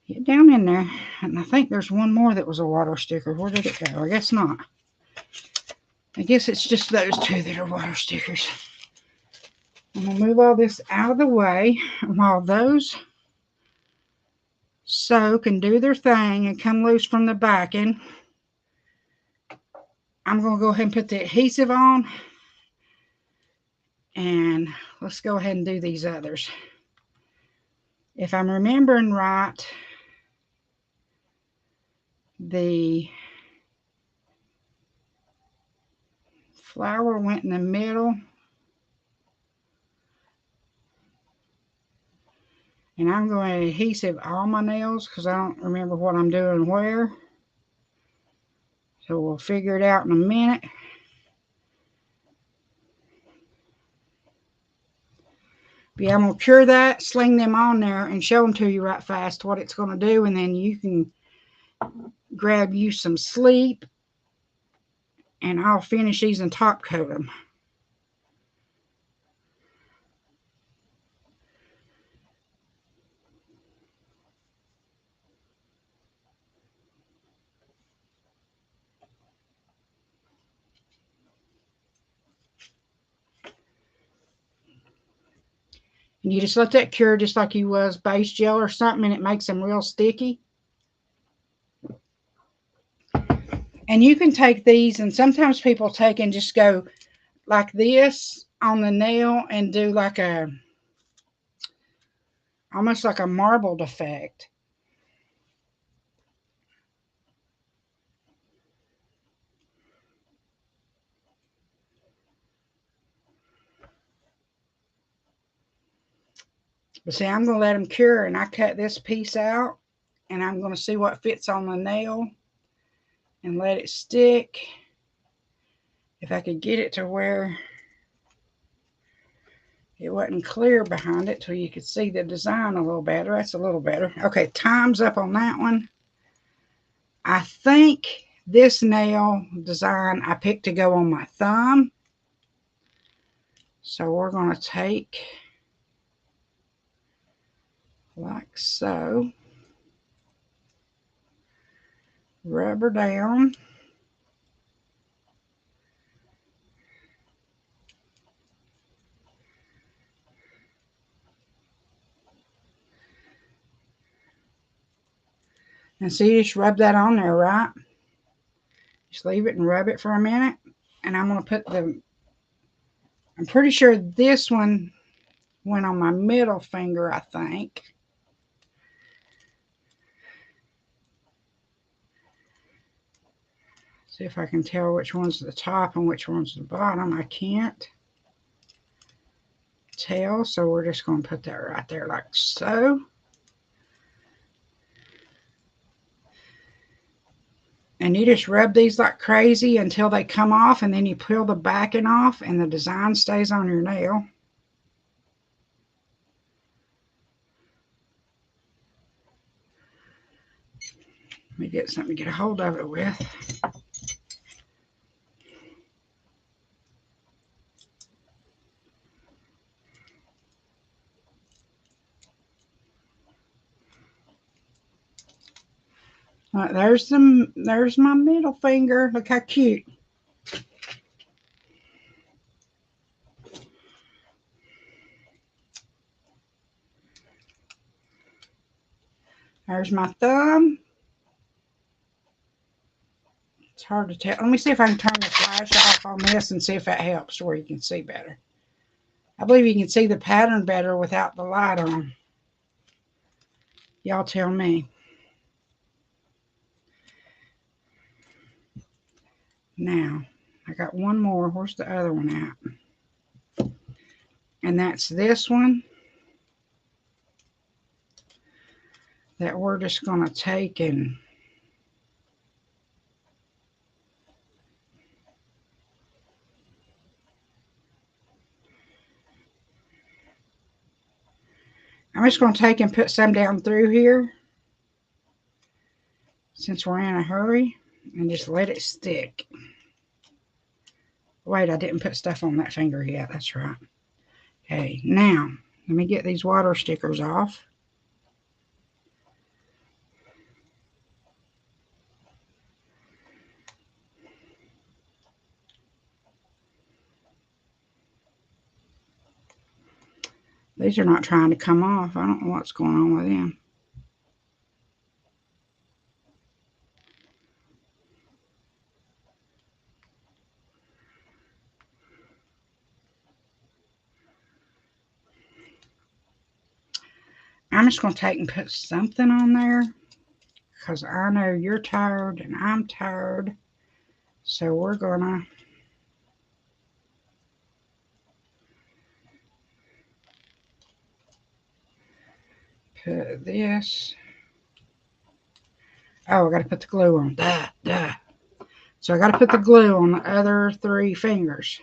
Get down in there. And I think there's one more that was a water sticker. Where did it go? I guess not. I guess it's just those two that are water stickers. I'm going to move all this out of the way while those soak and do their thing and come loose from the backing. I'm going to go ahead and put the adhesive on. And let's go ahead and do these others. If I'm remembering right, the flower went in the middle. And I'm going to adhesive all my nails because I don't remember what I'm doing where. So we'll figure it out in a minute. But yeah, I'm going to cure that, sling them on there, and show them to you right fast what it's going to do. And then you can grab you some sleep, and I'll finish these and top coat them. And you just let that cure just like you was base gel or something, and it makes them real sticky. And you can take these, and sometimes people take and just go like this on the nail and do like a, almost like a marbled effect. But see, I'm going to let them cure, and I cut this piece out, and I'm going to see what fits on the nail and let it stick. If I could get it to where it wasn't clear behind it till you could see the design a little better. That's a little better. Okay, time's up on that one. I think this nail design I picked to go on my thumb. So we're going to take like so. Rub her down. And see, you just rub that on there, right? Just leave it and rub it for a minute. And I'm going to put the, I'm pretty sure this one went on my middle finger, I think. See if I can tell which one's the top and which one's the bottom. I can't tell, so we're just going to put that right there like so. And you just rub these like crazy until they come off, and then you peel the backing off and the design stays on your nail. Let me get something to get a hold of it with. There's my middle finger. Look how cute. There's my thumb. It's hard to tell. Let me see if I can turn the flash off on this and see if that helps where you can see better. I believe you can see the pattern better without the light on. Y'all tell me. Now, I got one more. Where's the other one at? And that's this one that we're just going to take and I'm just going to take and put some down through here since we're in a hurry, and just let it stick. Wait, I didn't put stuff on that finger yet. That's right. Okay, now let me get these water stickers off. These are not trying to come off. I don't know what's going on with them. I'm just going to take and put something on there because I know you're tired and I'm tired. So we're going to put this. Oh, I got to put the glue on. Duh. So I got to put the glue on the other 3 fingers.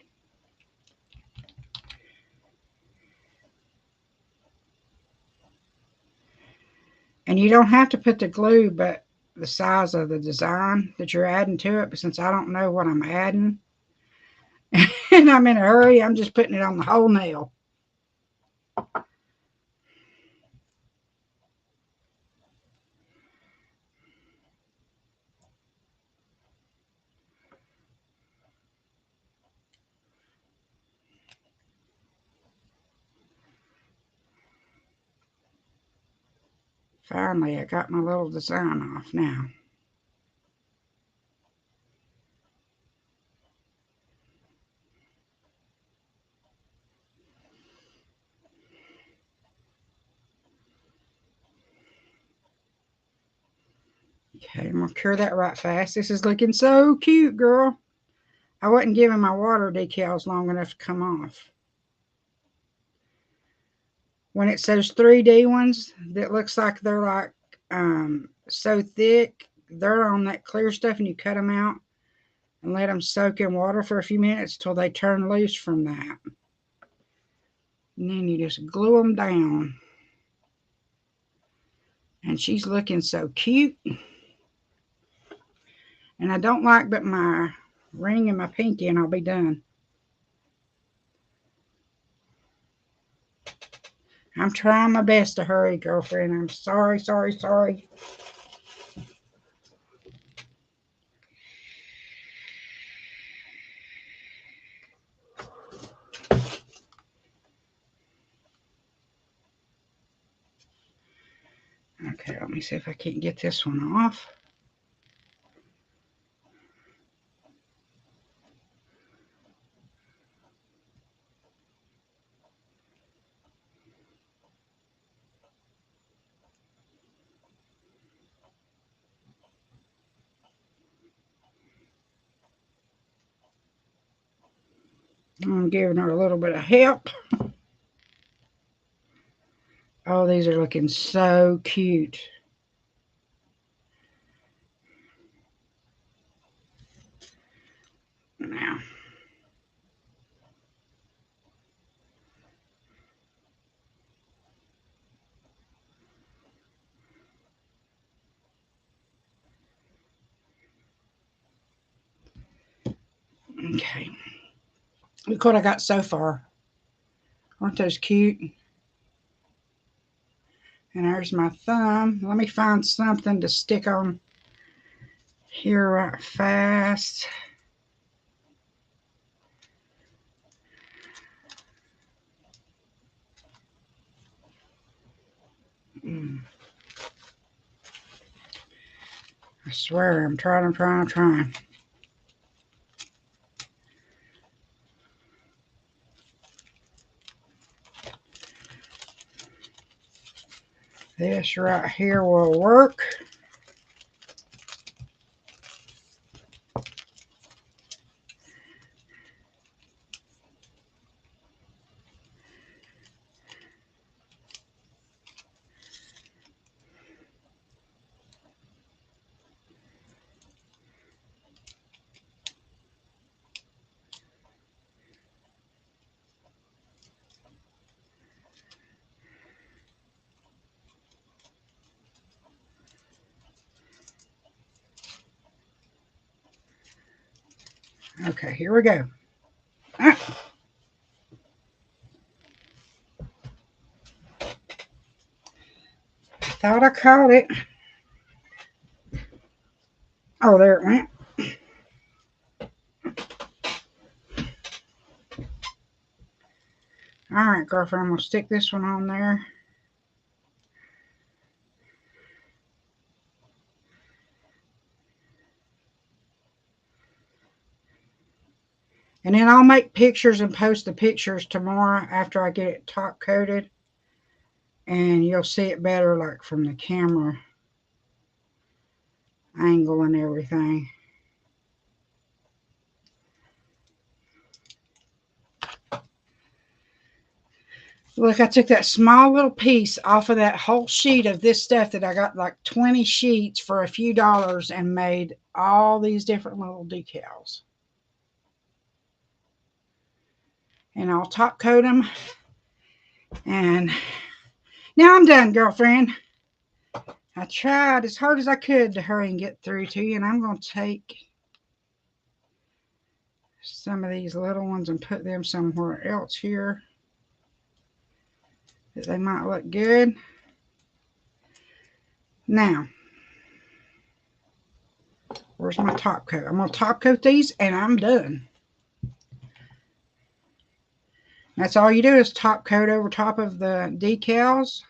And you don't have to put the glue, but the size of the design that you're adding to it. But since I don't know what I'm adding, and I'm in a hurry, I'm just putting it on the whole nail. Finally, I got my little design off now. Okay, I'm going to cure that right fast. This is looking so cute, girl. I wasn't giving my water decals long enough to come off. When it's those 3D ones that looks like they're like so thick, they're on that clear stuff, and you cut them out and let them soak in water for a few minutes till they turn loose from that. And then you just glue them down. And she's looking so cute. And I don't like but my ring and my pinky, and I'll be done. I'm trying my best to hurry, girlfriend. I'm sorry. Okay, let me see if I can't get this one off. I'm giving her a little bit of help. Oh, these are looking so cute. Now, okay. Look what I got so far. Aren't those cute? And there's my thumb. Let me find something to stick on here right fast. I swear, I'm trying. This right here will work. Okay, here we go. Ah. Thought I caught it. Oh, there it went. All right, girlfriend, I'm going to stick this one on there. And then I'll make pictures and post the pictures tomorrow after I get it top coated. And you'll see it better, like from the camera angle and everything. Look, I took that small little piece off of that whole sheet of this stuff that I got like 20 sheets for a few dollars and made all these different little decals. And I'll top coat them. And now I'm done, girlfriend. I tried as hard as I could to hurry and get through to you. And I'm going to take some of these little ones and put them somewhere else here that they might look good. Now, where's my top coat? I'm going to top coat these and I'm done. That's all you do is top coat over top of the decals.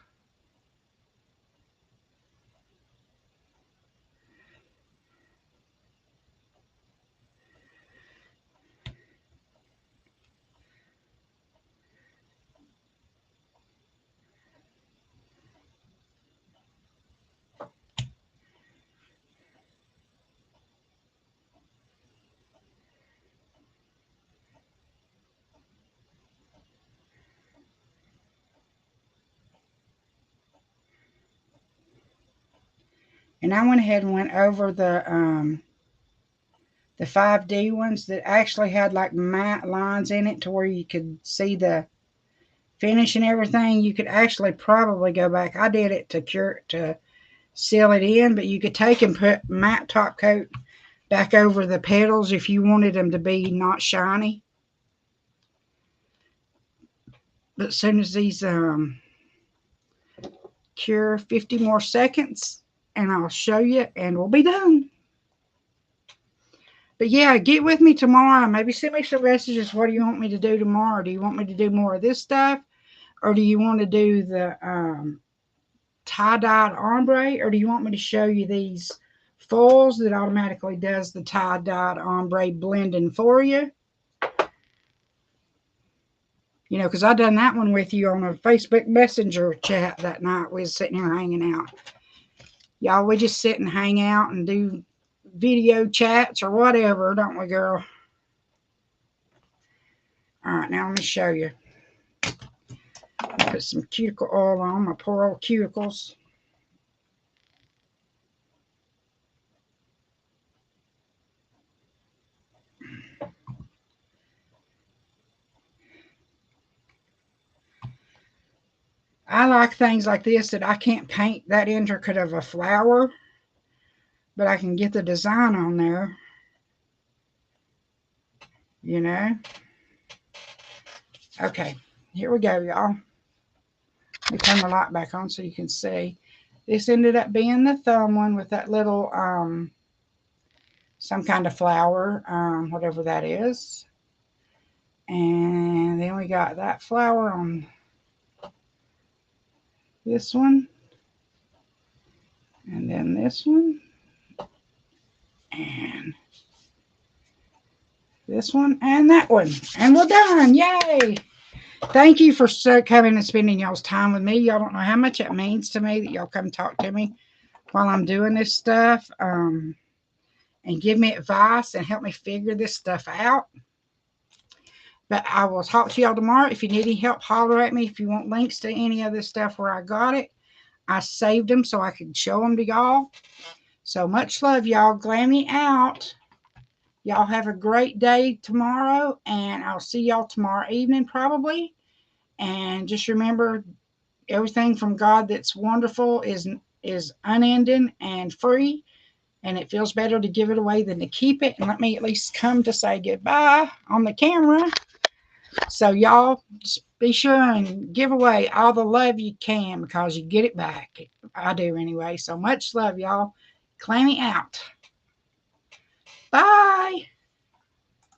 And I went ahead and went over the 5D ones that actually had like matte lines in it to where you could see the finish and everything. You could actually probably go back. I did it to seal it in, but you could take and put matte top coat back over the petals if you wanted them to be not shiny. But as soon as these cure 50 more seconds, and I'll show you, and we'll be done. But yeah, get with me tomorrow. Maybe send me some messages. What do you want me to do tomorrow? Do you want me to do more of this stuff? Or do you want to do the tie-dyed ombre? Or do you want me to show you these foils that automatically does the tie-dyed ombre blending for you? You know, because I done that one with you on a Facebook Messenger chat that night. We was sitting here hanging out. Y'all, we just sit and hang out and do video chats or whatever, don't we, girl? All right, now let me show you. Put some cuticle oil on my poor old cuticles. I like things like this that I can't paint that intricate of a flower, but I can get the design on there, you know. Okay, here we go, y'all. Let me turn the light back on so you can see. This ended up being the thumb one with that little some kind of flower, whatever that is. And then we got that flower on this one. And then this one. And this one and that one. And we're done. Yay! Thank you for coming and spending y'all's time with me. Y'all don't know how much it means to me that y'all come talk to me while I'm doing this stuff. And give me advice and help me figure this stuff out. But I will talk to y'all tomorrow. If you need any help, holler at me. If you want links to any of this stuff where I got it, I saved them so I could show them to y'all. So much love, y'all. Glammy out. Y'all have a great day tomorrow, and I'll see y'all tomorrow evening probably. And just remember, everything from God that's wonderful is unending and free, and it feels better to give it away than to keep it. And let me at least come to say goodbye on the camera. So y'all just be sure and give away all the love you can, because you get it back. I do anyway. So much love, y'all. Glammy out. Bye.